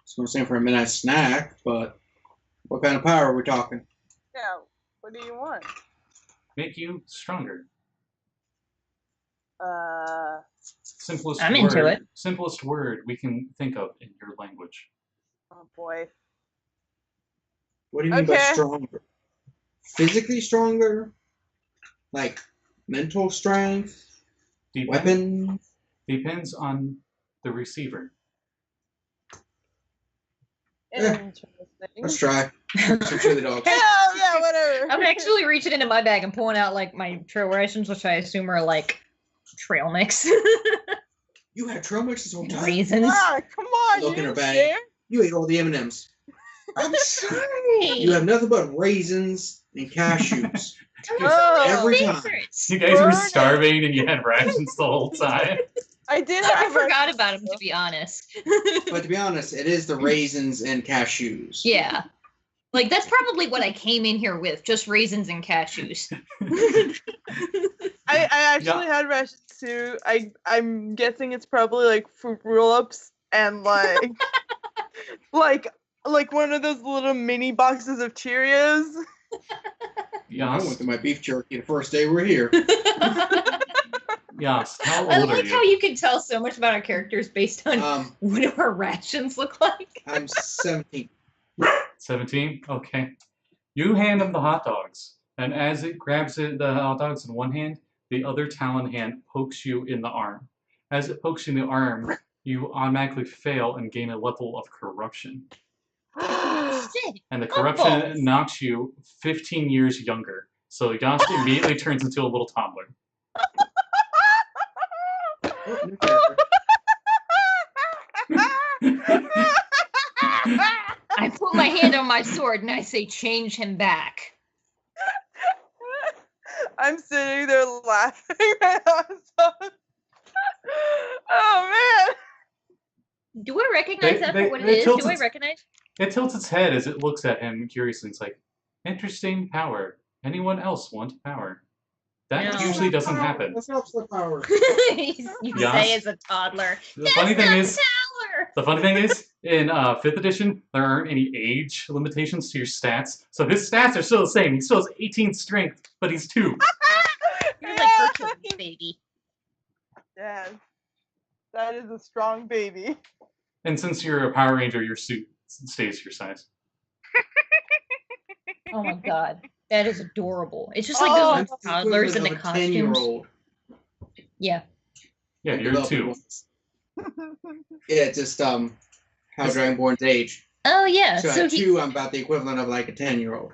So I'm saying for a midnight snack, but what kind of power are we talking? Yeah, what do you want? Make you stronger. Simplest I'm word. into it. Simplest word we can think of in your language. Oh boy. What do you mean by Okay. stronger? Physically stronger? Like mental strength? Weapon? Depends on the receiver. Yeah. Interesting. Let's try. Some chili dogs. Yeah, whatever. I'm actually reaching into my bag and pulling out like my trail rations, which I assume are like trail mix. You had trail mix this whole time? Raisins. Ah, come on, Look you in her didn't bag. share? You ate all the M&Ms. I'm sorry. You have nothing but raisins and cashews. Oh. Every time. favorites. You guys were Burn it. starving and you had rations the whole time. I did I have forgot about him, to be honest. But to be honest, it is the raisins and cashews. Yeah. Like, that's probably what I came in here with, just raisins and cashews. I actually had rations too. I'm guessing it's probably like fruit roll-ups and like like one of those little mini boxes of Cheerios. I went Yas, to my beef jerky the first day we were here. Yas, how I old are like how you? you can tell so much about our characters based on what do our rations look like. I'm 17. 17? Okay. You hand him the hot dogs, and as it grabs the hot dogs in one hand, the other talon hand pokes you in the arm. As it pokes you in the arm, you automatically fail and gain a level of corruption. Shit. And the Oh, corruption balls. knocks you 15 years younger. So Yas immediately turns into a little toddler. Oh, new character. I put my hand on my sword and I say, change him back. I'm sitting there laughing my ass off. Oh man. Do I recognize that for what it is? Do I recognize? It tilts its head as it looks at him curiously. It's like, interesting power. Anyone else want power? That No. usually doesn't happen. That's not the power. You Yes. say as a toddler. The funny thing is, Power. the funny thing is, in 5th edition, there aren't any age limitations to your stats, so his stats are still the same. He still has 18 strength, but he's 2. You're like Hercules, baby. Yes. That is a strong baby. And since you're a Power Ranger, your suit stays your size. Oh my god. That is adorable. It's just like Oh, those little toddlers in the costumes. 10-year-old. Yeah. Yeah, you're 2. Yeah, just how Dragonborn's age. Oh yeah. So, So at 2, I'm about the equivalent of like a 10-year-old.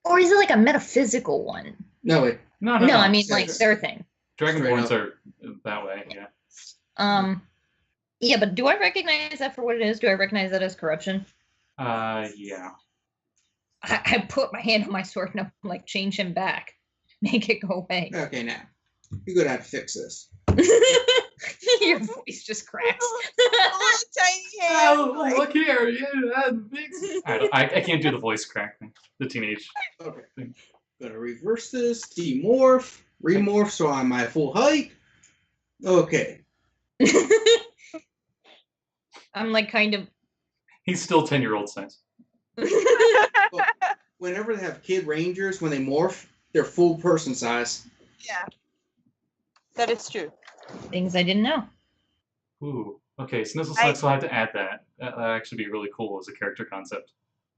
or is it like a metaphysical one? No, it. No, No, I mean Yeah, like just- their thing. Dragonborns straight are that way, yeah. Yeah, but do I recognize that for what it is? Do I recognize that as corruption? Yeah. I put my hand on my sword and I'm like, change him back. Make it go away. Okay, now you're gonna have to fix this. Your voice just cracks. Little tiny hand. Oh, look here! Yeah, I can't do the voice crack thing. The teenage. Okay, gonna reverse this, demorph, remorph, so I'm my full height. Okay, I'm like kind of. He's still 10-year-old size. whenever they have kid rangers, when they morph, they're full person size. Yeah. That is true. Things I didn't know. Ooh. Okay, Snizzle Sucks will have to add that. That'd actually be really cool as a character concept.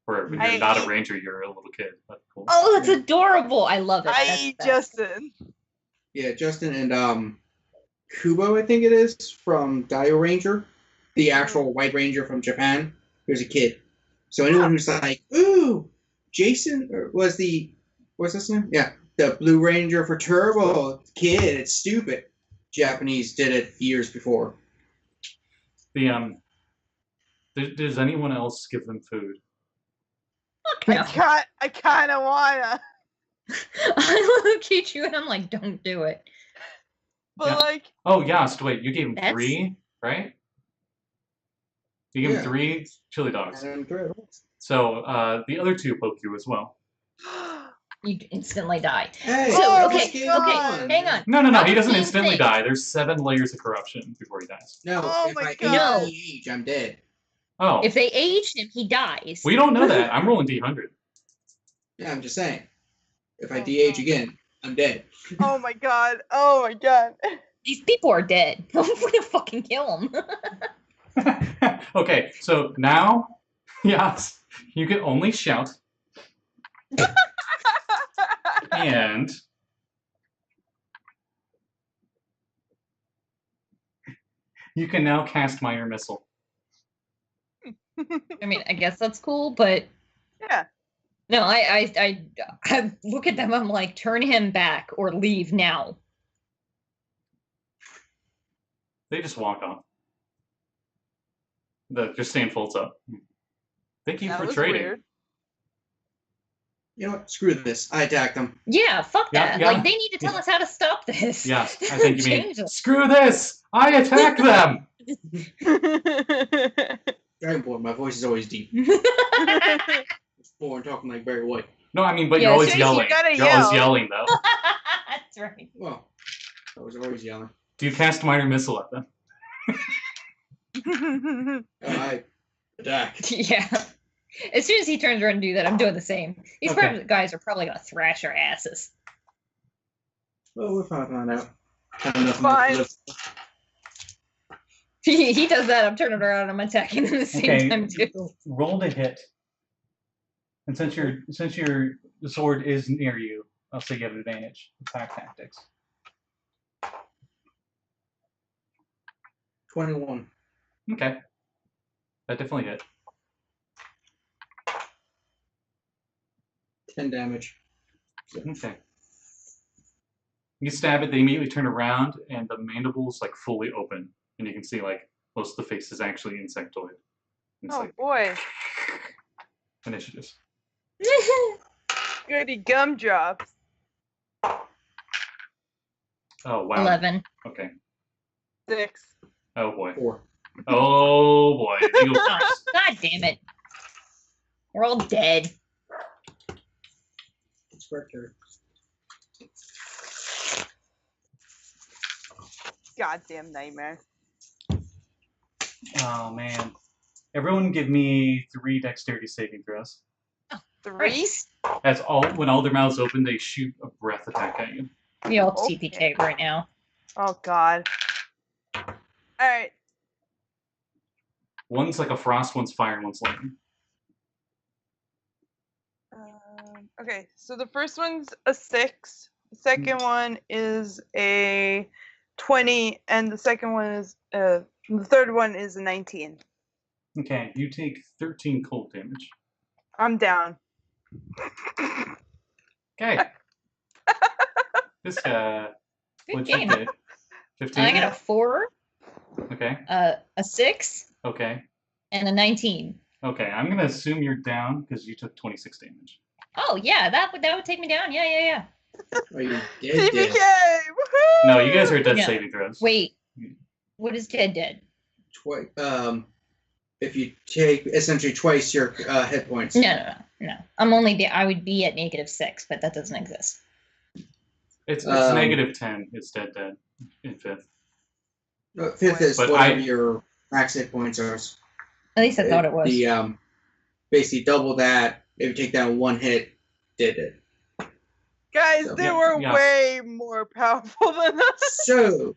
Where when you're not a ranger, you're a little kid. That's cool. Oh, that's adorable. I love it. Hi, That's- Justin. Yeah, Justin and Kubo, I think it is, from Dio Ranger, the actual White Ranger from Japan. He was a kid. So anyone who's like, ooh, Jason what's his name? Yeah, the Blue Ranger for Turbo, kid, it's stupid. Japanese did it years before. The does anyone else give them food? Fuck no. I kind of wanna, I look at you and I'm like, don't do it. but Yeah. like, Oh, Yast, wait, you gave him That's- 3, right? You gave him Yeah. 3 chili dogs. And So the other 2 poke you as well. You instantly die. hey, So, Oh, okay, just get God. on. hang on. No, Not he the doesn't same instantly thing. die. There's 7 layers of corruption before he dies. No, Oh if my I God. age, I'm dead. Oh, If they age him, he dies. we don't know that. I'm rolling D100. Yeah, I'm just saying. If I Oh, de-age God. again, I'm dead. oh my god, oh my god. These people are dead. I'm gonna fucking kill them. Okay, so now, Yas, you can only shout, and you can now cast Minor Missile. I mean, I guess that's cool, but Yeah. no, I look at them. I'm like, turn him back or leave now. They just walk off. Just stand folds up. Thank you That for was trading. weird. You know what? Screw this. I attacked them. Yeah, fuck Yeah, that. yeah. Like they need to tell us how to stop this. Yes, I think you mean, Change it. screw this! I attack them! Dragonborn, my voice is always deep. Born talking like Barry White. No, I mean, but Yeah, you're always so you yelling. gotta You're always yell. yelling, though. That's right. Well, I was always yelling. Do you cast Minor Missile at them? I attack. Yeah. As soon as he turns around and do that, I'm doing the same. These Okay. guys are probably gonna thrash our asses. Well, we'll find out. Have enough Fine. to live. He does that. I'm turning around and I'm attacking him at the same time too. Roll to hit. And since your sword is near you, I'll say you have advantage. Attack tactics. 21. Okay. That definitely hit. 10 damage. Okay. You stab it, they immediately turn around, and the mandibles like fully open. And you can see like Most of the face is actually insectoid. It's Oh like boy. initiatives. Goody gumdrops. Oh wow. 11. Okay. 6. Oh boy. 4. Oh boy. You go Oh, first. God damn it. We're all dead. It's your turn. Goddamn nightmare. Oh man. Everyone give me 3 dexterity saving throws. 3? Christ. That's all. When all their mouths open, they shoot a breath attack at you. We all Okay. TPK right now. Oh god. Alright. One's like a frost, one's fire, and one's lightning. Okay, so the first one's a 6. The second one is a 20, and the second one is the third one is a 19. Okay, you take 13 cold damage. I'm down. Okay. This Good what'd you game. get? 15? I got a 4, Okay. a 6, Okay. and a 19. Okay, I'm gonna assume you're down because you took 26 damage. Oh, yeah, that would take me down. Yeah. Are you dead? TPK! Dead? Woohoo! No, you guys are dead No. saving throws. Wait. What is dead? If you take essentially twice your hit points. No. I'm I would be at -6, but that doesn't exist. It's Um, negative 10. It's dead in 5th. Fifth is But whatever your max hit points are. At least I thought it was. The basically double that. If you take down 1 hit, did it. Guys, So, they yeah, were yeah. way more powerful than us. So,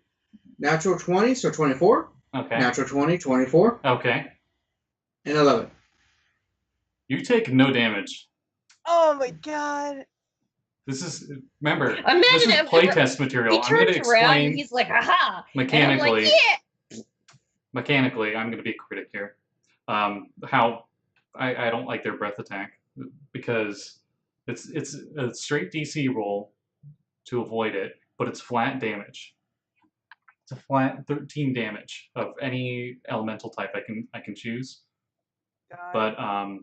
natural 20, so 24. Okay. Natural 20, 24, Okay. and 11. You take no damage. Oh my god. This is remember. Imagine this is if playtest material. He I'm going to turns around and explain he's like, aha! mechanically. And I'm like, Mechanically, I'm going to be a critic here. How I don't like their breath attack because it's a straight DC roll to avoid it, but it's flat damage. It's a flat 13 damage of any elemental type I can choose. God. But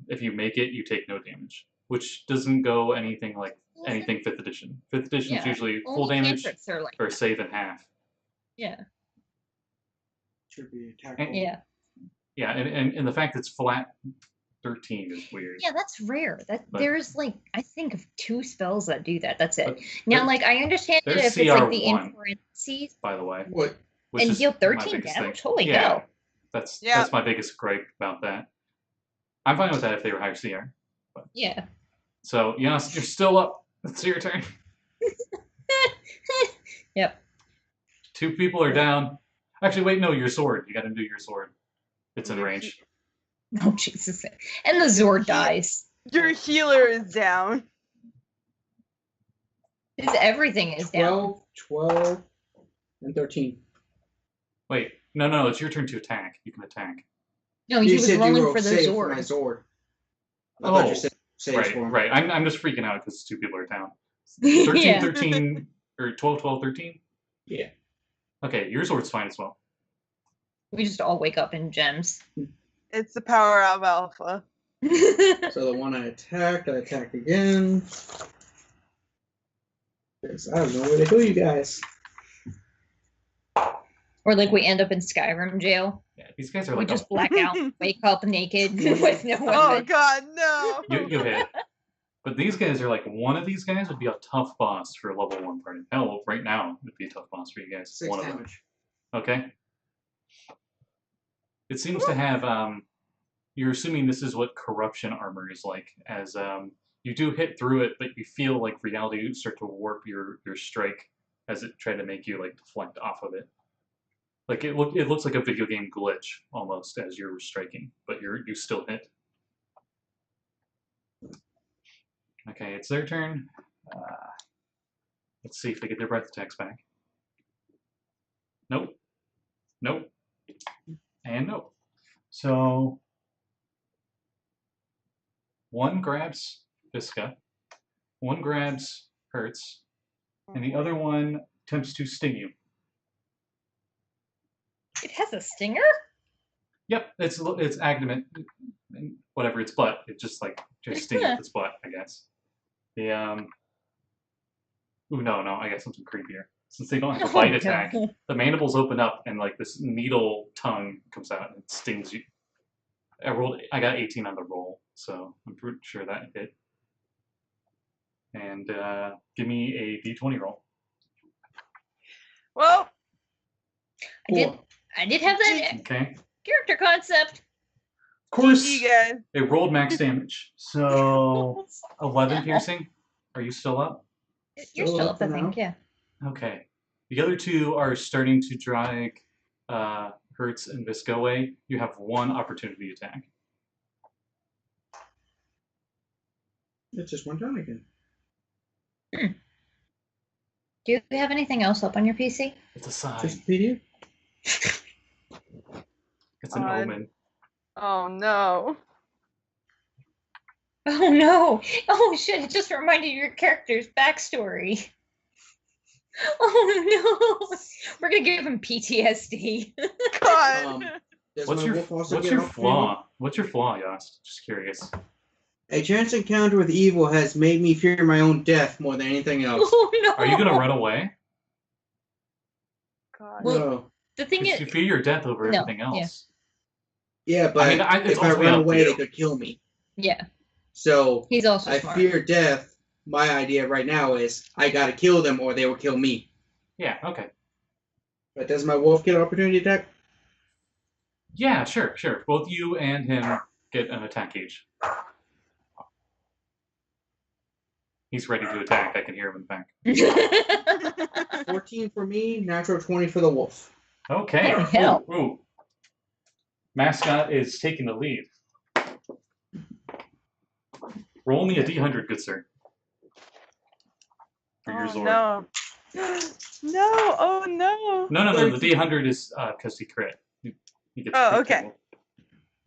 if you make it, you take no damage, which doesn't go anything like anything 5th edition. 5th edition is Yeah. usually full only damage cantrips are like or save in half. Yeah. Should be attack And- roll. Yeah. Yeah, and the fact it's flat 13 is weird. Yeah, that's rare. But- There's like I think of 2 spells that do that. That's it. But Now, there's- like I understand that there's if it's like the CR1. in parentheses By the way, What? which and is deal my 13 biggest damage. thing. Holy Yeah, cow! that's my biggest gripe about that. I'm fine with that if they were higher CR. Yeah. So Jonas, you're still up. It's your turn. Yep. 2 people are down. Actually, wait, no, your sword. You got to do your sword. It's in range. Oh Jesus! And the Zord dies. Your healer is down. His everything is down. 12, and 13. Wait, no, it's your turn to attack. You can attack. No, he You was said you rolling were for the save for my Zord. Zord. I thought Oh, you said save for him. Right. I'm just freaking out because 2 people are down. 13, Yeah. 13, or 12, 12, 13? Yeah. Okay, your sword's fine as well. We just all wake up in gems. It's the power of alpha. So the one I attack again. Because I have no way to kill you guys. Or like we end up in Skyrim jail. Yeah, these guys are We like just black out, wake up naked with no Oh weapon. god, no. you hit. But these guys are like, one of these guys would be a tough boss for a level 1 party. Hell, right now would be a tough boss for you guys. 6 one of them. damage. Okay. It seems to have, you're assuming this is what corruption armor is like, as you do hit through it, but you feel like reality start to warp your strike as it tried to make you like deflect off of it. Like it looks like a video game glitch almost as you're striking, but you still hit. Okay, it's their turn. Let's see if they get their breath attacks back. Nope. Nope. And nope. So one grabs Visca, one grabs Hertz, and the other one attempts to sting you. It has a stinger? Yep, it's adamant, whatever its butt. It just sting with its butt, I guess. The Ooh, no, I got something creepier. Since they don't have a bite attack, the mandibles open up and this needle tongue comes out and it stings you. I got 18 on the roll, so I'm pretty sure that hit. And give me a d20 roll. Well, I did have that Okay. character concept. Of course, GG, guys. it rolled max damage. So 11 piercing. Are you still up? You're still up, I think, yeah. Okay. The other two are starting to drag Hertz and Visca away. You have one opportunity attack. It's just one turn again. Do you have anything else up on your PC? It's a sign. Just PDF. It's an omen. Oh no. Oh no! Oh shit, it just reminded your character's backstory. Oh no! We're gonna give him PTSD. God. What's your flaw? What's your flaw, Yost? Just curious. A chance encounter with evil has made me fear my own death more than anything else. Oh no! Are you gonna run away? God. Well, No. the thing is, You fear your death over everything else. Yeah, but it's if I ultimately run up to away, you. they could kill me. yeah, So he's also I smart. fear death. My idea right now is I gotta kill them or they will kill me. Yeah, okay. But does my wolf get an opportunity attack? Yeah, sure. Both you and him get an attack gauge. He's ready to attack. I can hear him in the back. 14 for me, natural 20 for the wolf. Okay. Holy hell. Ooh. Mascot is taking the lead. Roll me a d100, good sir. For your Zord. No. No. Oh no. No. The d100 is because he crit. He gets Oh, crit okay. table.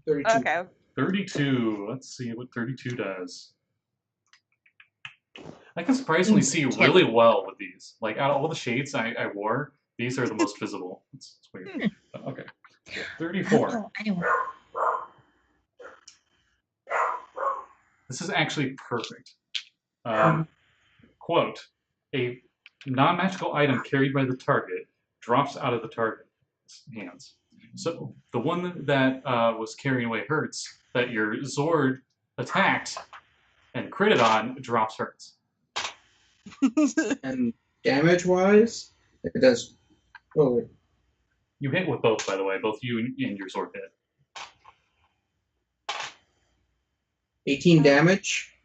32. Okay. 32. Let's see what 32 does. I can surprisingly see really well with these. Out of all the shades I wore, these are the most visible. It's weird. Okay. 34. This is actually perfect. Quote, a non-magical item carried by the target drops out of the target's hands. So the one that was carrying away Hertz, that your Zord attacked and critted on, drops Hertz. And damage-wise, it does... Oh, wait. You hit with both, by the way. Both you and your Zord hit. 18 damage,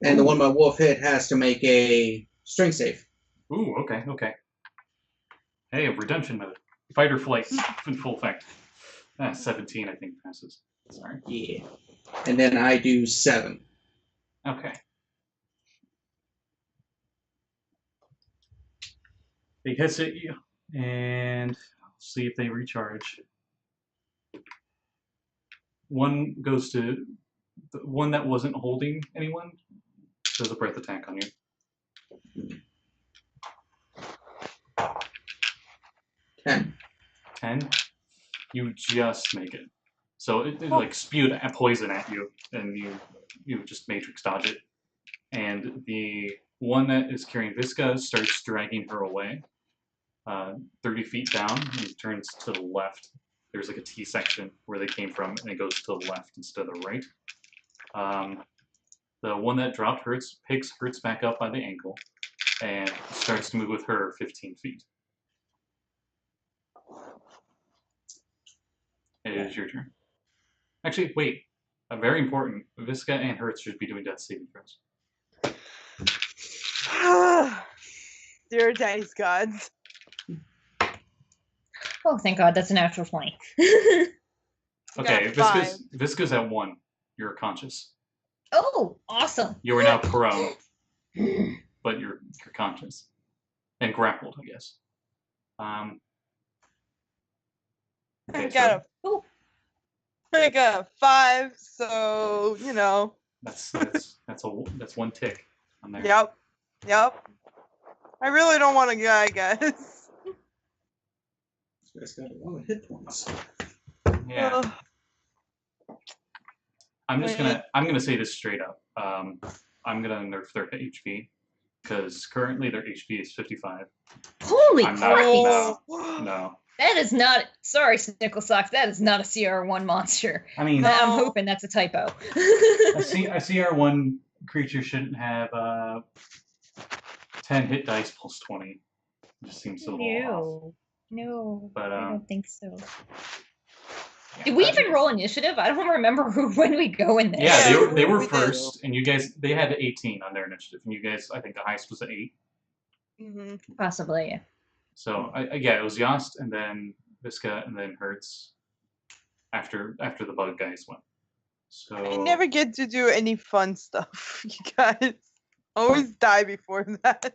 and the one my wolf hit has to make a strength save. Ooh, okay. Hey, a redemption mode. Fight or flight in full effect. 17, I think, passes. Sorry. Yeah. And then I do 7. Okay. They hiss at you, and see if they recharge. One goes to the one that wasn't holding anyone. Does a breath attack on you. 10. 10. You just make it. So it spewed poison at you, and you just matrix dodge it. And the one that is carrying Visca starts dragging her away. 30 feet down, and it turns to the left. There's a T section where they came from, and it goes to the left instead of the right. The one that dropped Hertz picks Hertz back up by the ankle and starts to move with her 15 feet. It is your turn. Actually, wait. Very important. Visca and Hertz should be doing death saving throws. Dear dice gods. Oh, thank God, that's a natural 20. Okay, Visca's at 1. You're conscious. Oh, awesome. You are now prone, but you're conscious. And grappled, I guess. Okay, I got a 5, so you know. That's one tick on there. Yep. I really don't want to die, guys. This guy's got a lot of hit points. Yeah. I'm gonna say this straight up. I'm gonna nerf their HP because currently their HP is 55. Holy I'm crap! not. No. That is not. Sorry, Snickle Socks. That is not a CR1 monster. I mean, I'm hoping that's a typo. a CR1 creature shouldn't have 10 hit dice plus 20. It just seems a little off. No, But I don't think so. yeah, Did we even roll initiative? I don't remember when we go in there. Yeah, Yeah, they were we did. first, and you guys they had 18 on their initiative, and you guys I think the highest was at 8. Possibly. Yeah. So yeah, it was Yost, and then Visca, and then Hertz after the bug guys went. So I never get to do any fun stuff, you guys. Always die before that.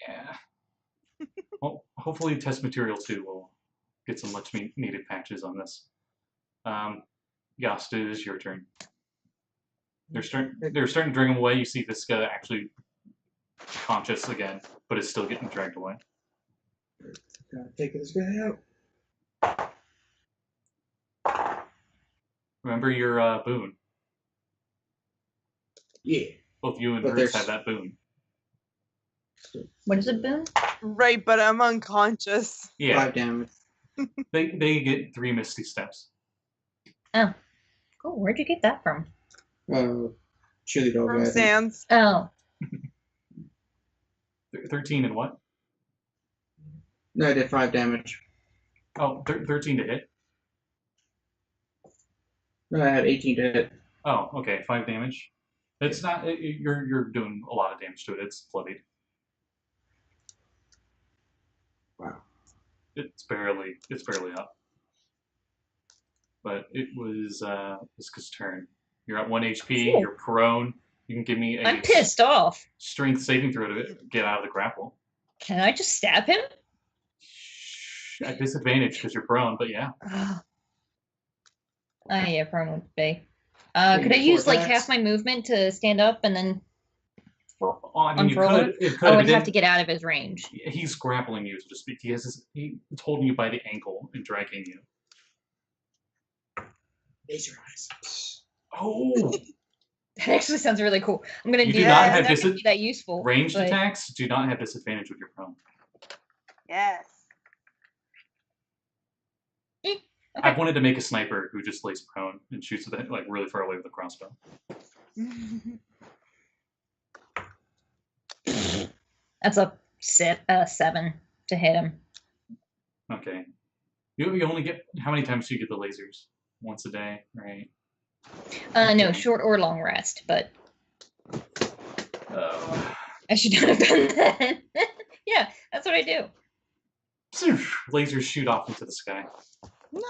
yeah. Well, hopefully test material 2 will get some much needed patches on this. Yost, it is your turn. They're starting to drag him away. You see Visca actually conscious again, but is still getting dragged away. Gotta take this guy out. Remember your boon. Yeah. Both you and But Hertz there's- have that boon. What is it, Boone? Right, but I'm unconscious. Yeah, 5 damage. they get 3 Misty Steps. Oh, cool. Where'd you get that from? Chili dog. From I think. Sans. Oh, 13 and what? No, I did 5 damage. Oh, 13 to hit. No, I had 18 to hit. Oh, okay, 5 damage. It's not. You're doing a lot of damage to it. It's bloodied. Wow. It's barely up. But it was Visca's turn. You're at 1 HP. Cool. You're prone. You can give me a I'm pissed off. strength saving throw to get out of the grapple. Can I just stab him? At disadvantage because you're prone, but yeah. Yeah, prone would be. Can Could I you use like attacks? half my movement to stand up and then Well, I mean, you unfurl could. him? It could. Oh, but I'd have then to get out of his range. he's grappling you, so to speak. He's holding you by the ankle and dragging you. Laser eyes. Oh! That actually sounds really cool. I'm gonna You do do that. not It's have not gonna be that useful. Ranged but- attacks do not have disadvantage with your prone. Yes. Okay. I've wanted to make a sniper who just lays prone and shoots with it, like really far away with a crossbow. That's a 7 to hit him. Okay. You only get how many times do you get the lasers? Once a day, right? No, short or long rest, but Oh. I should not have done that. Yeah, that's what I do. Lasers shoot off into the sky. No.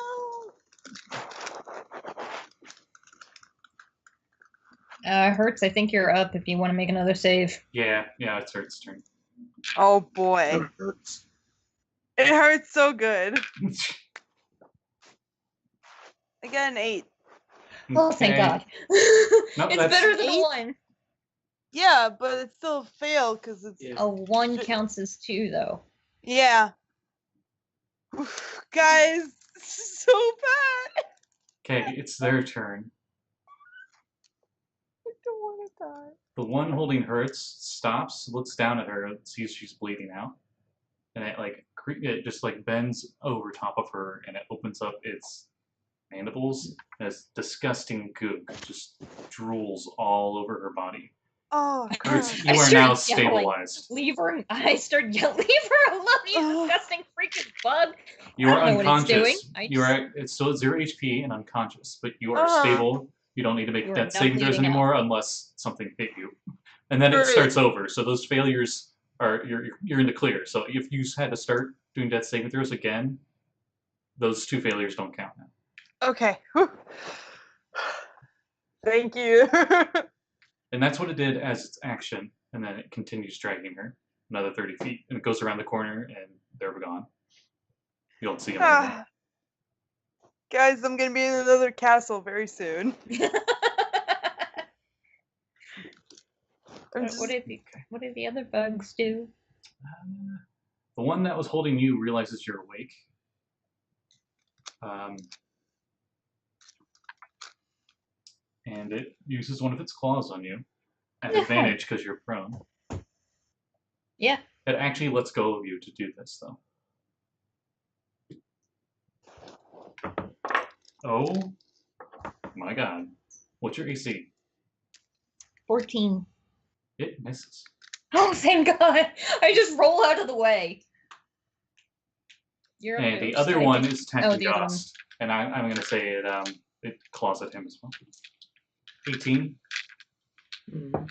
Hurts, I think you're up if you want to make another save. Yeah, it's Hertz's turn. Oh boy. That hurts. It hurts so good. I got an 8. Oh, thank Okay. God. No, It's that's- better than a 8? 1. Yeah, but it's still a fail because it's. Yeah. A 1 counts as 2, though. Yeah. Guys, so bad. Okay, it's their turn. I don't want to die. The one holding Hertz stops, looks down at her, and sees she's bleeding out, and it just like bends over top of her, and it opens up its mandibles as disgusting gook just drools all over her body. Oh, Hertz, God. you I are now started yelling. stabilized. Leave her. I start yelling, leave her alone, you Ugh. disgusting freaking bug. You I are don't know what it's unconscious. doing. You are it's still at 0 HP and unconscious, but you are Uh-huh. stable. You don't need to make You are death not saving throws bleeding out. anymore unless something hit you, and then it Great. starts over. So those failures are you're in the clear. So if you had to start doing death saving throws again, those 2 failures don't count now. Okay. Whew. Thank you. And that's what it did as its action, and then it continues dragging her another 30 feet, and it goes around the corner, and they're gone. You don't see them anymore. Ah. Guys, I'm gonna be in another castle very soon. I'm just- What did the other bugs do? The one that was holding you realizes you're awake. and it uses one of its claws on you. At No. advantage because you're prone. Yeah. It actually lets go of you to do this, though. Oh my god. What's your AC? 14. It misses. Oh, thank God! I just roll out of the way. You're And the other one is attacking the other one. Goss. And I'm going to say it claws at him as well. 18. Mm.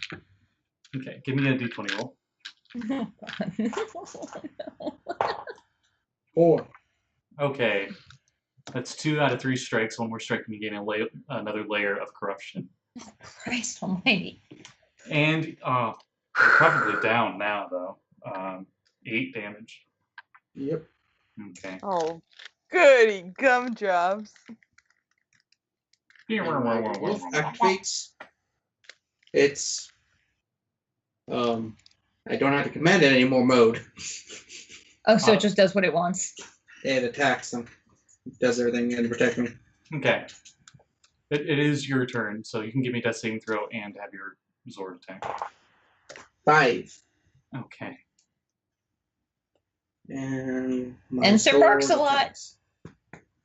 Okay, give me a d20 roll. Oh, God. No. 4. Okay. That's 2 out of 3 strikes. One more strike and you gain another layer of corruption. Christ almighty. And you're probably down now, though. 8 damage. Yep. Okay. Oh, goody gumdrops. And when the wolf activates, it's I don't have to command it anymore mode. Oh, so it just does what it wants. It attacks them. It does everything to protect me. Okay. It is your turn, so you can give me a death saving throw and have your Zord attack. 5. Okay. And Sir barks a lot. attacks.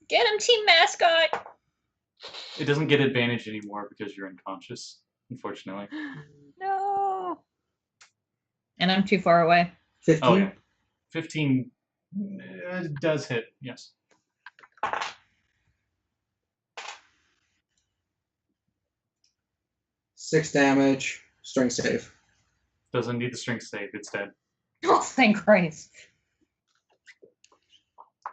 Get him, team mascot! It doesn't get advantage anymore because you're unconscious, unfortunately. No. And I'm too far away. 15. Oh, yeah. 15 does hit, yes. Six damage. Strength save. Doesn't need the strength save, it's dead. Oh, thank Christ.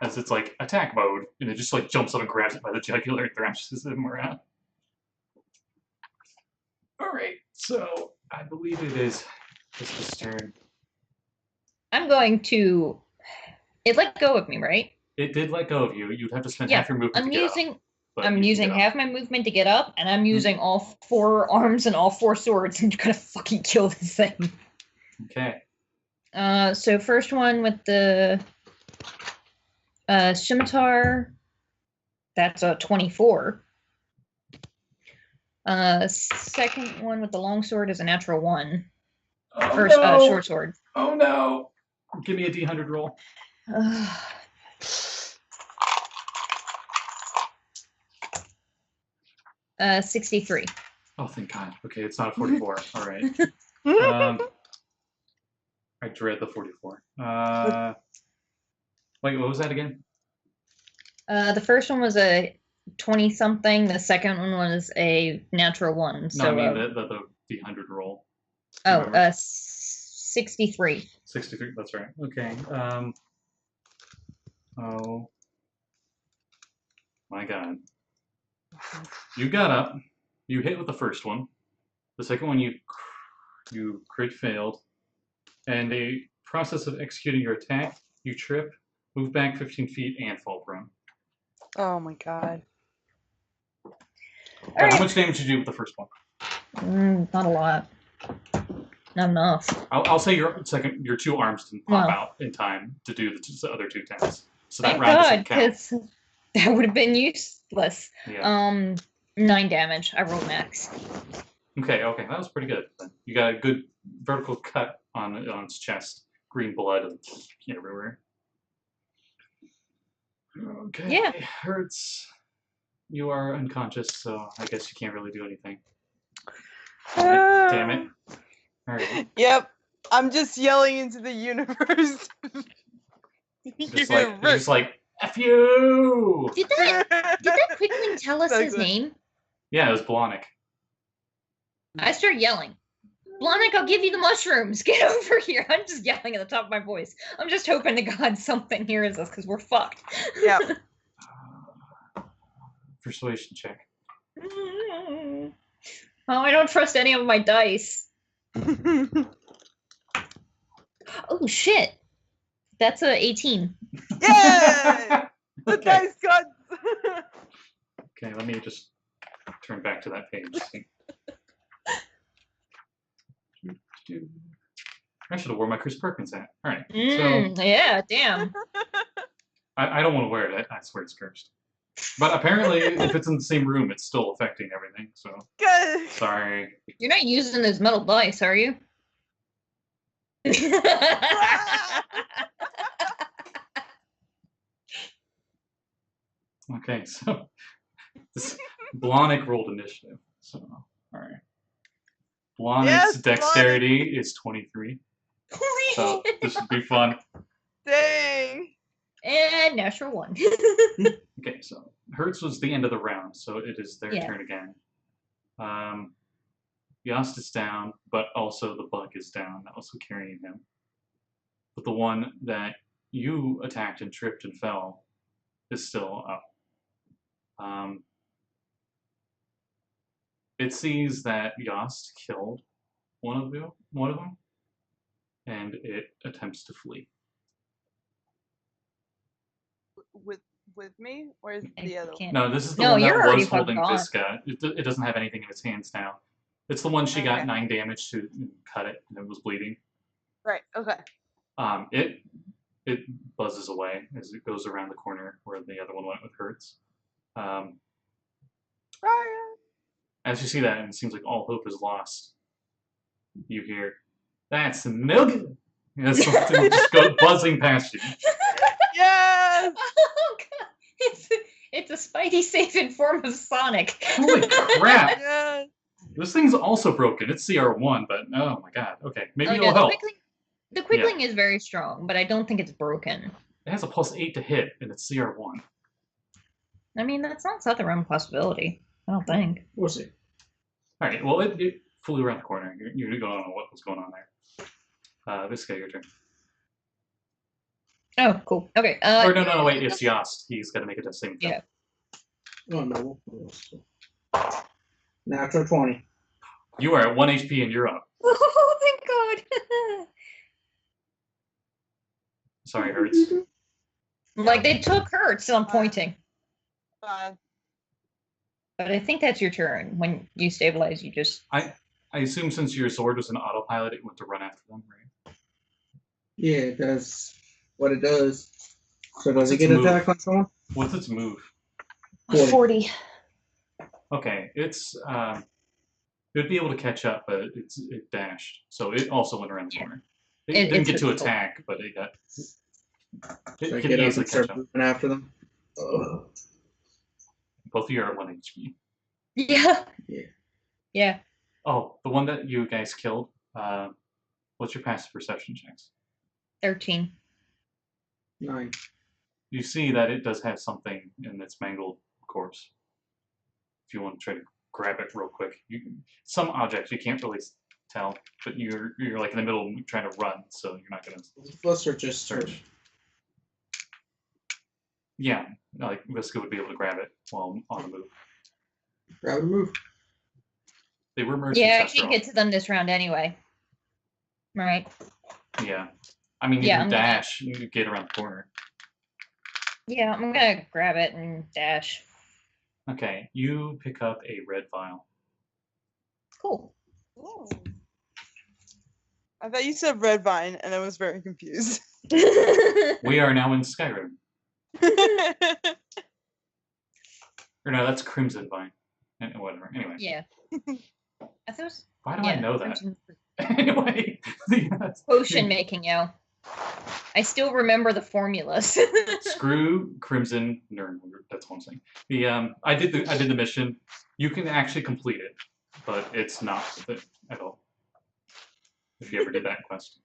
As it's like attack mode, and it just like jumps up and grabs it by the jugular and thrashes him around. Alright, so I believe it is Krista's turn. I'm going to... It let go of me, right? It did let go of you. You'd have to spend half your movement to get up. But I'm you can using get up. half my movement to get up, and I'm using all 4 arms and all 4 swords and gonna fucking kill this thing. Okay. So first one with the scimitar, that's a 24. Second one with the longsword is a natural 1. Oh, First, no! short sword. Oh no! Give me a D100 roll. 63. Oh, thank God. Okay, it's not a 44. All right. I dread the 44. Wait, what was that again? The first one was a 20-something. The second one was a natural 1. No, So, I mean the D100 roll. 63. 63, that's right. Okay. Oh. My God. You got up. You hit with the first one. The second one you crit failed. And a process of executing your attack, you trip, move back 15 feet, and fall prone. Oh my God. How much damage did you do with the first one? Not a lot. Not enough. I'll say your 2 arms didn't pop out in time to do the other 2 attacks. So that Thank round God, doesn't count. because that would have been useless. Yeah. 9 damage. I rolled max. Okay, that was pretty good. You got a good vertical cut on its chest. Green blood everywhere. Okay. Yeah. It hurts. You are unconscious, so I guess you can't really do anything. Damn it. Alright. Yep. I'm just yelling into the universe. Just like, F you! Did that quickly tell us his name? Yeah, it was Blahnik. I started yelling. Blahnik, I'll give you the mushrooms. Get over here. I'm just yelling at the top of my voice. I'm just hoping to God something hears us because we're fucked. Yep. Persuasion check. Oh, I don't trust any of my dice. Oh, shit. That's a 18. Yay! The Okay. dice gods. Okay, let me just turn back to that page. I should have worn my Chris Perkins hat. All right. So Yeah, damn. I don't want to wear it. I swear it's cursed. But apparently, if it's in the same room, it's still affecting everything. So Good. sorry. You're not using this metal dice, are you? Okay, so this Blahnik rolled initiative. So all right. Blahnik's Yes, dexterity is 23. So this should be fun. Dang. And natural 1. Okay, so Hertz was the end of the round, so it is their Yeah. turn again. Yost is down, but also the bug is down, also carrying him. But the one that you attacked and tripped and fell is still up. It sees that Yost killed one of them, and it attempts to flee. With me? Where's I the other one? can't. No, this is the No, one that you're already was holding fucking gone. Visca. It doesn't have anything in its hands now. It's the one she got Okay. 9 damage to cut it, and it was bleeding. Right, okay. It buzzes away as it goes around the corner where the other one went with Hertz. Ryan. As you see that, and it seems like all hope is lost, you hear, "That's no good." And something just goes buzzing past you. Yes! Oh god! It's a Spidey saving form of Sonic. Holy crap! Yes! This thing's also broken. It's CR1, but oh my god. Okay, maybe Oh, it'll no, help. the Quickling is very strong, but I don't think it's broken. It has a +8 to hit, and it's CR1. I mean, that's not such a realm possibility. I don't think. We'll see. All right. Well, it flew around the corner. You don't know what was going on there. This guy, your turn. Oh, cool. Okay. Or no, wait. It's Yost. He's got to make a death saving throw. Yeah. Oh no. Natural 20. You are at 1 HP and you're up. Oh, thank God. Sorry, Hertz. Like they took Hurt, so I'm pointing. Fine. But I think that's your turn. When you stabilize, you just. I assume since your sword was an autopilot, it went to run after them, right? Yeah, it does what it does. So What's does it its get move? attack on someone? What's its move? 40. Okay, it's it'd be able to catch up, but it dashed, so it also went around the corner. It didn't get to attack, but it got. Should I It can get up easily and start catch up. moving after them? Ugh. Both of you are at 1 HP. Yeah. Yeah. Yeah. Oh, the one that you guys killed. What's your passive perception checks? 13. 9. You see that it does have something in its mangled corpse. If you want to try to grab it real quick, some object you can't really tell, but you're like in the middle of trying to run, so you're not gonna Let's search just search. Yeah, like Visca would be able to grab it while on the move. Grab and move. They were merchants Yeah, I after can't all. get to them this round anyway. Right. Yeah, I mean you Yeah, can I'm gonna- dash, you can get around the corner. Yeah, I'm gonna grab it and dash. Okay, you pick up a red vial. Cool. Ooh. I thought you said red vine, and I was very confused. We are now in Skyrim. Or no, that's Crimson Vine. Whatever. Anyway. Yeah. I thought it was, Why do I know that? Crimson- Anyway. Potion making, yo. I still remember the formulas. Screw Crimson Nerd. That's one thing. I did the mission. You can actually complete it, but it's not worth it at all. If you ever did that quest.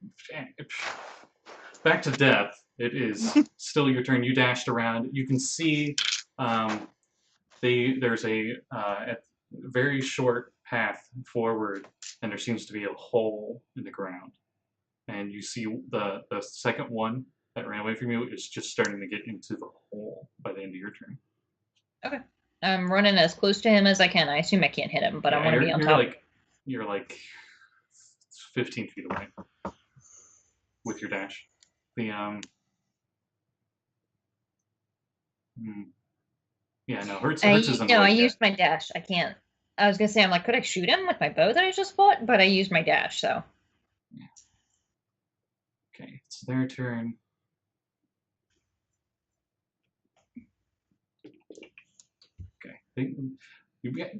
Back to death. It is still your turn. You dashed around. You can see there's a very short path forward, and there seems to be a hole in the ground. And you see the second one that ran away from you is just starting to get into the hole by the end of your turn. Okay. I'm running as close to him as I can. I assume I can't hit him, but I want to be on top. You're like 15 feet away with your dash. Yeah, no, Hertz isn't. I used my dash. I can't. I was gonna say, I'm like, could I shoot him with my bow that I just bought? But I used my dash, so. Yeah. Okay, it's their turn. You get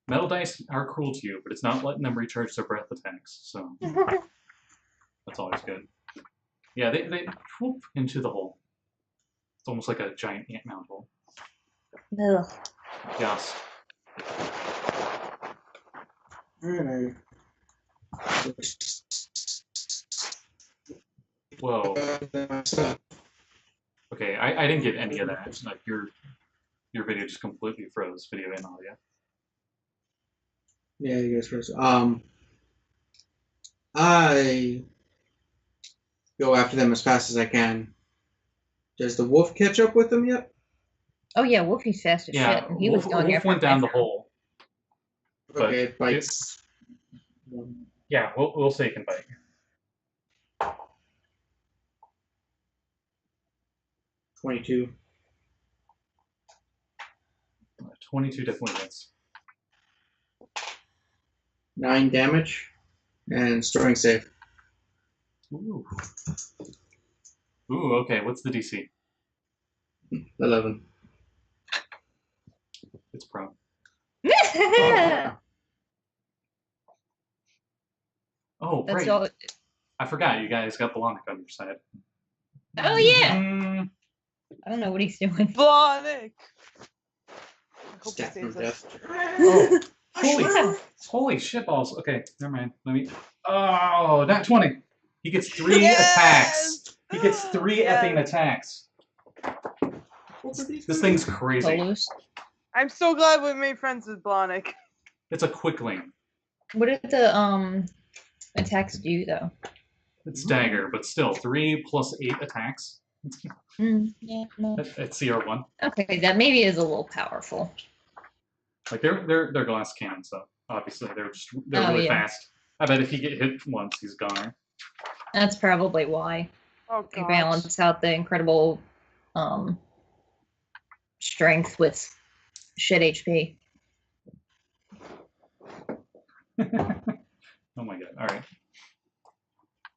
metal dice are cruel to you, but it's not letting them recharge their breath attacks. So that's always good. Yeah, they whoop into the hole. It's almost like a giant ant mound hole. Ugh. Yes. Alright. Whoa. Okay, I didn't get any of that. Like your video just completely froze, video and audio. Yeah, you guys first. I go after them as fast as I can. Does the wolf catch up with them yet? Oh yeah, Wolfie's fast as Yeah, shit, and he was going Wolf after went down the Metro. hole. But Okay, it bites. Yeah, we'll say it can bite. 22. 22 definitely hits. 9 damage. And strength save. Ooh. Ooh, okay, what's the DC? 11. It's prone. Oh, That's right. all. I forgot you guys got Blonic on your side. Oh yeah. Mm, I don't know what he's doing. Blonic. I hope he Stat from saves us. death. oh, holy, Yeah. holy shit balls. Okay, never mind. Let me. Oh, not 20. He gets 3 Yes! attacks. He gets 3 Yes! effing attacks. What were these This guys? thing's crazy. Solos. I'm so glad we made friends with Blonic. It's a quickling. What did the attacks do though? It's dagger, but still 3 plus 8 attacks. Yeah, no. At CR1. Okay, that maybe is a little powerful. Like they're glass cannons, so obviously they're Oh, really yeah. fast. I bet if he get hit once, he's gone. That's probably why. Oh You god. balance out the incredible strength with shit HP. Oh my god! All right.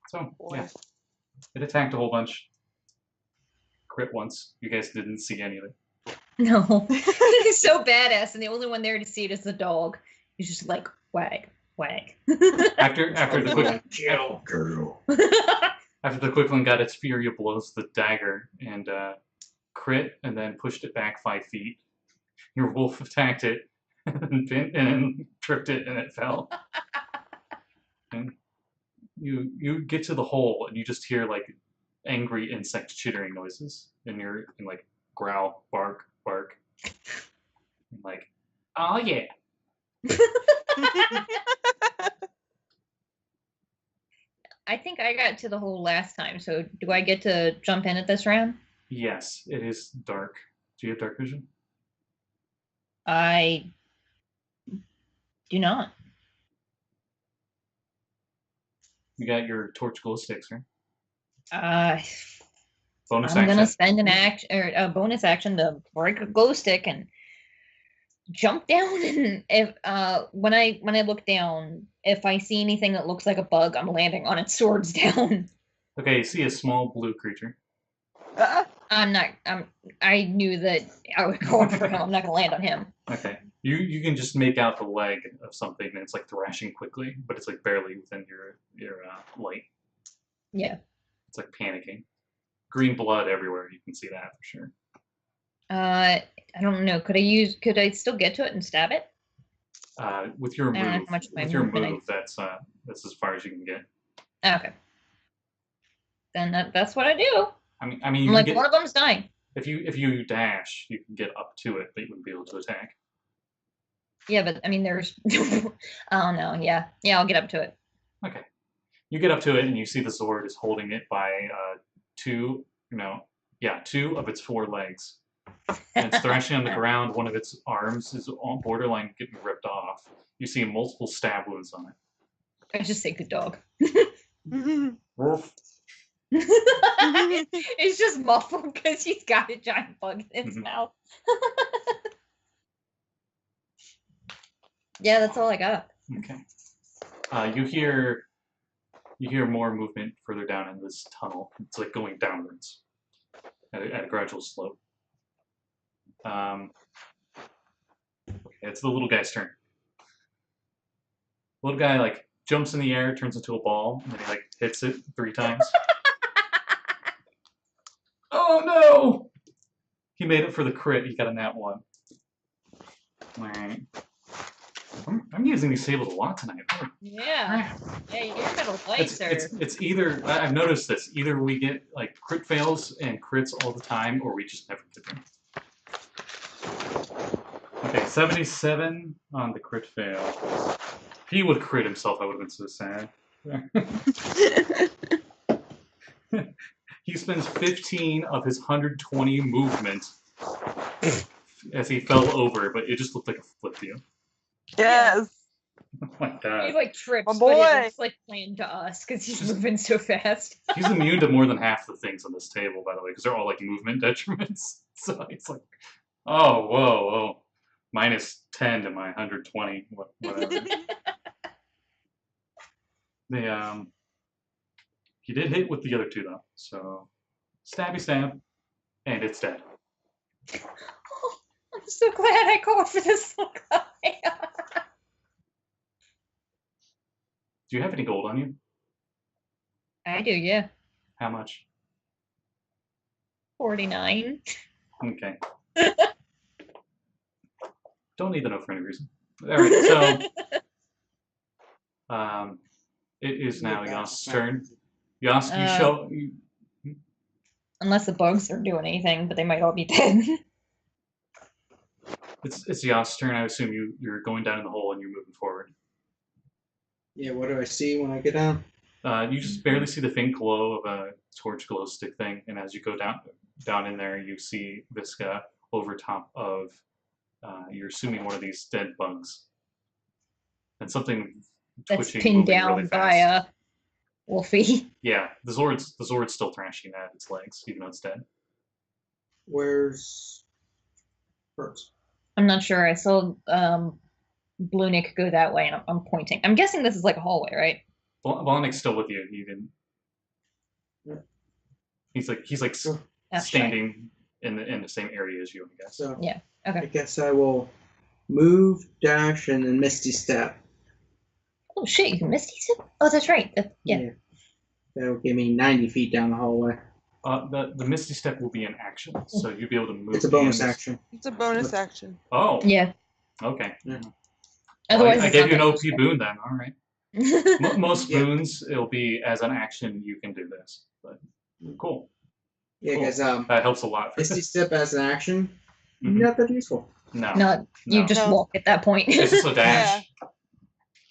So yeah, it attacked a whole bunch. Crit once. You guys didn't see any of it. No. He's so badass, and the only one there to see it is the dog. He's just like, wag, wag. After the quick Kill girl. after the quickling got its fury of blows the dagger and crit and then pushed it back 5 feet. Your wolf attacked it and tripped it and it fell. And you get to the hole and you just hear like angry insect chittering noises and you're in like growl, bark, bark. And like, oh yeah. I think I got to the hole last time, so do I get to jump in at this round? Yes, it is dark. Do you have dark vision? I do not. You got your torch glow sticks, right? Bonus I'm action. gonna spend an action or a bonus action to break a glow stick and jump down. And if when I look down, if I see anything that looks like a bug, I'm landing on its swords down. Okay, you see a small blue creature. I'm not. I knew that I was going for him. I'm not gonna land on him. Okay. You can just make out the leg of something and it's like thrashing quickly, but it's like barely within your light. Yeah. It's like panicking. Green blood everywhere, you can see that for sure. I don't know. Could I still get to it and stab it? With your I don't know move, how much my with your movement move, that's as far as you can get. Okay. Then that's what I do. I mean, I'm you like, can one get, of them's dying. if you dash, you can get up to it, but you wouldn't be able to attack. Yeah, but I mean, there's. I don't know. Yeah, I'll get up to it. Okay. You get up to it and you see the sword is holding it by two of its 4 legs. And it's thrashing on the ground. One of its arms is on borderline getting ripped off. You see multiple stab wounds on it. I just say good dog. Woof. It's just muffled because he's got a giant bug in his mouth. Yeah, that's all I got. Okay. You hear more movement further down in this tunnel. It's like going downwards at a gradual slope. it's the little guy's turn. Little guy like jumps in the air, turns into a ball, and then he like hits it 3 times. Oh no! He made it for the crit. He got a nat 1. Alright. I'm using these tables a lot tonight. Yeah. Yeah, your metal lights are. It's either I've noticed this. Either we get like crit fails and crits all the time, or we just never get them. Okay, 77 on the crit fail. If he would crit himself, I would have been so sad. He spends 15 of his 120 movement as he fell over, but it just looked like a flip to you. Yes. Oh my god. He like trips, My but boy. it looks like planned to us because he's moving so fast. He's immune to more than half the things on this table, by the way, because they're all like movement detriments. So it's like, oh, whoa, whoa. Minus 10 to my 120, whatever. He did hit with the other 2 though, so stabby stab, and it's dead. Oh, I'm so glad I called for this little guy. Do you have any gold on you? I do, yeah. How much? 49. Okay. Don't need to know for any reason. Alright, so it is now Yas's turn. Yas, you show Unless the bugs don't do anything, but they might all be dead. it's Yas's turn. I assume you're going down in the hole and you're moving forward. Yeah, what do I see when I get down? You just barely see the faint glow of a torch glow stick thing, and as you go down in there, you see Visca over top of, you're assuming one of these dead bugs, and something That's twitching, pinned moving down really by fast. Wolfie. Yeah, the Zord's still thrashing at its legs, even though it's dead. Where's Hertz? I'm not sure. I saw Blue Nick go that way, and I'm pointing. I'm guessing this is like a hallway, right? Vonic's still with you. He didn't. He's like standing in the same area as you, I guess. So yeah. Okay. I guess I will move, dash, and then Misty Step. Oh shit! You can Misty Step. Oh, that's right. Yeah. That'll give me 90 feet down the hallway. The Misty Step will be an action, so you'll be able to move. It's a bonus action. It's a bonus action. Oh. Yeah. Okay. Yeah. Otherwise, I gave you an OP boon then. All right. Most Yeah. boons, it'll be as an action you can do this, but cool. Yeah, Cool. because That helps a lot. For Misty Step as an action, Mhm. not that useful. No. No, you just No. walk at that point. It's just a dash.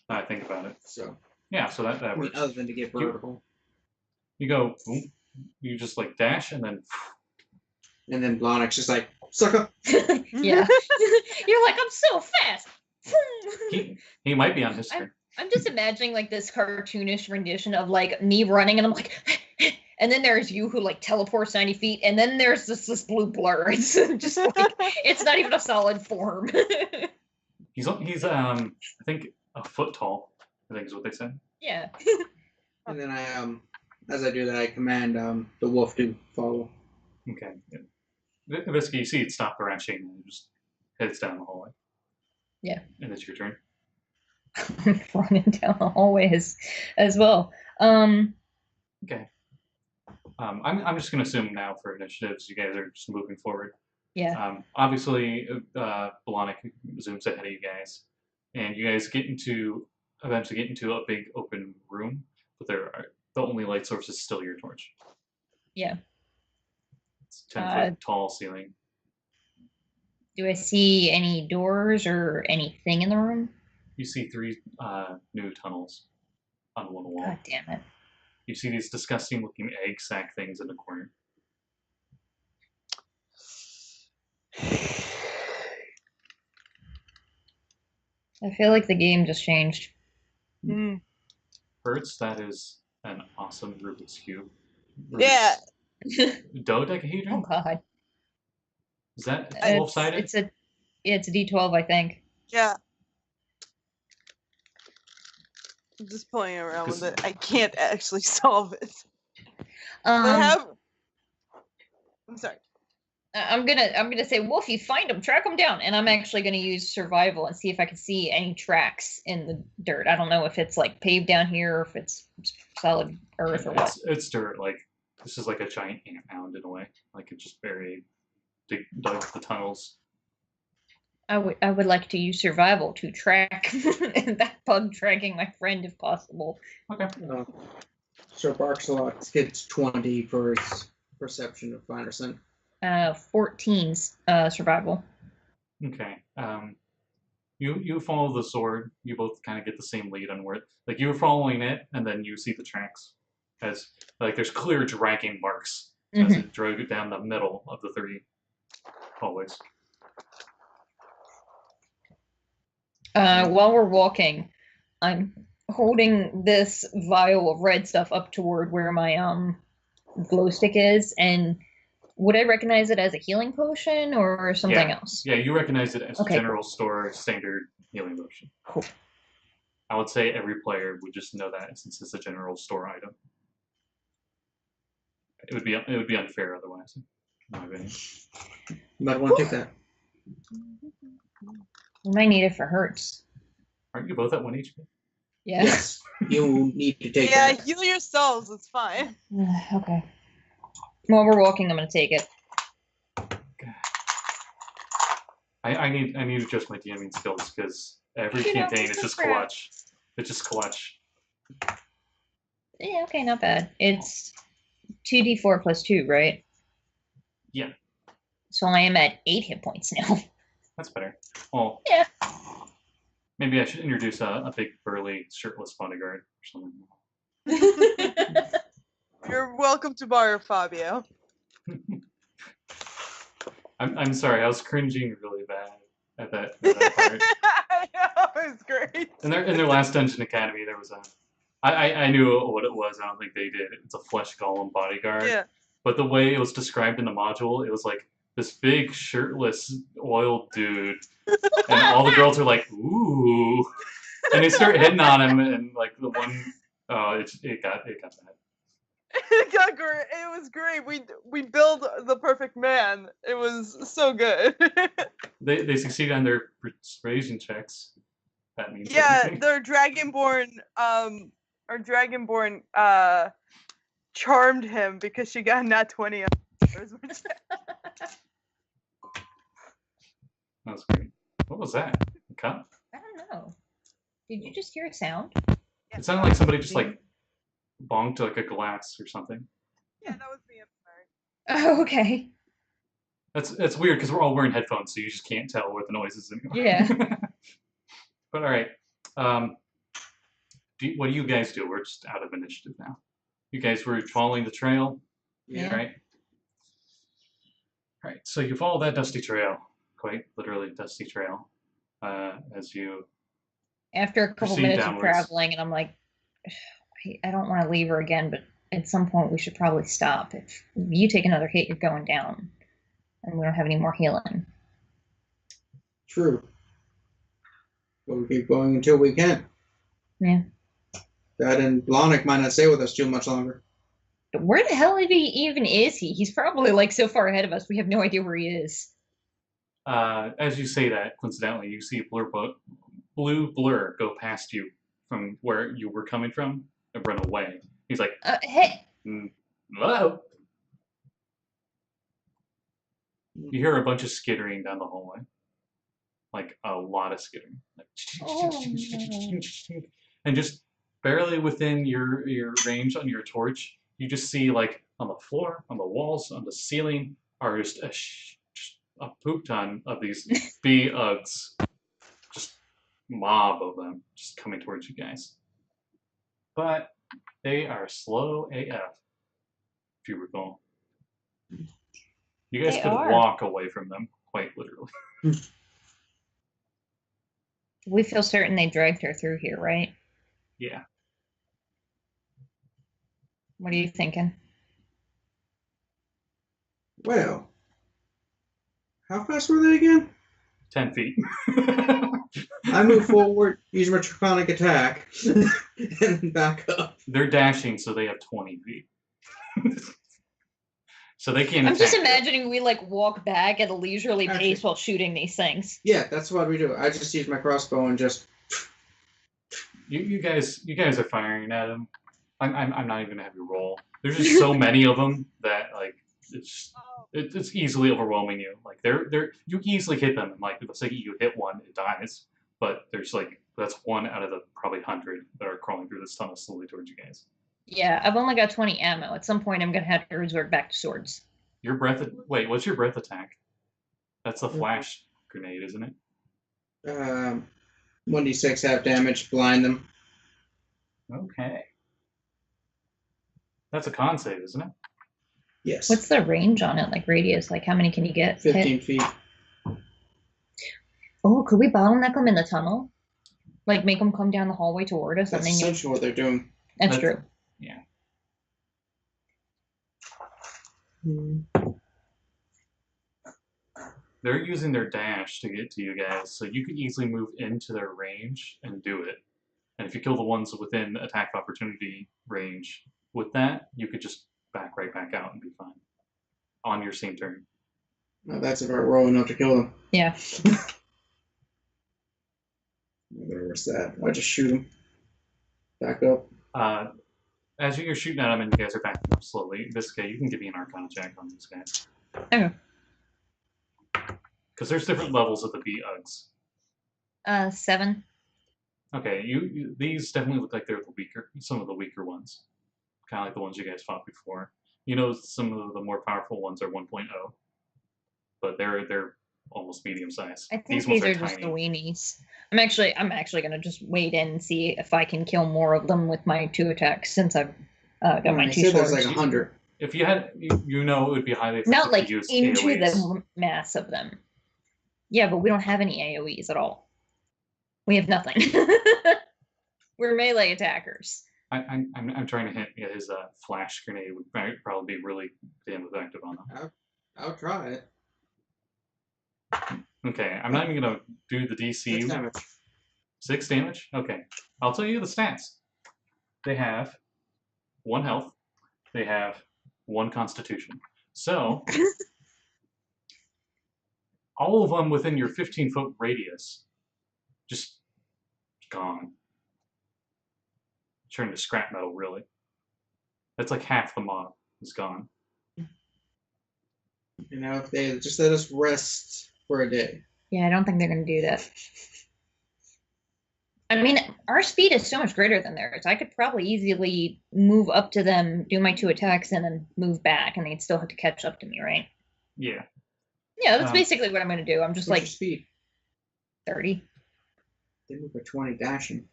I think about it. So, Yeah, so that I mean, works. other than to get vertical. You go, boom, you just like dash and then. And then Blonic's just like, sucker! Yeah. You're like, I'm so fast. He might be on his turn. I'm just imagining like this cartoonish rendition of like me running, and I'm like, and then there's you who like teleports 90 feet, and then there's this blue blur. It's just like it's not even a solid form. He's I think a foot tall. I think is what they said. Yeah. And then I as I do that, I command the wolf to follow. Okay. Yeah. Basically, you see it stop thrashing and it just heads down the hallway. Yeah. And it's your turn. Running down the hallway as well. Okay. I'm just gonna assume now for initiatives, you guys are just moving forward. Yeah. Obviously, Blahnik zooms ahead of you guys, and you guys eventually get into a big open room, but the only light source is still your torch. Yeah. It's 10-foot tall ceiling. Do I see any doors or anything in the room? You see 3 new tunnels on one wall. God damn it. You see these disgusting looking egg sack things in the corner. I feel like the game just changed. Mm. Hertz, that is an awesome Rubik's Cube. Yeah. Dodecahedron? Oh god. Is that 12-sided? It's a D12, I think. Yeah. I'm just playing around with it. I can't actually solve it. I'm sorry. I'm gonna say, Wolfie, find him, track him down, and I'm actually gonna use survival and see if I can see any tracks in the dirt. I don't know if it's like paved down here or if it's solid earth or what. It's dirt. Like this is like a giant ant mound in a way. Like it just buried, dug the tunnels. I would like to use survival to track that bug tracking my friend if possible. Okay. So Barkslot gets 20 for his perception of Flanderson. 14 survival. Okay. You follow the sword. You both kind of get the same lead on where, like you're following it, and then you see the tracks as like there's clear dragging marks as it drove it down the middle of the 3 hallways. While we're walking, I'm holding this vial of red stuff up toward where my glow stick is, and would I recognize it as a healing potion or something else? Yeah, you recognize it as Okay, general store standard healing potion. Cool. I would say every player would just know that since it's a general store item. It would be unfair otherwise, in my opinion. You might want to take that. We might need it for hurts. Aren't you both at 1 HP? Yeah. Yes, you need to take that. Yeah, heal yourselves. It's fine. Okay. While we're walking, I'm gonna take it. I need to adjust my DMing skills because every campaign is just clutch. It's just clutch. Yeah, okay, not bad. It's 2d4 plus 2, right? Yeah. So I am at 8 hit points now. That's better. Well, yeah. Maybe I should introduce a big burly shirtless bodyguard or something. You're welcome to borrow Fabio. I'm sorry, I was cringing really bad at that part. I know, it was great. In their last Dungeon Academy, there was I knew what it was. I don't think they did. It's a flesh golem bodyguard. Yeah. But the way it was described in the module, it was like this big shirtless oiled dude, and all the girls are like, "Ooh," and they start hitting on him, and like the one, it got bad. It got great. It was great. We build the perfect man. It was so good. They succeed on their persuasion checks. That means yeah, anything. their dragonborn charmed him because she got a nat 20 on hers, which That was great. What was that? A cup? I don't know. Did you just hear a sound? It sounded like somebody just like bonked like a glass or something. Yeah, that was me. I'm sorry. Oh, okay. That's weird because we're all wearing headphones, so you just can't tell what the noise is anymore. Yeah. But all right. What do you guys do? We're just out of initiative now. You guys were following the trail, Yeah. right? All right. So you follow that dusty trail, quite literally dusty trail, as you. After a couple proceed minutes downwards. of traveling, and I'm like, I don't want to leave her again, but at some point we should probably stop. If you take another hit, you're going down, and we don't have any more healing. True. But we keep going until we can. Yeah. That and Blahnik might not stay with us too much longer. But where the hell even is he? He's probably like so far ahead of us. We have no idea where he is. As you say that, coincidentally, you see a blue blur go past you from where you were coming from and run away. He's like, Hey. Hello? You hear a bunch of skittering down the hallway. Like, a lot of skittering. Like, and just barely within your range on your torch, you just see, like, on the floor, on the walls, on the ceiling, are just a poop ton of these bee Uggs. Just mob of them just coming towards you guys. But they are slow AF, if you recall. You guys could walk away from them, quite literally. We feel certain they dragged her through here, right? Yeah. What are you thinking? Well, how fast were they again? 10 feet. I move forward, use my draconic attack, and back up. They're dashing, so they have 20 feet. So they can't I'm attack just you. imagining we like walk back at a leisurely Actually- pace while shooting these things. Yeah, that's what we do. I just use my crossbow and just. You guys are firing at them. I'm not even gonna have you roll. There's just so many of them that like it's easily overwhelming you. Like they're you can easily hit them and like the second you hit one, it dies. But there's like that's one out of the probably 100 that are crawling through this tunnel slowly towards you guys. Yeah, I've only got 20 ammo. At some point, I'm gonna have to resort back to swords. Your breath. Wait, what's your breath attack? That's a flash grenade, isn't it? 1d6 half damage, blind them. Okay. That's a con save, isn't it? Yes. What's the range on it? Like radius? Like how many can you get? 15 feet. Oh, could we bottleneck them in the tunnel? Like make them come down the hallway toward us, That's and then you. essentially what they're doing. That's true. Yeah. They're using their dash to get to you guys, so you could easily move into their range and do it. And if you kill the ones within attack of opportunity range with that, you could just back right back out and be fine. On your same turn. Well, that's if I roll enough to kill them. Yeah. What's that? I just shoot them. Back up. As you're shooting at them and you guys are backing up slowly, this guy, you can give me an Arcana check on these guys. Okay. Because there's different levels of the B-Ugs. 7. Okay, these definitely look like they're the weaker, some of the weaker ones. Kind of like the ones you guys fought before. You know, some of the more powerful ones are 1.0, but they're almost medium size. I think ones these are just tiny. the weenies. I'm actually gonna just wait in and see if I can kill more of them with my 2 attacks since I've got my I 2 said swords. there's like 100. If you had, you know, it would be highly effective Not like to use into AoEs. the mass of them. Yeah, but we don't have any AoEs at all. We have nothing. We're melee attackers. I'm trying to hint at his flash grenade would probably be really damn effective on them. I'll try it. Okay, I'm not even gonna do the DC. 6 damage. 6 damage? Okay. I'll tell you the stats. They have 1 health. They have 1 constitution. So, all of them within your 15-foot radius, just gone. Turned to scrap metal, really. That's like half the mob is gone. You know, if they just let us rest for a day. Yeah, I don't think they're gonna do that. I mean, our speed is so much greater than theirs. I could probably easily move up to them, do my 2 attacks, and then move back, and they'd still have to catch up to me, right? Yeah. Yeah, that's basically what I'm gonna do. I'm just What's like your speed? 30. They move for 20 dashing.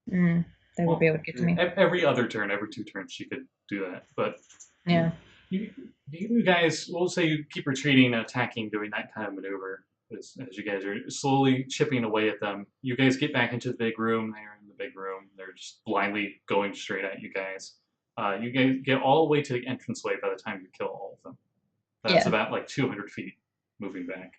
They will be able to get to me. Every other turn, every 2 turns, you could do that. But Yeah. you guys, we'll say you keep retreating, attacking, doing that kind of maneuver. As you guys are slowly chipping away at them, you guys get back into the big room. They're in the big room. They're just blindly going straight at you guys. You guys get all the way to the entranceway by the time you kill all of them. That's about like 200 feet moving back.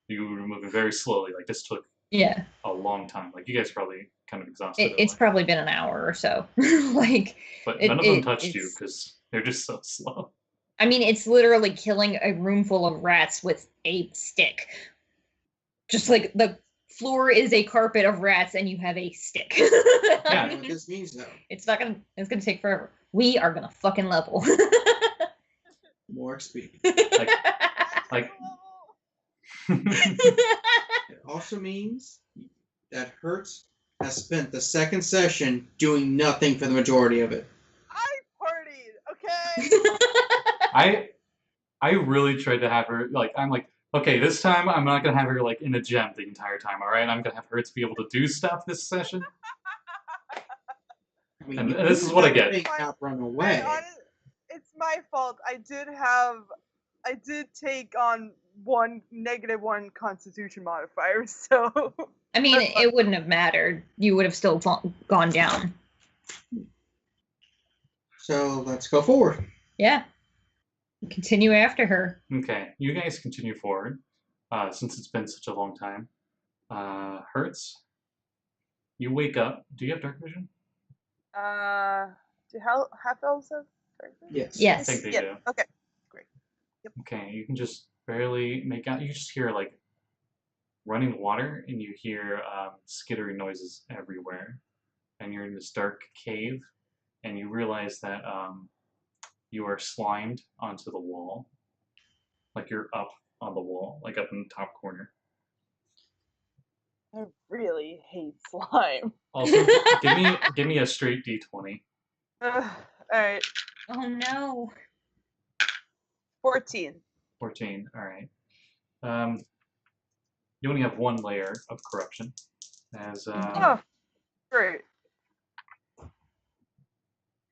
You were moving very slowly. Like this took a long time. Like you guys are probably kind of exhausted. It's probably been an hour or so. But none of them touched you because they're just so slow. I mean, it's literally killing a room full of rats with a stick. Just like the floor is a carpet of rats and you have a stick. I know what this means, though. It's gonna take forever. We are gonna fucking level. More XP. Like It also means that Hertz has spent the second session doing nothing for the majority of it. I partied, okay? I really tried to have her I'm like, okay, this time I'm not gonna have her like in a gem the entire time, alright? I'm gonna have Hertz be able to do stuff this session. I mean, And you this is what I get. make Cap run away. It's my fault. I did take on -1 Constitution modifier, so. I mean, it wouldn't have mattered. You would have still gone down. So let's go forward. Yeah. Continue after her. Okay, you guys continue forward, since it's been such a long time. Hertz, you wake up. Do you have dark vision? Do half elves have Yes. I Yes. think they Yeah. do. Okay. Okay, you can just barely make out. You just hear like running water, and you hear skittering noises everywhere. And you're in this dark cave, and you realize that you are slimed onto the wall, like you're up on the wall, like up in the top corner. I really hate slime. Also, give me a straight d20. All right. Oh no. 14. 14. All right. Um, you only have one layer of corruption, as Oh, great.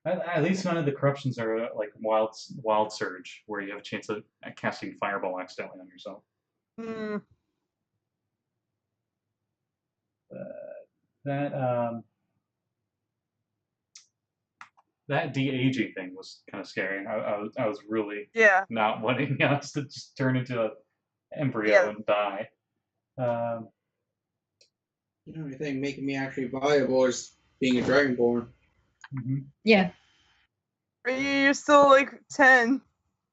at least none of the corruptions are like wild surge, where you have a chance of casting fireball accidentally on yourself. Hmm. That that de-aging thing was kind of scary. I was really Yeah. not wanting us to just turn into an embryo Yeah. and die. Um, The only thing making me actually viable is being a dragonborn. mhm. Yeah. You're still like 10.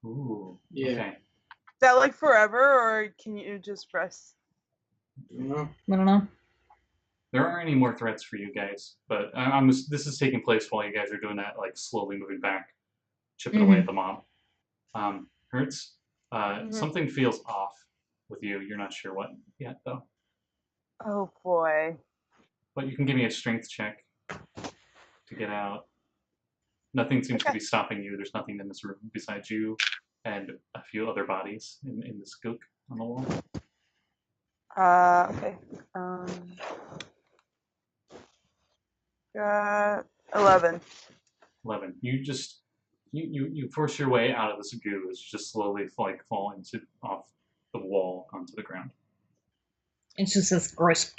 Ooh. Yeah. Okay. Is that like forever, or can you just rest? You know? I don't know. There aren't any more threats for you guys, but this is taking place while you guys are doing that, like slowly moving back, chipping away at the mob. Hertz, something feels off with you. You're not sure what yet, though. Oh boy. But you can give me a strength check to get out. Nothing seems to be stopping you. There's nothing in this room besides you and a few other bodies in this gook on the wall. Okay. Got 11. 11. You just you force your way out of this goo as you just slowly like fall off the wall onto the ground. It's just this gross.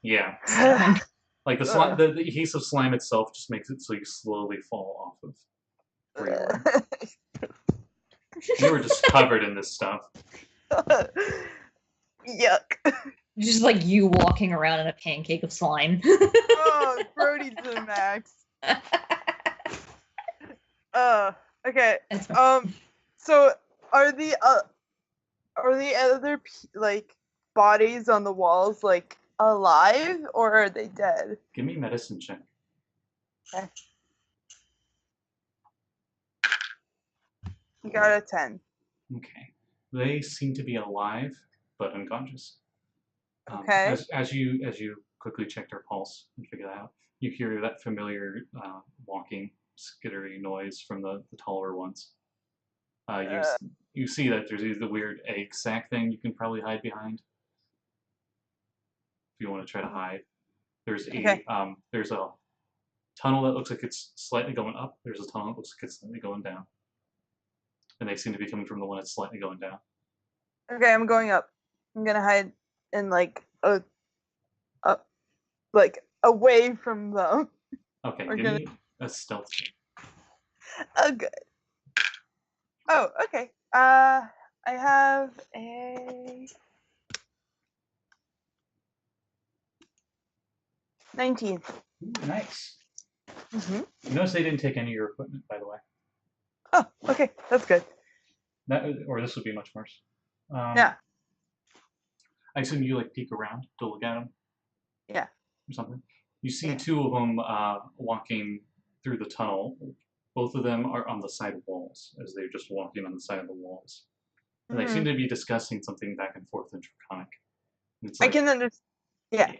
Yeah. sound. Like the slime, the adhesive slime itself just makes it so you slowly fall off of where you were. You were just covered in this stuff. Yuck. Just like you walking around in a pancake of slime. Oh, Brody to the max. Okay. That's fine. So are the other like bodies on the walls like alive, or are they dead? Give me a medicine check. Okay. You got a 10. Okay. They seem to be alive, but unconscious. Okay. As you quickly check their pulse and figure that out, you hear that familiar walking, skittery noise from the taller ones. You see that there's the weird egg sack thing you can probably hide behind if you want to try to hide. There's Okay. there's a tunnel that looks like it's slightly going up. There's a tunnel that looks like it's slightly going down, and they seem to be coming from the one that's slightly going down. Okay, I'm going up. I'm gonna hide in like like away from them. Okay, We're give gonna- me a stealth check. Oh, good. Oh, okay. I have a 19. Ooh, nice. Mm-hmm. You notice they didn't take any of your equipment, by the way. Oh, okay, that's good. Or this would be much worse. Yeah. I assume you like peek around to look at them. Yeah. Or something. You see Yeah. two of them walking through the tunnel. Both of them are on the side walls, as they're just walking on the side of the walls. And they seem to be discussing something back and forth in Draconic. And it's I like, can understand. Yeah.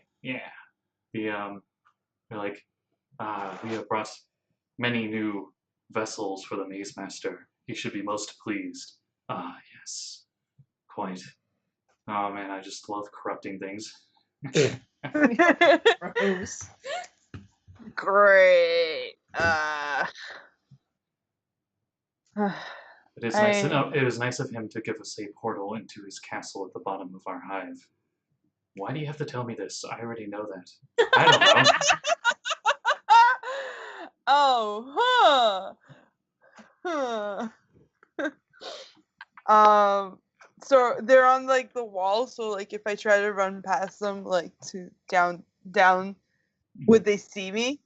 yeah. They're like, we have brought many new vessels for the Maze Master. He should be most pleased. Ah, yes. Quite. Oh man, I just love corrupting things. Gross. Great. It is nice to know. It was nice of him to give us a portal into his castle at the bottom of our hive. Why do you have to tell me this? I already know that. I don't know. Oh, so they're on like the wall, so like if I try to run past them like to down, would they see me?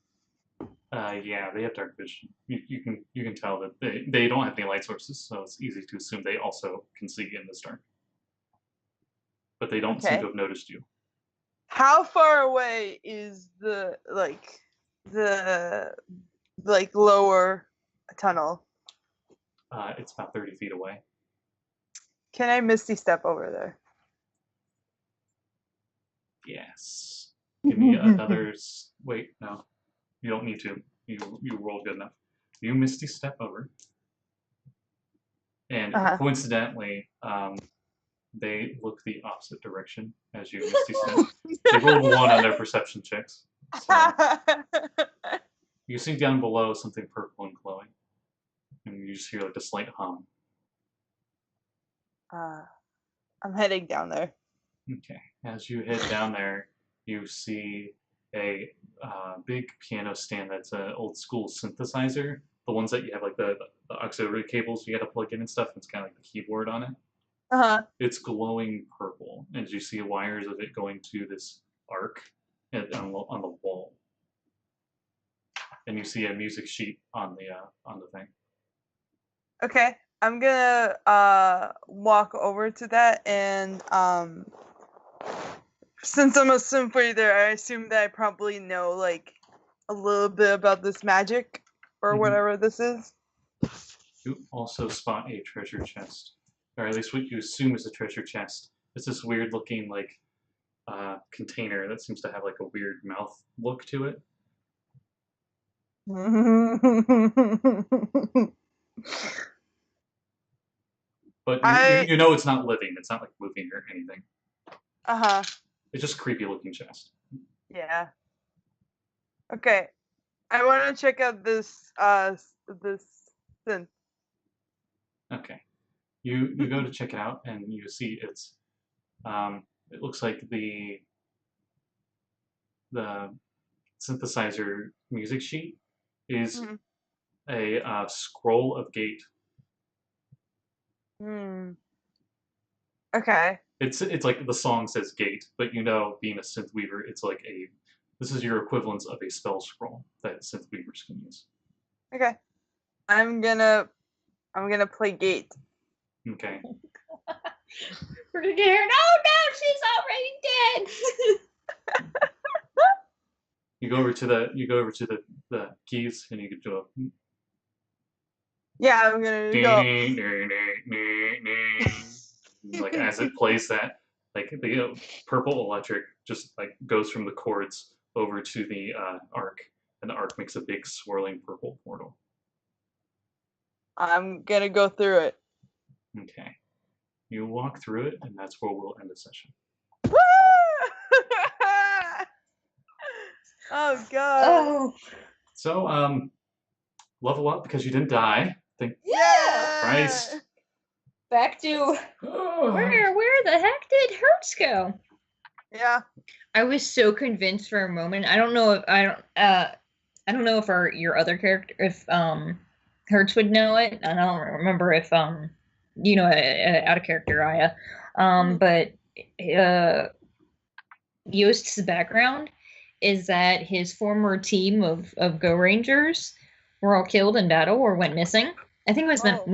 Yeah, they have dark vision. You can tell that they don't have any light sources, so it's easy to assume they also can see in this dark. But they don't seem to Okay. have noticed you. How far away is the lower tunnel? It's about 30 feet away. Can I misty step over there? Yes. Give me another. Wait, no, you don't need to. You rolled good enough. You misty step over, and coincidentally, they look the opposite direction as you misty step. They rolled 1 on their perception checks. So you see down below something purple and glowing, and you just hear like a slight hum. I'm heading down there. Okay. As you head down there, you see a big piano stand that's an old school synthesizer. The ones that you have like the auxiliary cables you got to plug in and stuff. It's kind of like the keyboard on it. It's glowing purple, and you see wires of it going to this arc on the wall. And you see a music sheet on the thing. Okay, I'm gonna walk over to that, and since I'm a synth reader, I assume that I probably know like a little bit about this magic or whatever this is. You also spot a treasure chest, or at least what you assume is a treasure chest. It's this weird looking like container that seems to have like a weird mouth look to it. But you know it's not living. It's not like moving or anything. It's just a creepy looking chest. Yeah. Okay. I want to check out this this synth. Okay. You go to check it out and you see it's it looks like the synthesizer music sheet is a scroll of gate. Okay. It's like the song says gate, but you know, being a synth weaver, it's like this is your equivalence of a spell scroll that synth weavers can use. Okay. I'm gonna play gate. Okay. We're gonna get her. No, she's already dead. You go over to the keys and you can do a. Yeah, I'm gonna go. Like as it plays that, like the purple electric just like goes from the chords over to the arc, and the arc makes a big swirling purple portal. I'm gonna go through it. Okay. You walk through it, and that's where we'll end the session. Oh god. Oh. So level up because you didn't die. Yeah. Christ. Back to where the heck did Hertz go? Yeah. I was so convinced for a moment. I don't know if your other character, if Hertz would know it. I don't remember if out of character Aya. But Yost's background is that his former team of Go Rangers were all killed in battle or went missing. I think it was meant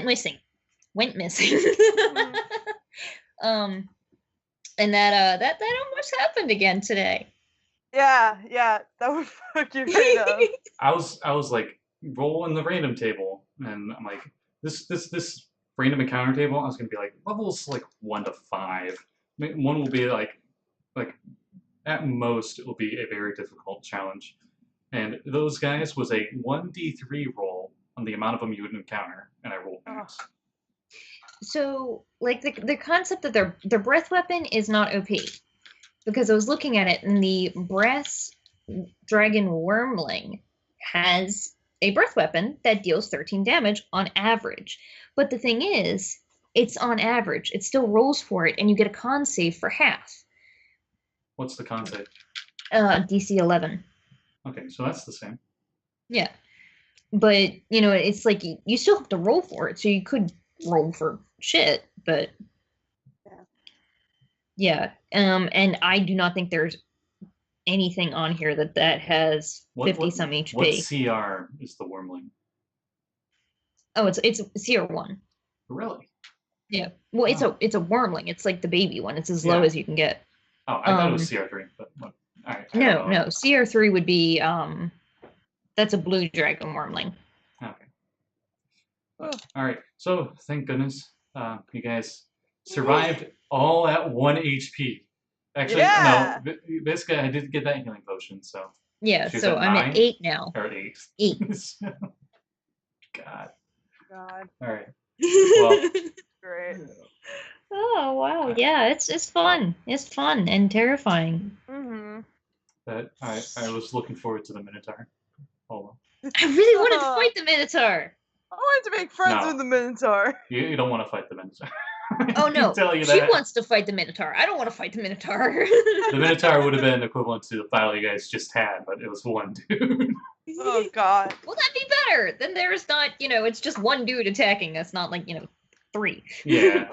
missing. Went missing. And that almost happened again today. Yeah, that would fuck you right up. I was like rolling the random table, and I'm like this random encounter table. I was gonna be like levels like 1 to 5. One will be like at most it will be a very difficult challenge, and those guys was a 1d3 roll on the amount of them you would encounter, and I rolled max. So, like the concept that their breath weapon is not OP, because I was looking at it, and the brass dragon wormling has a breath weapon that deals 13 damage on average. But the thing is, it's on average. It still rolls for it, and you get a con save for half. What's the con save? DC 11. Okay, so that's the same. Yeah, but it's like you still have to roll for it, so you could roll for shit, but yeah. And I do not think there's anything on here that has 50 some What HP. CR is the Wormling? Oh, it's CR1. Really? Yeah. Well, Oh. it's a wormling. It's like the baby one. It's as low Yeah. as you can get. Oh, I thought it was CR3, but I don't No, know. CR3 would be that's a blue dragon wormling. Okay. All right. So thank goodness you guys survived all at 1 HP. Actually, Yeah. no. Basically, I did get that healing potion, so Yeah, she's so at I'm 9 at 8 now. or 8. 8. God. God. All right. Well, Great. Oh wow, yeah, it's fun. It's fun and terrifying. Mm-hmm. that I was looking forward to the Minotaur. Hold on. I really wanted to fight the Minotaur. I wanted to make friends No. with the Minotaur. You don't want to fight the Minotaur. Oh I no, can tell you she that. wants to fight the Minotaur. I don't want to fight the Minotaur. The Minotaur would have been equivalent to the battle you guys just had, but it was one dude. Oh God. Well, that'd be better. Then there's not, it's just one dude attacking us, not like, 3. Yeah.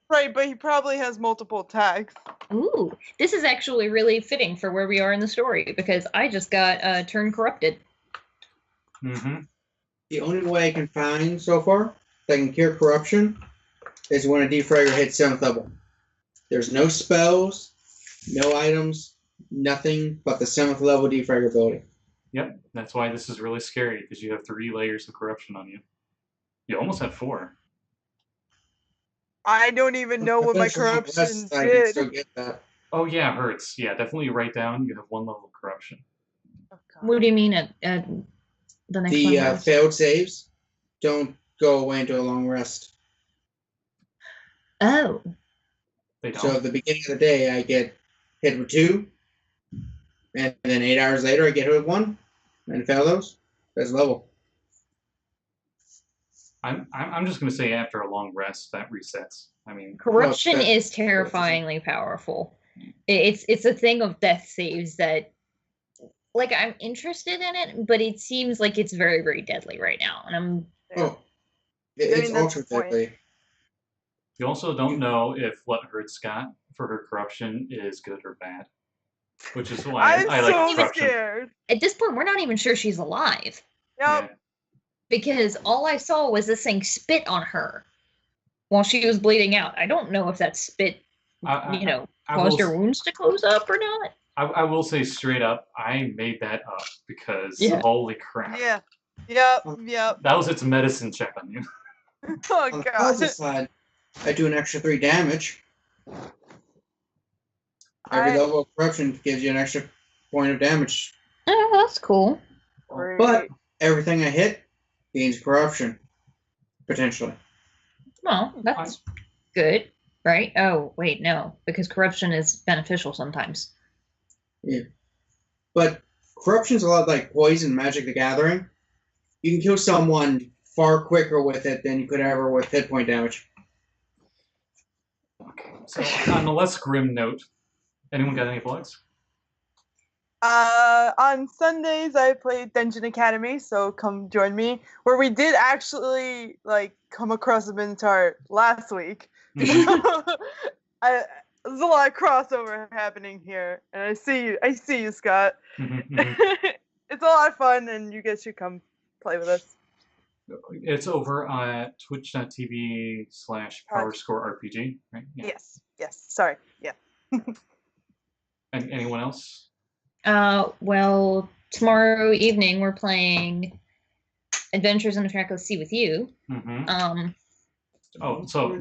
Right, but he probably has multiple attacks. Ooh, this is actually really fitting for where we are in the story because I just got turned corrupted. Mm-hmm. The only way I can find so far that can cure corruption is when a defragger hits 7th level. There's no spells, no items, nothing but the 7th level defragger ability. Yep. That's why this is really scary because you have 3 layers of corruption on you. You almost have 4. I don't even know what my Eventually, on corruption West, I can did. still get that. Oh yeah, hurts. Yeah, definitely write down you have 1 level of corruption. Oh, What do you mean at the next The one? failed saves don't go away into a long rest. Oh. They don't. So at the beginning of the day, I get hit with 2, and then 8 hours later, I get hit with 1, and fail those. That's level. I'm just gonna say after a long rest that resets. I mean, Corruption that- is terrifyingly powerful. It's a thing of death saves that, like, I'm interested in it, but it seems like it's very, very deadly right now, and I'm. Oh, I it's mean, that's ultra the point. deadly. you also don't know if what Hertz got for her corruption is good or bad, which is why I'm I like so corruption. scared. At this point, we're not even sure she's alive Yep. Yeah. because all I saw was this thing spit on her while she was bleeding out. I don't know if that spit, I caused will her wounds to close up or not. I will say straight up, I made that up because Yeah. holy crap. Yeah. Yep. Yep. That was its medicine check on you. Oh On the God. positive side, I do an extra 3 damage. Every I- level of corruption gives you an extra point of damage. Oh, that's cool. Great. But everything I hit gains corruption. Potentially. Well, that's good, right? Oh, wait, no, because corruption is beneficial sometimes. But corruption's a lot like poison Magic the Gathering. You can kill someone far quicker with it than you could ever with hit point damage. Okay. So on a less grim note, anyone got any plugs? On Sundays I play Dungeon Academy, so come join me. Where we did actually come across a Minotaur last week. Mhm. There's a lot of crossover happening here, and I see you, Scott. Mhm, mhm. It's a lot of fun, and you guys should come play with us. It's over at twitch.tv/PowerScoreRPG, right? Yeah. Yes. Sorry. Yeah. And anyone else? Well, tomorrow evening we're playing Adventures in the Trackless Sea with you. Mm-hmm. Oh, so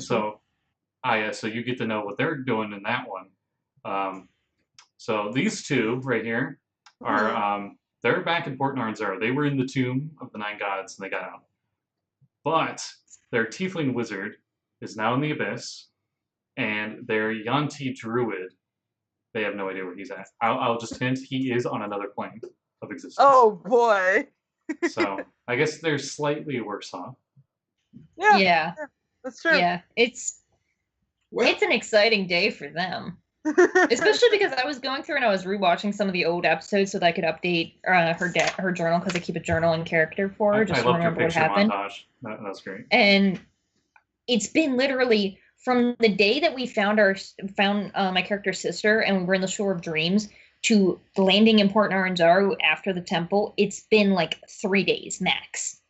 you get to know what they're doing in that one. So these two right here are they're back in Port Narnzara. They were in the Tomb of the Nine Gods and they got out. But their Tiefling Wizard is now in the Abyss, and their Yanti Druid, they have no idea where he's at. I'll just hint, he is on another plane of existence. Oh boy. So I guess they're slightly worse off. Yeah. That's true. Yeah, it's an exciting day for them. Especially because I was going through and I was rewatching some of the old episodes so that I could update her journal, because I keep a journal in character for her, just I to loved your remember what picture happened. montage. That's great. And it's been literally from the day that we found my character's sister and we were in the Shore of Dreams to landing in Port Naranjaro after the temple, it's been like 3 days max.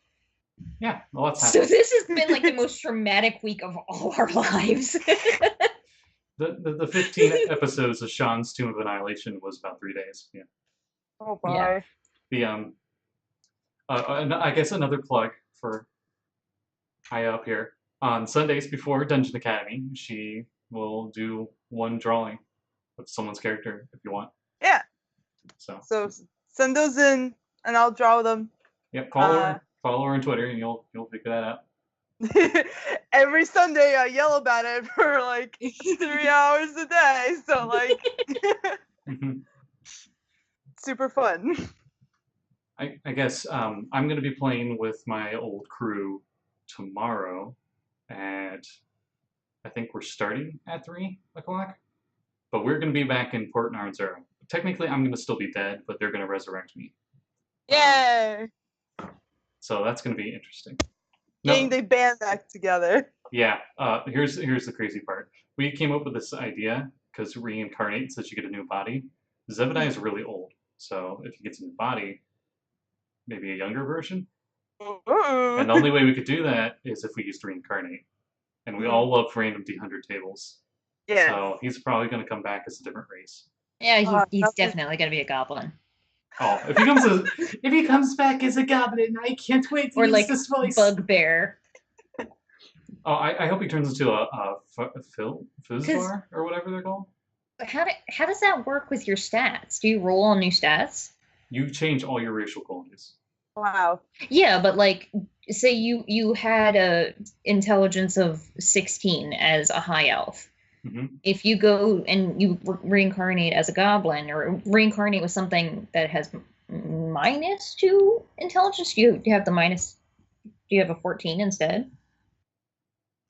Yeah, well, that's So happening. this has been like the most traumatic week of all our lives. The 15 episodes of Sean's Tomb of Annihilation was about 3 days. Yeah. Oh boy. Yeah. The I guess another plug for Aya up here. On Sundays before Dungeon Academy, she will do one drawing of someone's character if you want. Yeah. So Send those in, and I'll draw them. yep, follow her on Twitter, and you'll figure that out. Every Sunday I yell about it for like 3 hours a day. So like, super fun. I guess I'm going to be playing with my old crew tomorrow at, I think we're starting at 3 o'clock, but we're going to be back in Port Naranjaro. Technically, I'm going to still be dead, but they're going to resurrect me. Yay! So that's going to be interesting. Getting the band back together. Yeah, here's the crazy part. We came up with this idea because reincarnate says you get a new body. Zebediah is really old, so if he gets a new body, maybe a younger version. Ooh. And the only way we could do that is if we used reincarnate. And we all love random D100 tables. Yeah. So he's probably going to come back as a different race. Yeah, he's definitely gonna be a goblin. Oh, if he comes back as a goblin, I can't wait to Or use like this voice. bugbear. Oh, I hope he turns into a Fizzbar or whatever they're called. How does that work with your stats? Do you roll on new stats? You change all your racial qualities. Wow. Yeah, but like, say you had a intelligence of 16 as a high elf. Mm-hmm. If you go and you reincarnate as a goblin or reincarnate with something that has -2 intelligence, do you have the minus? Do you have a 14 instead?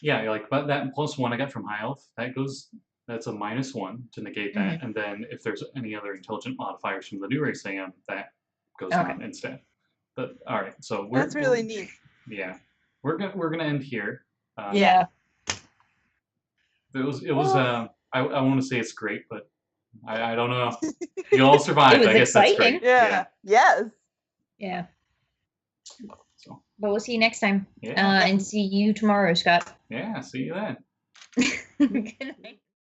Yeah, like but that +1 I got from high elf, that's a -1 to negate that, and then if there's any other intelligent modifiers from the new race I am, that goes on instead. But all right, so that's really neat. Yeah, we're gonna end here. Yeah. It was I want to say it's great, but I don't know. You all survived. I guess exciting. That's great. Yeah. Yes. Yeah. So. But we'll see you next time. Yeah. And see you tomorrow, Scott. Yeah. See you then. Good night.